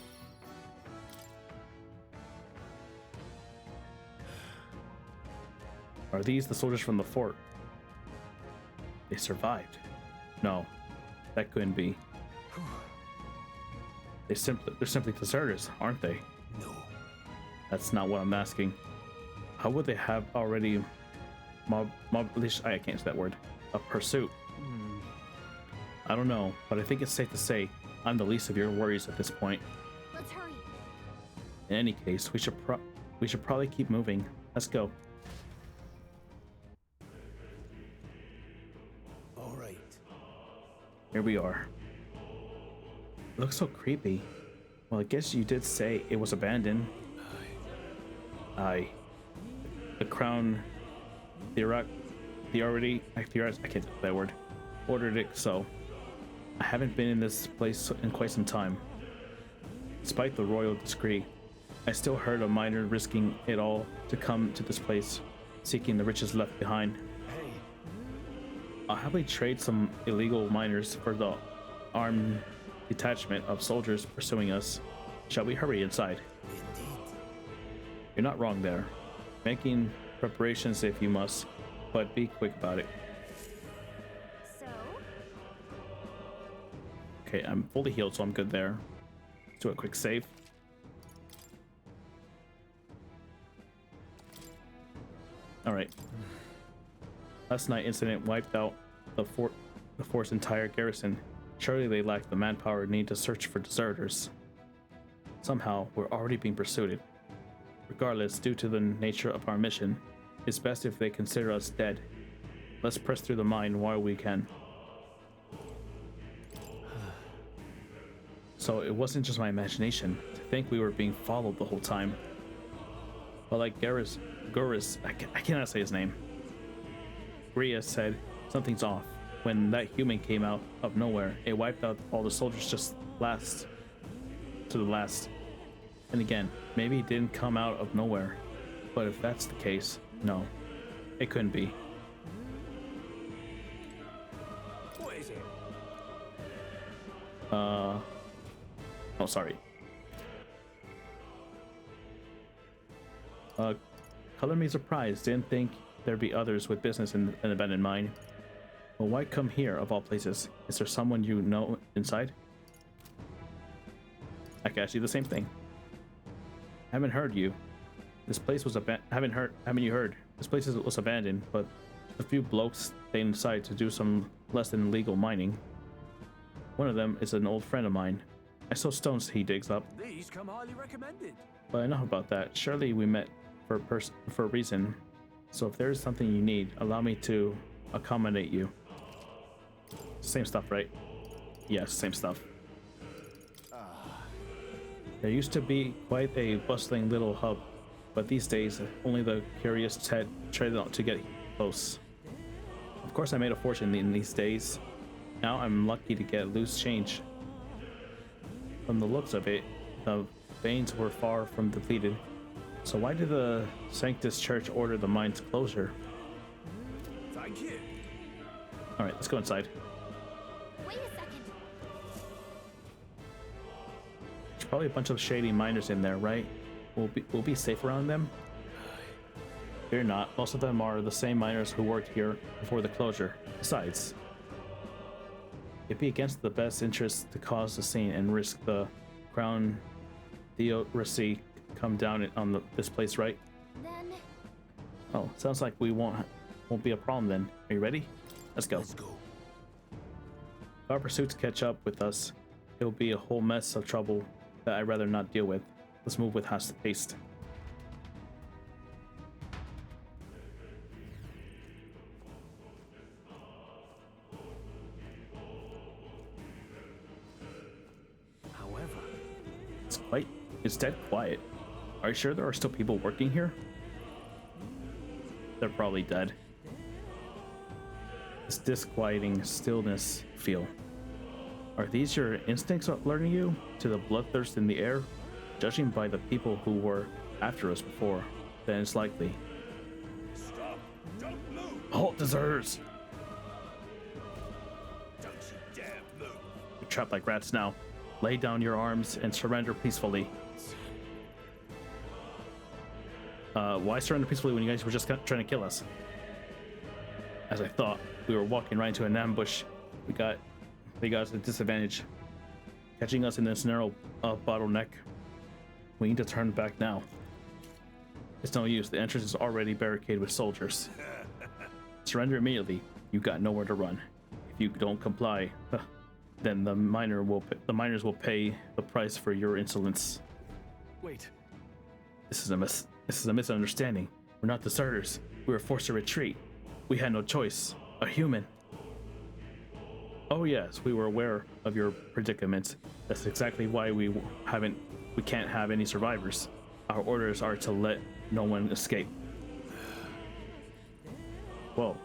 Are these the soldiers from the fort? They survived. No, that couldn't be. They're simply deserters, aren't they? No. That's not what I'm asking. How would they have already I can't say that word. A pursuit. I don't know, but I think it's safe to say I'm the least of your worries at this point. Let's hurry. In any case, we should probably keep moving. Let's go. All right. Here we are. It looks so creepy. Well, I guess you did say it was abandoned. Aye. The crown I can't say that word. Ordered it so. I haven't been in this place in quite some time. Despite the royal decree, I still heard a miner risking it all to come to this place, seeking the riches left behind. Hey. I'll happily trade some illegal miners for the armed detachment of soldiers pursuing us. Shall we hurry inside? Indeed. You're not wrong there. Making preparations if you must, but be quick about it. So? Okay, I'm fully healed, so I'm good there. Let's do a quick save. All right. Last night incident wiped out the fort's entire garrison. Surely they lack the manpower needed to search for deserters. Somehow, we're already being pursued. Regardless, due to the nature of our mission, it's best if they consider us dead. Let's press through the mine while we can. So it wasn't just my imagination to think we were being followed the whole time. But like Gurus, I cannot say his name. Gria said something's off. When that human came out of nowhere, it wiped out all the soldiers just last. And again, maybe he didn't come out of nowhere. But if that's the case, no, it couldn't be. What is it? Oh, sorry. Color me surprised. Didn't think there'd be others with business in an abandoned mine. Well, why come here of all places? Is there someone you know inside? I can ask you the same thing. Haven't heard you. This place was haven't you heard? This place was abandoned, but a few blokes stayed inside to do some less than legal mining. One of them is an old friend of mine. I saw stones he digs up. These come highly recommended. But enough about that. Surely we met for a reason. So if there is something you need, allow me to accommodate you. Same stuff, right? Yes, same stuff. There used to be quite a bustling little hub, but these days only the curious tread out to get close. Of course I made a fortune in these days. Now I'm lucky to get loose change. From the looks of it, the veins were far from depleted. So why did the Sanctus Church order the mine's closure? Thank you. Alright, let's go inside. Wait a second. There's probably a bunch of shady miners in there, right? We'll be safe around them? Fear not, most of them are the same miners who worked here before the closure. Besides, it'd be against the best interest to cause a scene and risk the crown theocracy come down on this place, right? Then... Oh, sounds like we won't be a problem then. Are you ready? Let's go. If our pursuits catch up with us, it'll be a whole mess of trouble that I'd rather not deal with. Let's move with haste. However, It's dead quiet. Are you sure there are still people working here? They're probably dead. This disquieting stillness feel. Are these your instincts alerting you to the bloodthirst in the air? Judging by the people who were after us before, then it's likely. Stop! Don't move! Halt, deserters! Don't you dare move! You're trapped like rats now. Lay down your arms and surrender peacefully. Why surrender peacefully when you guys were just trying to kill us? As I thought, we were walking right into an ambush. They got us at a disadvantage. Catching us in this narrow bottleneck. We need to turn back now. It's no use. The entrance is already barricaded with soldiers. Surrender immediately. You got nowhere to run. If you don't comply, then the miners will pay the price for your insolence. Wait. This is a misunderstanding. We're not deserters. We were forced to retreat. We had no choice. A human. Oh yes, we were aware of your predicament. That's exactly why we can't have any survivors. Our orders are to let no one escape. Well,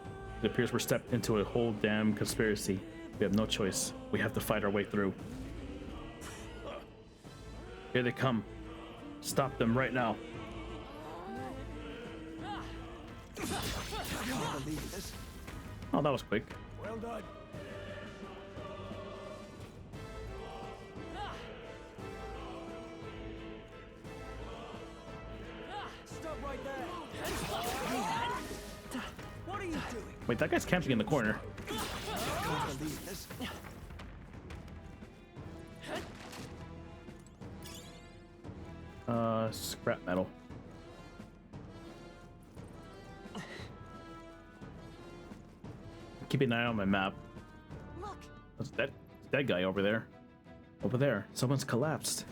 it appears we're stepped into a whole damn conspiracy. We have no choice. We have to fight our way through. Here they come. Stop them right now. I can't believe this. Oh, that was quick. Well done. Stop right there! What are you doing? Wait, that guy's camping in the corner. I can't believe this. Scrap metal. Keep an eye on my map. Look. What's that guy over there? Over there. Someone's collapsed.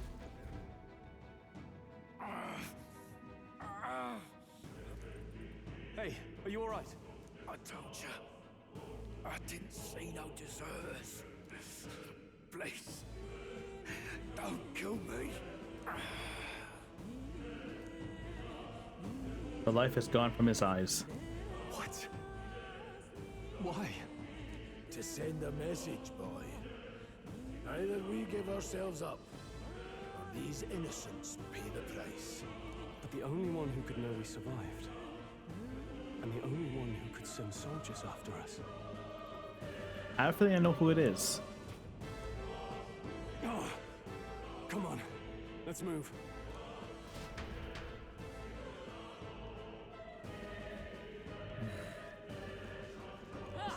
Hey, are you alright? I told you. I didn't see no deserters. Please. Don't kill me. The life has gone from his eyes. What? Why? To send a message, boy. Either we give ourselves up, or these innocents pay the price. But the only one who could know we survived, and the only one who could send soldiers after us. I think I know who it is. Oh, come on, let's move.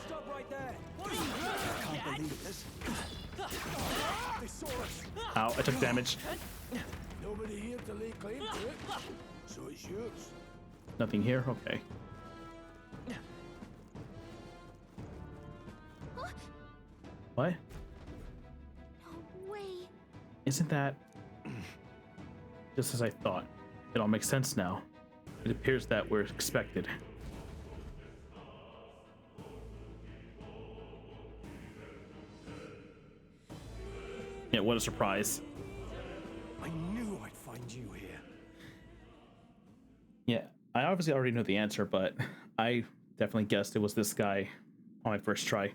Stop right there! I can't believe this. They saw us! Ow, I took damage. Nobody here to lay claim to it, so it's yours. Nothing here? Okay. What? No way. Isn't that just as I thought? It all makes sense now. It appears that we're expected. Yeah, what a surprise. I knew I'd find you here. Yeah, I obviously already know the answer, but I definitely guessed it was this guy on my first try.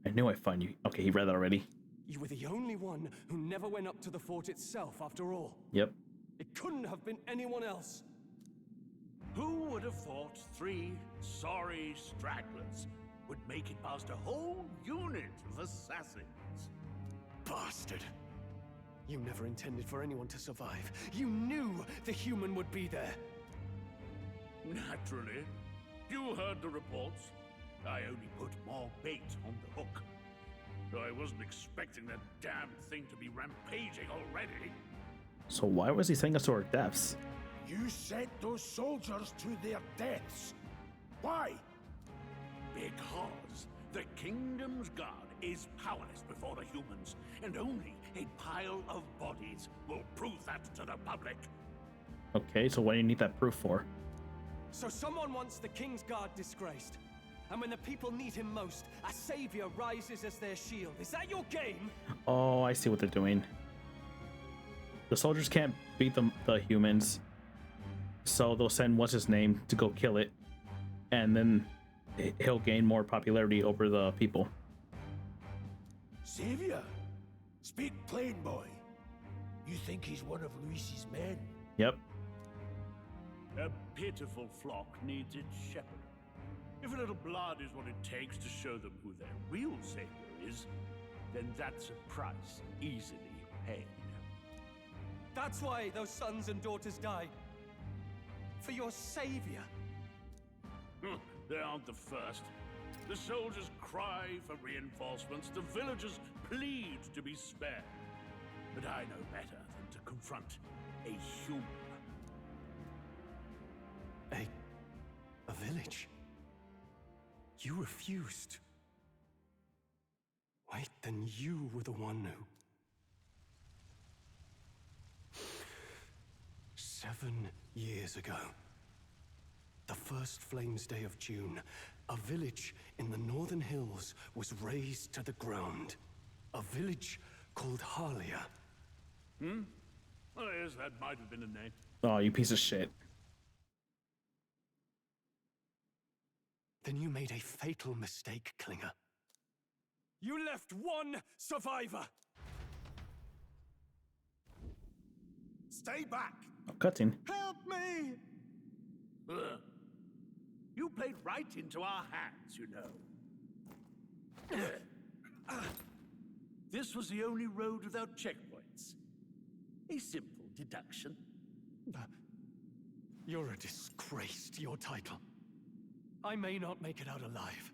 I knew I'd find you. Okay, he read that already. You were the only one who never went up to the fort itself, after all. Yep. It couldn't have been anyone else. Who would have thought 3 sorry stragglers would make it past a whole unit of assassins? Bastard. You never intended for anyone to survive. You knew the human would be there. Naturally. You heard the reports. I only put more bait on the hook. I wasn't expecting that damn thing to be rampaging already. So why was he sending us to our deaths? You sent those soldiers to their deaths. Why? Because the kingdom's guard is powerless before the humans, and only a pile of bodies will prove that to the public. Okay, so what do you need that proof for? So someone wants the King's Guard disgraced. And when the people need him most, a savior rises as their shield. Is that your game? Oh, I see what they're doing. The soldiers can't beat the humans, so they'll send what's-his-name to go kill it, and then he'll gain more popularity over the people. Savior? Speak plain, boy. You think he's one of Luis's men? Yep. A pitiful flock needs its shepherd. If a little blood is what it takes to show them who their real savior is, then that's a price easily paid. That's why those sons and daughters died. For your savior. They aren't the first. The soldiers cry for reinforcements, the villagers plead to be spared. But I know better than to confront a human. A village? You refused. Wait, then you were the one who... 7 years ago, the first Flames Day of June, a village in the northern hills was razed to the ground. A village called Harlia. Oh, yes, that might have been a name. Oh, you piece of shit. Then you made a fatal mistake, Klinger. You left one survivor. Stay back. Oh, cutscene. Help me! You played right into our hands, you know. This was the only road without checkpoints. A simple deduction. You're a disgrace to your title. I may not make it out alive,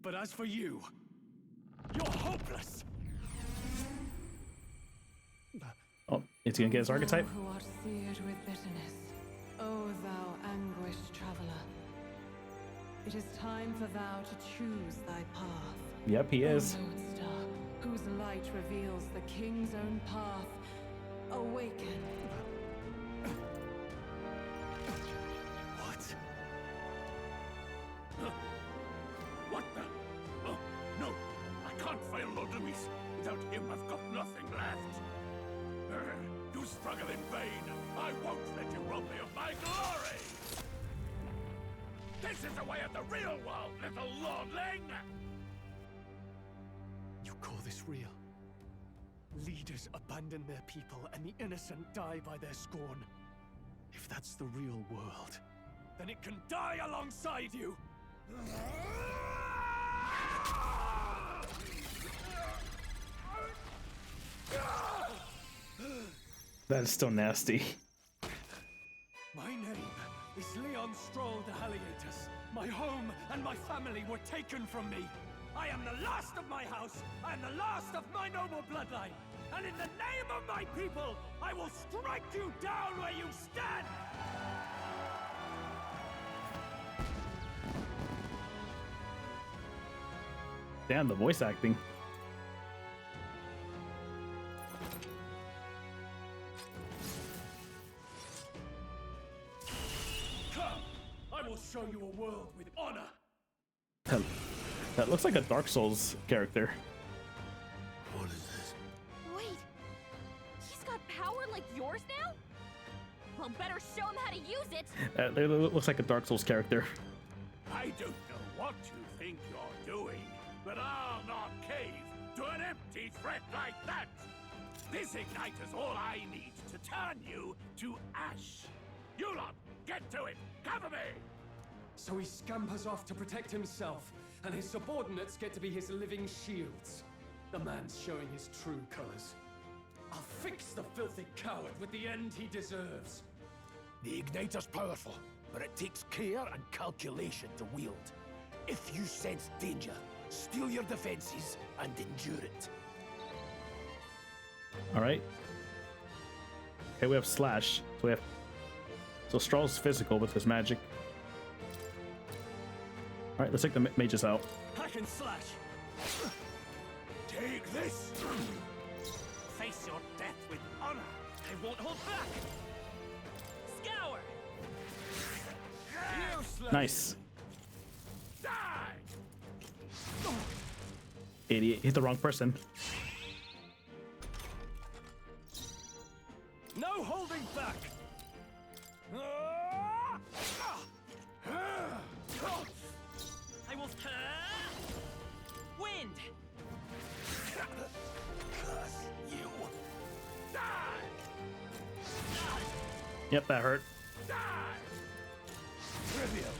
but as for you, you're hopeless! Oh, it's gonna get his archetype? Who art seared with bitterness, O thou anguished traveler. It is time for thou to choose thy path. Yep, he is. O Lodestar, whose light reveals the king's own path. Awaken. What the? Oh, no. I can't fail Lord Luis. Without him, I've got nothing left. You struggle in vain. I won't let you rob me of my glory. This is the way of the real world, little lordling. You call this real? Leaders abandon their people and the innocent die by their scorn. If that's the real world, then it can die alongside you! That is still nasty. My name is Leon Stroll the Haliatus. My home and my family were taken from me. I am the last of my house. I am the last of my noble bloodline. And in the name of my people, I will strike you down where you stand! Damn, the voice acting. Come! I will show you a world with honor! That looks like a Dark Souls character. What is this? Wait, he's got power like yours now? Well, better show him how to use it. It looks like a Dark Souls character. I don't know what you think you're doing, but I'll not cave to an empty threat like that. This ignite is all I need to turn you to ash. You lot, get to it. Cover me. So he scampers off to protect himself, and his subordinates get to be his living shields. The man's showing his true colors. I'll fix the filthy coward with the end he deserves. The Igniter's powerful, but it takes care and calculation to wield. If you sense danger, steel your defenses and endure it. All right. Okay, we have slash. So Straw's physical with his magic. All right, let's take the mages out. Hack and slash. Take this. Face your death with honor. I won't hold back. Scour. Nice. Die. Idiot, hit the wrong person. No holding back. I will wind. Curse you. Die. Yep, that hurt. Die. Trivial.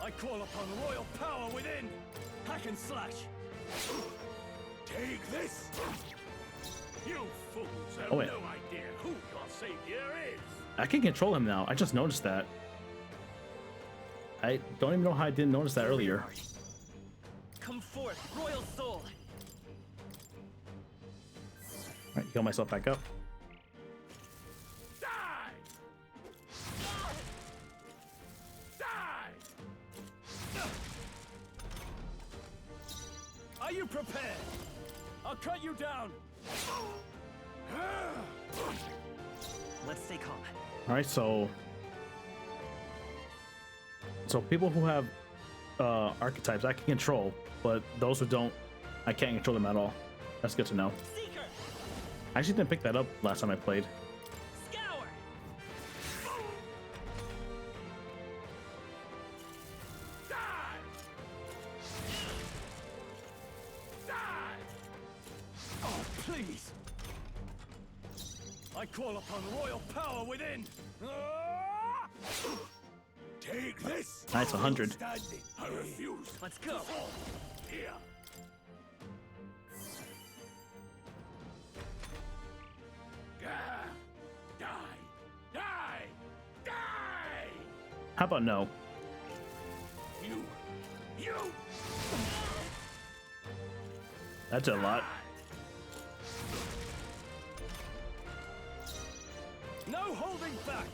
I call upon royal power within. Hack and slash. Take this. You fools have Oh, wait. no idea who your savior is. I can control him now. I just noticed that. I don't even know how I didn't notice that earlier. Come forth, royal soul. All right, heal myself back up. Die. Die. Are you prepared? I'll cut you down. Let's stay calm. All right, so people who have archetypes I can control, but those who don't, I can't control them at all. That's good to know. Seeker. I actually didn't pick that up last time I played. Scour. Die. Die. Oh, please. I call upon royal power within. Take this. Nice, 100. I refuse. Let's go. Here. Die. Die. Die. How about no? You. That's a lot. No holding back.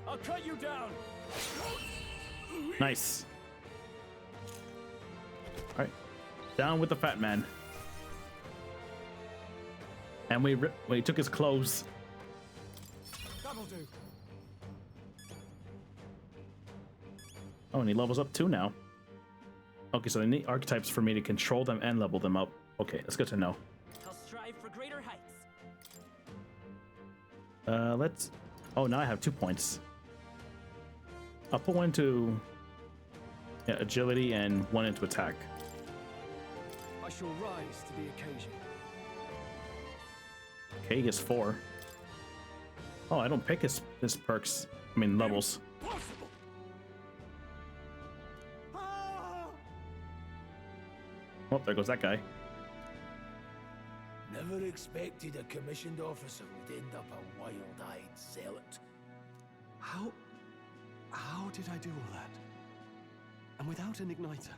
I'll cut you down. Nice. All right, down with the fat man. And we took his clothes. That'll do. Oh, and he levels up too now. Okay, so they need archetypes for me to control them and level them up. Okay, that's good to know. I'll strive for greater heights. Let's. Oh, now I have 2 points. I'll put one into agility and one into attack. I shall rise to the occasion. Okay, he gets 4. Oh, I don't pick his perks. I mean levels. Possible. Oh, there goes that guy. Never expected a commissioned officer would end up a wild-eyed zealot. How did I do all that? And without an igniter?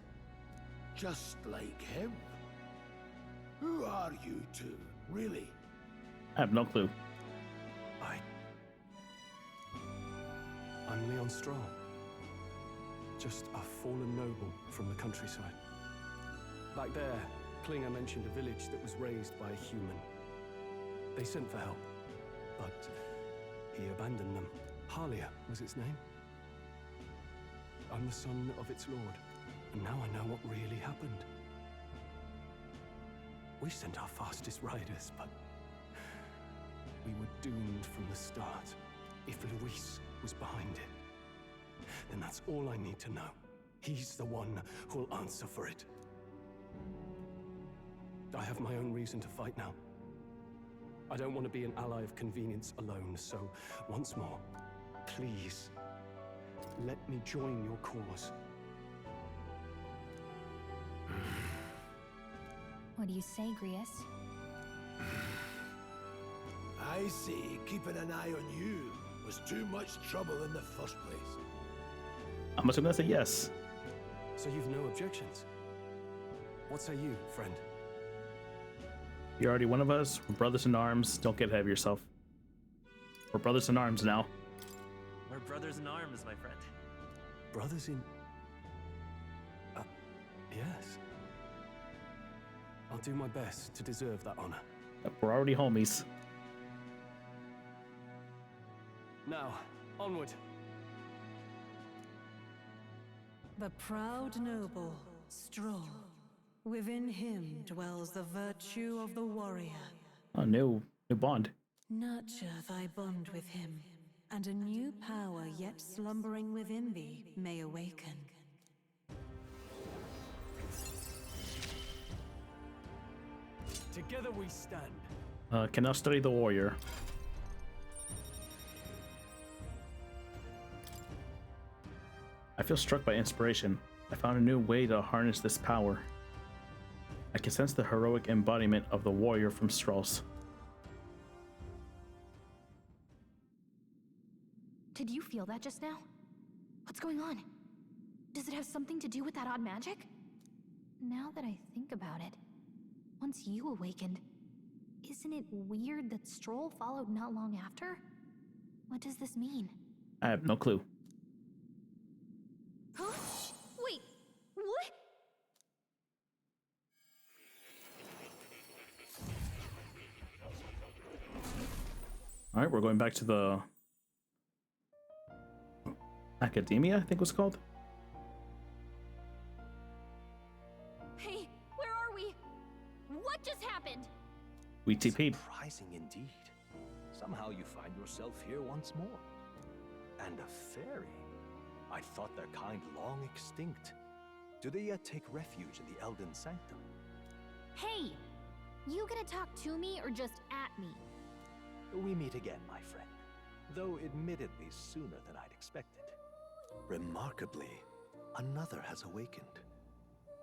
Just like him. Who are you two, really? I have no clue. I'm Leon Straw. Just a fallen noble from the countryside. Back there, Klinger mentioned a village that was raised by a human. They sent for help, but he abandoned them. Halia was its name. I'm the son of its lord, and now I know what really happened. We sent our fastest riders, but we were doomed from the start. If Luis was behind it, then that's all I need to know. He's the one who'll answer for it. I have my own reason to fight now. I don't want to be an ally of convenience alone, so once more, please, let me join your cause. What do you say, Grius? I say keeping an eye on you was too much trouble in the first place. I'm assuming that's a yes. So you've no objections? What say you, friend? You're already one of us. We're brothers in arms. Don't get ahead of yourself. We're brothers in arms now. We're brothers in arms, my friend. Brothers in... yes. I'll do my best to deserve that honor. We're already homies. Now, onward. The proud noble, Stroll. Within him dwells the virtue of the warrior. Oh, new bond. Nurture thy bond with him, and a new power yet slumbering within thee may awaken. Together we stand. Can now study the warrior. I feel struck by inspiration. I found a new way to harness this power. I can sense the heroic embodiment of the warrior from Strauss. Did you feel that just now? What's going on? Does it have something to do with that odd magic? Now that I think about it, once you awakened, isn't it weird that Stroll followed not long after? What does this mean? I have no clue. Huh? Wait, what? All right, we're going back to the Academia, I think it was called. Hey, where are we? What just happened? We TP'd. Surprising indeed. Somehow you find yourself here once more. And a fairy. I thought their kind long extinct. Do they yet take refuge in the Elden Sanctum? Hey, you gonna talk to me or just at me? We meet again, my friend. Though admittedly sooner than I'd expected. Remarkably, another has awakened.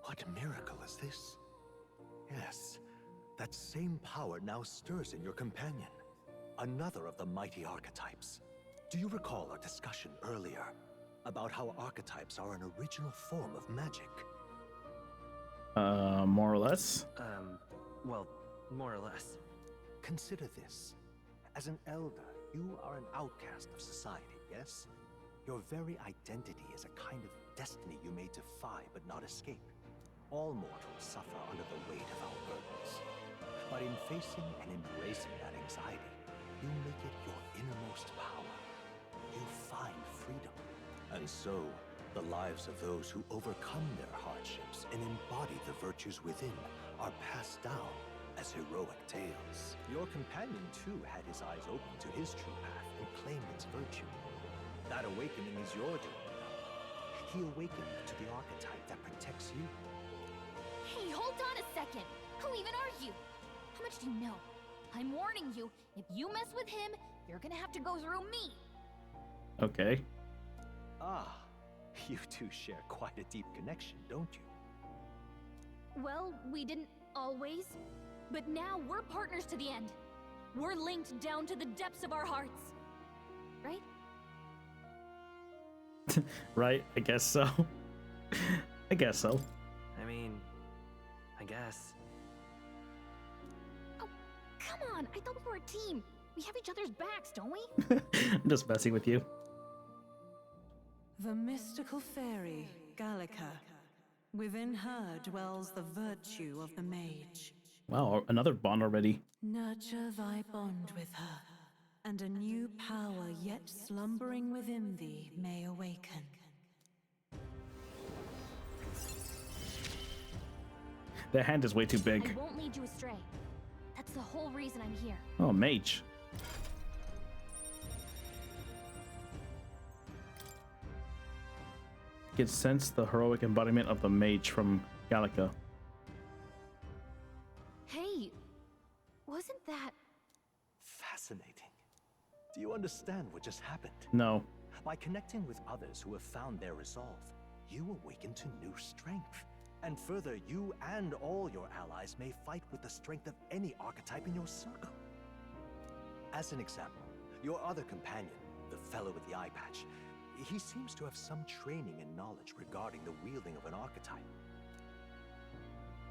What miracle is this? Yes, that same power now stirs in your companion. Another of the mighty archetypes. Do you recall our discussion earlier about how archetypes are an original form of magic? More or less. Well, more or less. Consider this. As an elder, you are an outcast of society, yes? Your very identity is a kind of destiny you may defy but not escape. All mortals suffer under the weight of our burdens. But in facing and embracing that anxiety, you make it your innermost power. You find freedom. And so, the lives of those who overcome their hardships and embody the virtues within are passed down as heroic tales. Your companion, too, had his eyes open to his true path and claimed its virtue. That awakening is your doing now. He awakened to the archetype that protects you. Hey, hold on a second. Who even are you? How much do you know? I'm warning you, if you mess with him, you're gonna have to go through me. Okay. Ah, you two share quite a deep connection, don't you? Well, we didn't always. But now we're partners to the end. We're linked down to the depths of our hearts. Right? Right, I guess so. I guess so. I mean, I guess. Oh, come on. I thought we were a team. We have each other's backs, don't we? I'm just messing with you. The mystical fairy, Gallica. Within her dwells the virtue of the mage. Wow, another bond already. Nurture thy bond with her, and a new power yet slumbering within thee may awaken. The hand is way too big. I won't lead you astray. That's the whole reason I'm here. Oh, mage. I can sense the heroic embodiment of the mage from Gallica. Hey, wasn't that... Fascinating. Do you understand what just happened? No. By connecting with others who have found their resolve, you awaken to new strength. And further, you and all your allies may fight with the strength of any archetype in your circle. As an example, your other companion, the fellow with the eye patch. He seems to have some training and knowledge regarding the wielding of an archetype.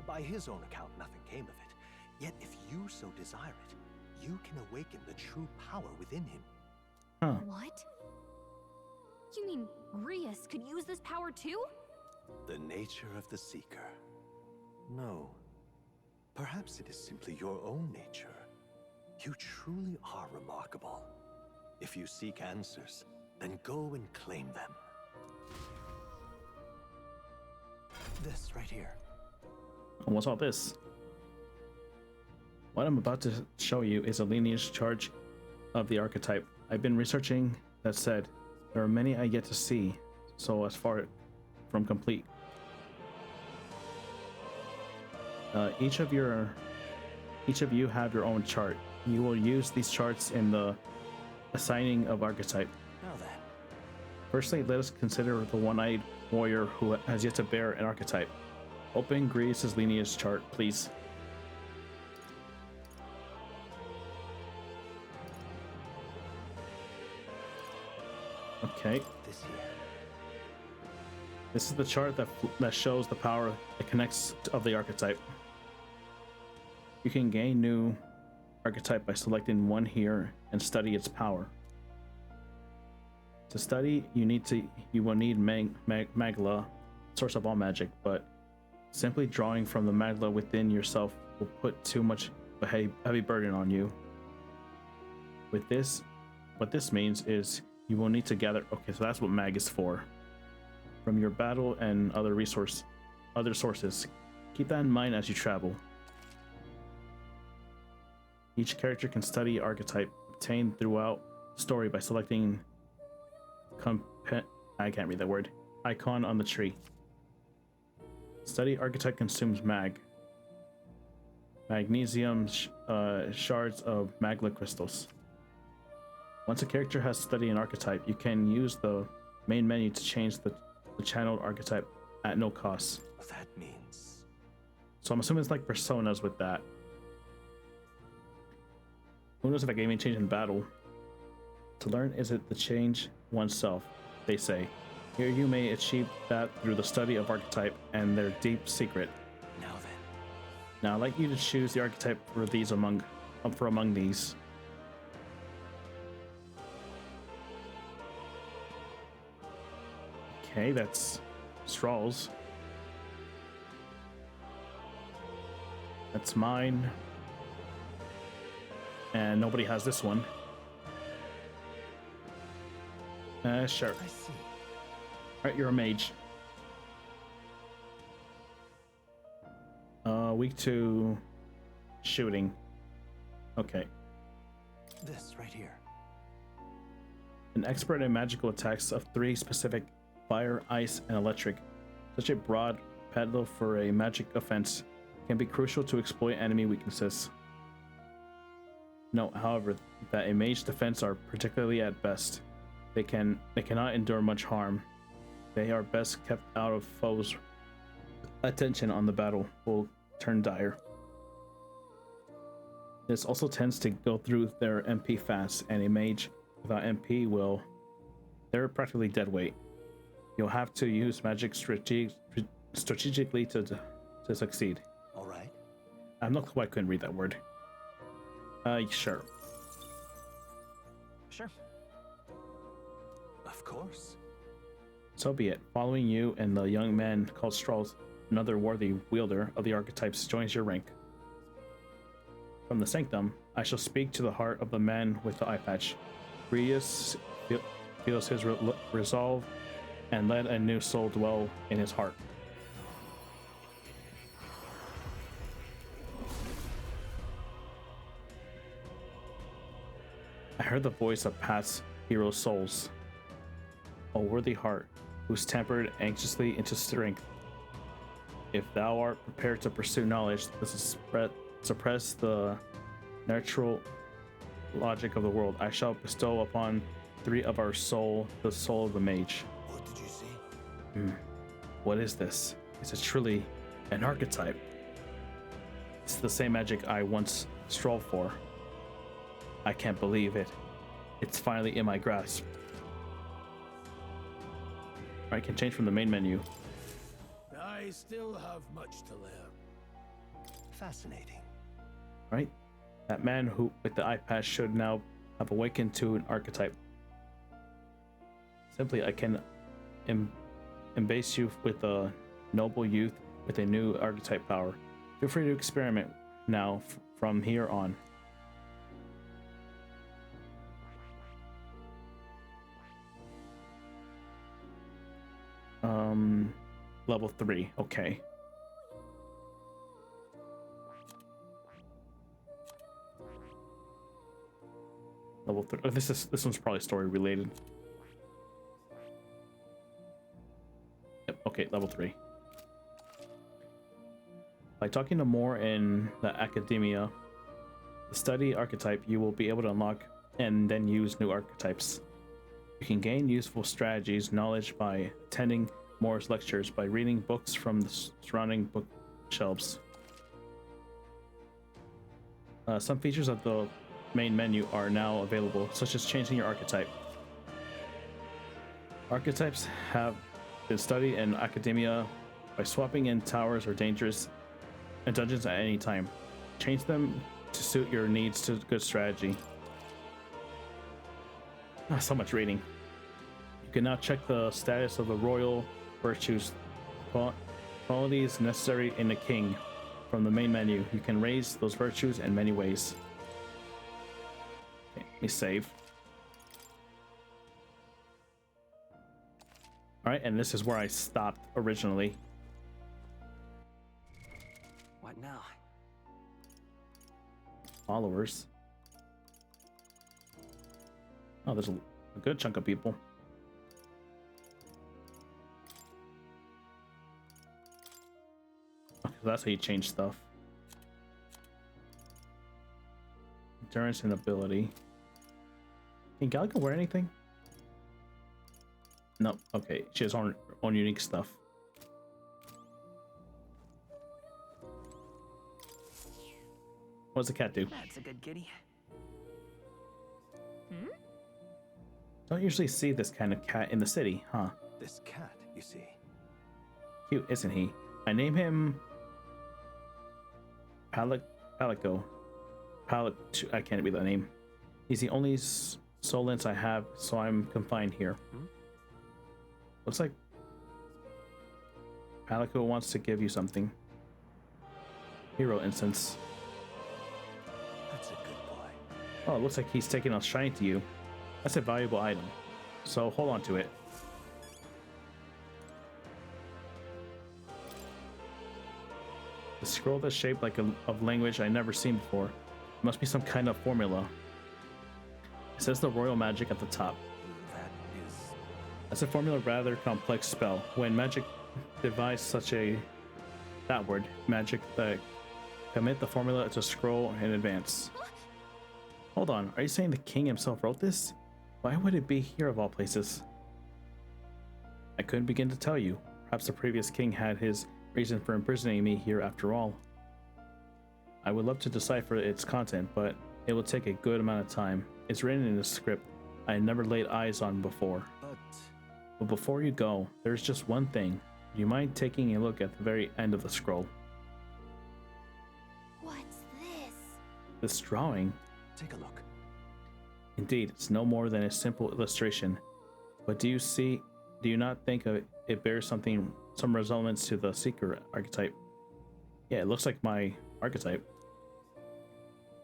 By his own account, nothing came of it. Yet if you so desire it, you can awaken the true power within him. Huh. What? You mean Grius could use this power too? The nature of the Seeker. No. Perhaps it is simply your own nature. You truly are remarkable. If you seek answers, then go and claim them. This right here. What's all this? What I'm about to show you is a lineage chart of the archetype. I've been researching. That said, there are many I yet to see, so as far from complete. Each of you have your own chart. You will use these charts in the assigning of archetype. Now then. Firstly, let us consider the one-eyed warrior who has yet to bear an archetype. Open Grius' lineage chart, please. Okay. This is the chart that shows the power that connects of the archetype. You can gain new archetype by selecting one here and study its power. To study, you will need Magla, source of all magic, but simply drawing from the Magla within yourself will put too much of a heavy burden on you. With this, what this means is you will need to gather. Okay, so that's what Mag is for. From your battle and other sources. Keep that in mind as you travel. Each character can study archetype obtained throughout the story by selecting I can't read that word. Icon on the tree. Study archetype consumes magnesium shards of magla crystals. Once a character has studied an archetype, you can use the main menu to change the channeled archetype at no cost. That means... So I'm assuming it's like personas with that. Who knows if that game may change in battle? To learn is it to change oneself, they say. Here you may achieve that through the study of archetype and their deep secret. Now then. Now I'd like you to choose the archetype for among these. Okay, that's Strawl's. That's mine. And nobody has this one. Sure. I see. Alright, you're a mage. Weak to shooting. Okay. This right here. An expert in magical attacks of 3 specific: fire, ice, and electric. Such a broad palette for a magic offense can be crucial to exploit enemy weaknesses. Note, however, that a mage defense are particularly at best. They cannot endure much harm. They are best kept out of foes' attention on the battle will turn dire. This also tends to go through their MP fast, and a mage without MP they're practically dead weight. You'll have to use magic strategically to succeed. All right. I'm not quite couldn't read that word. Sure. Sure. Of course. So be it. Following you and the young man called Strauss, another worthy wielder of the archetypes, joins your rank. From the sanctum, I shall speak to the heart of the man with the eye patch. Grius feels his resolve and let a new soul dwell in his heart. I heard the voice of past hero souls. A worthy heart, who's tempered anxiously into strength. If thou art prepared to pursue knowledge, suppress the natural logic of the world, I shall bestow upon 3 of our the soul of the mage. What did you say? What is this? Is it truly an archetype? It's the same magic I once strove for. I can't believe it. It's finally in my grasp. I can change from the main menu. I still have much to learn. Fascinating. Right? That man who with the eye patch should now have awakened to an archetype. Simply, I can embase you with a noble youth with a new archetype power. Feel free to experiment now from here on. Level 3, okay. Level 3. Oh, this one's probably story related. Yep, okay, level 3. By talking to more in the academia, the study archetype, you will be able to unlock and then use new archetypes. You can gain useful strategies, knowledge by attending Moore's lectures, by reading books from the surrounding bookshelves. Some features of the main menu are now available, such as changing your archetype. Archetypes have been studied in academia by swapping in towers or dangerous and dungeons at any time. Change them to suit your needs to good strategy. So much reading. You can now check the status of the royal virtues, qualities necessary in a king. From the main menu, you can raise those virtues in many ways. Okay, let me save. Alright, and this is where I stopped originally. What now? Followers. Oh, there's a good chunk of people. Okay, so that's how you change stuff. Endurance and ability. Can Galaga wear anything? No. Okay, she has her own unique stuff. What does the cat do? That's a good kitty. Hmm? Don't usually see this kind of cat in the city, huh? This cat, you see. Cute, isn't he? I name him Palico. I can't read that name. He's the only Solence I have, so I'm confined here. Looks like Palico wants to give you something. Hero instance. That's a good boy. Oh, it looks like he's taking a shine to you. That's a valuable item, so hold on to it. The scroll that's shaped like of language I never seen before. It must be some kind of formula. It says the royal magic at the top. That's a formula, rather complex spell. When magic devised that word, magic, commit the formula to scroll in advance. Hold on, are you saying the king himself wrote this? Why would it be here of all places? I couldn't begin to tell you. Perhaps the previous king had his reason for imprisoning me here after all. I would love to decipher its content, but it will take a good amount of time. It's written in a script I had never laid eyes on before. But before you go, there's just one thing. Do you mind taking a look at the very end of the scroll? What's this? This drawing? Take a look. Indeed, it's no more than a simple illustration. But do you not think it bears some resemblance to the Seeker archetype? Yeah, it looks like my archetype.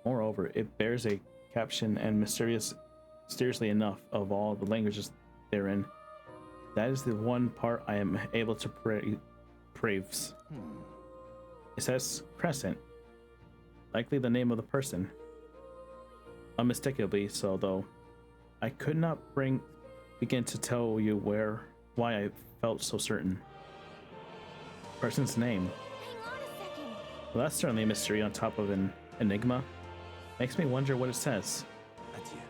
Moreover, it bears a caption and mysteriously enough, of all the languages therein, that is the one part I am able to praise. It says Crescent, likely the name of the person. Unmistakably so, though. I could not begin to tell you why I felt so certain. Person's name. Well, that's certainly a mystery on top of an enigma. Makes me wonder what it says. Adieu.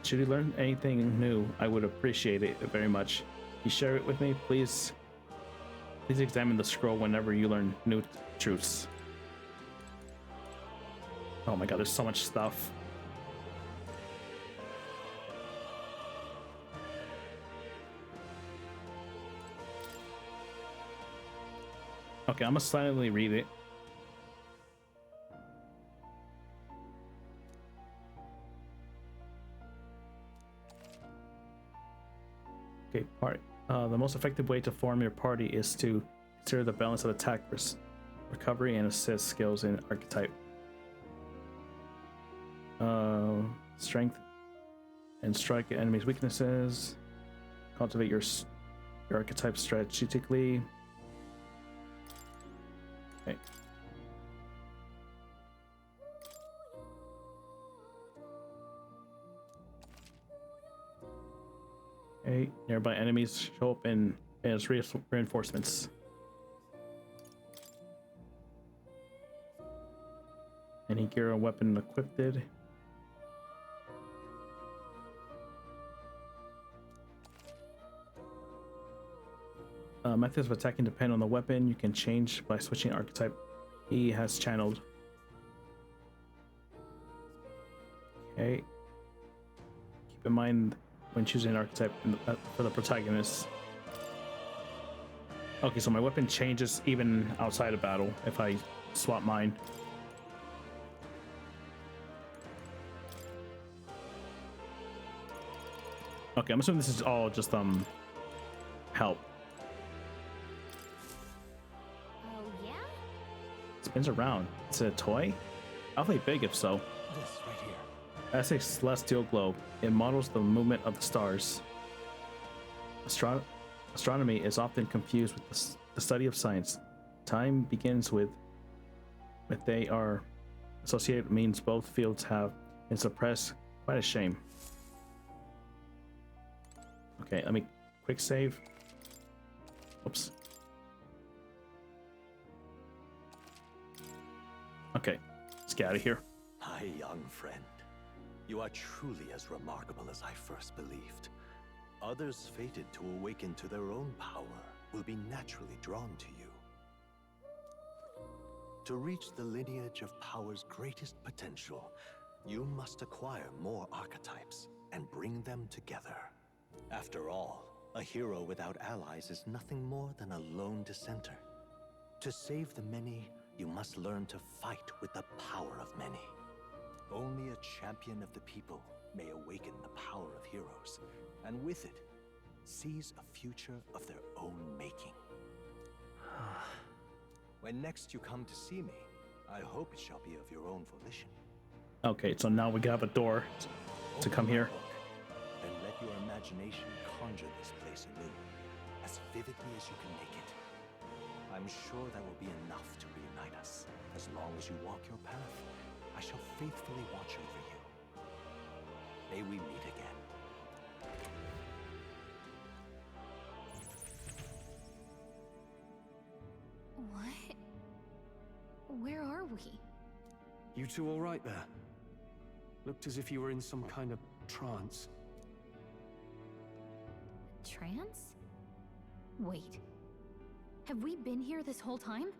Should you learn anything new, I would appreciate it very much. You share it with me, please. Please examine the scroll whenever you learn new truths. Oh my god, there's so much stuff. Okay, I'm gonna silently read it. Okay, the most effective way to form your party is to consider the balance of attack, recovery, and assist skills in archetype. Strength and strike at enemies' weaknesses. Cultivate your archetype strategically. Okay. Okay, nearby enemies show up as reinforcements. Any gear or weapon equipped. Methods of attacking depend on the weapon. You can change by switching archetype. He has channeled. Okay. Keep in mind when choosing an archetype for the protagonist. Okay, so my weapon changes even outside of battle if I swap mine. Okay, I'm assuming this is all just help. Spins around. It's a toy? Awfully big if so. This right here. That's a celestial globe. It models the movement of the stars. Astronomy is often confused with the study of science. Time begins with they are associated means both fields have been suppressed. Quite a shame. Okay, let me quick save. Oops. Okay, let's get out of here. My young friend, you are truly as remarkable as I first believed. Others fated to awaken to their own power will be naturally drawn to you. To reach the lineage of power's greatest potential, you must acquire more archetypes and bring them together. After all, a hero without allies is nothing more than a lone dissenter. To save the many, you must learn to fight with the power of many. Only a champion of the people may awaken the power of heroes, and with it, seize a future of their own making. When next you come to see me, I hope it shall be of your own volition. Okay, so now we have a door to come here. Then let your imagination conjure this place anew, as vividly as you can make it. I'm sure that will be enough to reunite us. As long as you walk your path, I shall faithfully watch over you. May we meet again. What? Where are we? You two all right there? Looked as if you were in some kind of trance. Trance? Wait. Have we been here this whole time?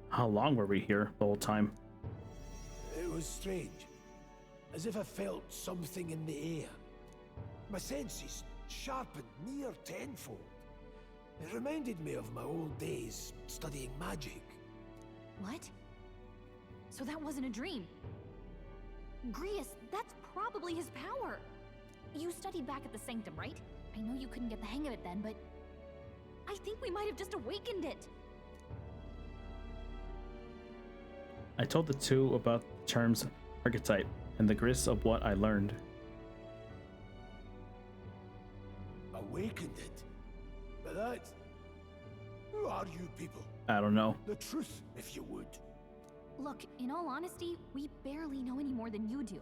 How long were we here the whole time? It was strange. As if I felt something in the air. My senses sharpened near tenfold. It reminded me of my old days studying magic. What? So that wasn't a dream. Grius, that's probably his power. You studied back at the Sanctum, right? I know you couldn't get the hang of it then, but I think we might have just awakened it. I told the two about the terms archetype and the gist of what I learned. Awakened it? But that's... Who are you people? I don't know. The truth, if you would. Look, in all honesty, we barely know any more than you do.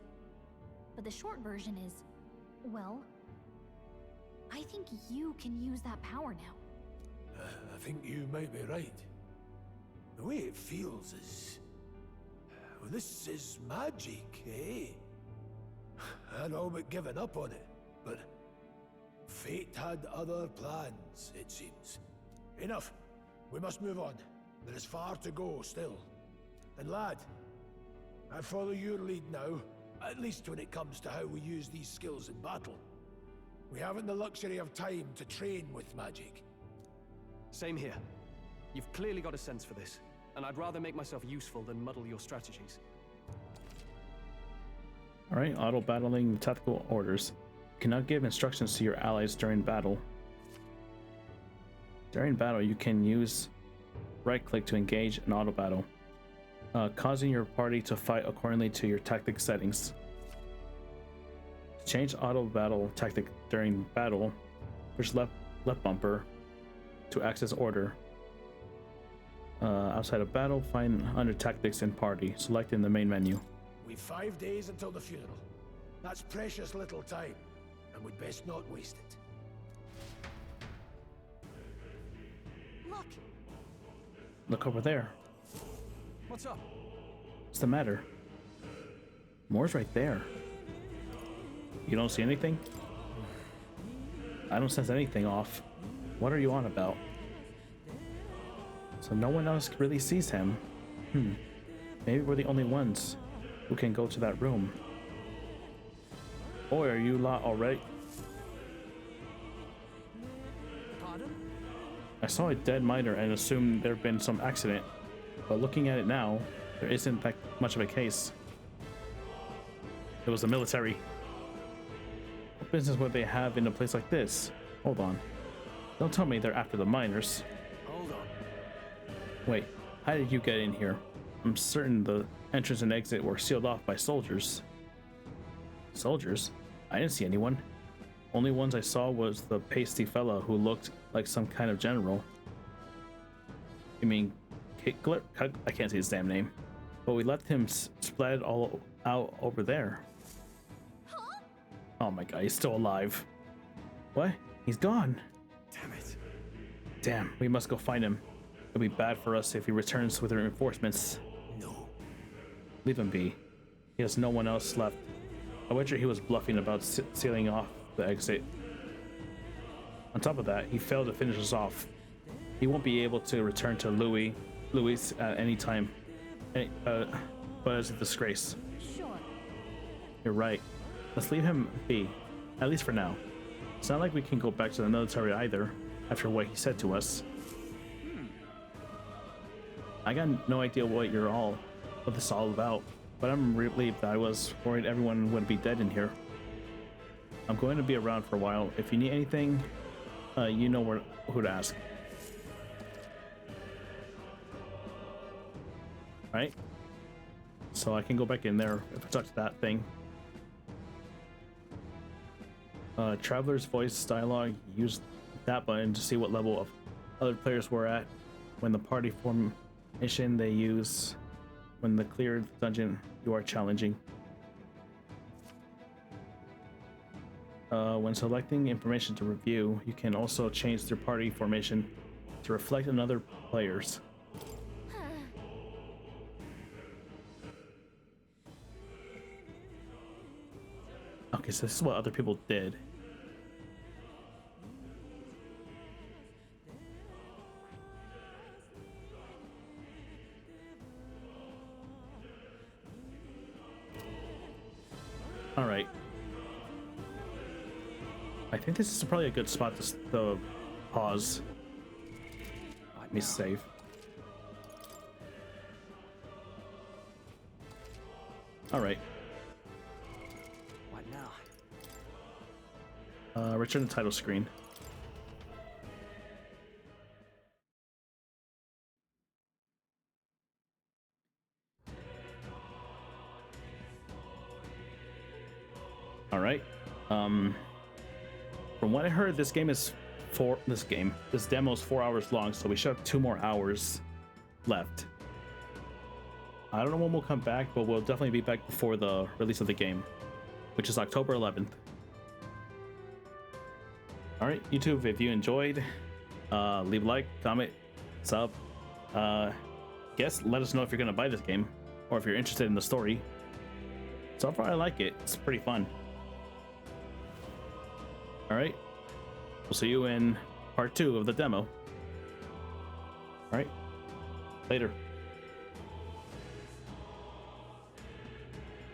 But the short version is, well, I think you can use that power now. I think you might be right. The way it feels is... Well, this is magic, eh? I'd all but given up on it, but... Fate had other plans, it seems. Enough. We must move on. There is far to go still. And lad, I follow your lead now, at least when it comes to how we use these skills in battle. We haven't the luxury of time to train with magic. Same here. You've clearly got a sense for this, and I'd rather make myself useful than muddle your strategies. Alright, auto battling tactical orders. You cannot give instructions to your allies during battle. During battle, you can use right-click to engage an auto battle, causing your party to fight accordingly to your tactic settings. To change auto battle tactic during battle, push left bumper to access order. Outside of battle, find under tactics and party, select in the main menu. We've 5 days until the funeral. That's precious little time, and we'd best not waste it. Look! Look over there. What's up? What's the matter? Moore's right there. You don't see anything? I don't sense anything off. What are you on about? So no one else really sees him. Maybe we're the only ones who can go to that room. Boy, are you lot already? Pardon? I saw a dead miner and assumed there'd been some accident, but looking at it now, there isn't that much of a case. It was the military. What business would they have in a place like this? Hold on. Don't tell me they're after the miners. Hold on. Wait, how did you get in here? I'm certain the entrance and exit were sealed off by soldiers. Soldiers? I didn't see anyone. Only ones I saw was the pasty fella who looked like some kind of general. You mean Kickler? I can't say his damn name. But we left him splattered all out over there. Oh my god, he's still alive. What? He's gone. Damn it. Damn, we must go find him. It'll be bad for us if he returns with reinforcements. No. Leave him be. He has no one else left. I wager he was bluffing about sealing off the exit. On top of that, he failed to finish us off. He won't be able to return to Louis at any time. But it's a disgrace. Sure. You're right. Let's leave him be, at least for now. It's not like we can go back to the military either, after what he said to us. I got no idea what this is all about, but I'm relieved that I was worried everyone would be dead in here. I'm going to be around for a while. If you need anything, you know who to ask. Right? So I can go back in there if I talk to that thing. Traveler's voice dialogue. Use that button to see what level of other players were at when the party formation they use when the cleared dungeon you are challenging. When selecting information to review, you can also change their party formation to reflect another players. Okay, so this is what other people did. All right. I think this is probably a good spot to pause. Let me save. All right. What now? Return the title screen. All right. From what I heard, this demo is 4 hours long, so we should have 2 more hours left. I don't know when we'll come back, but we'll definitely be back before the release of the game, which is October 11th. All right, YouTube, if you enjoyed, leave a like, comment, sub. Guess let us know if you're gonna buy this game or if you're interested in the story. So far, I like it. It's pretty fun. All right, we'll see you in part 2 of the demo. All right, later.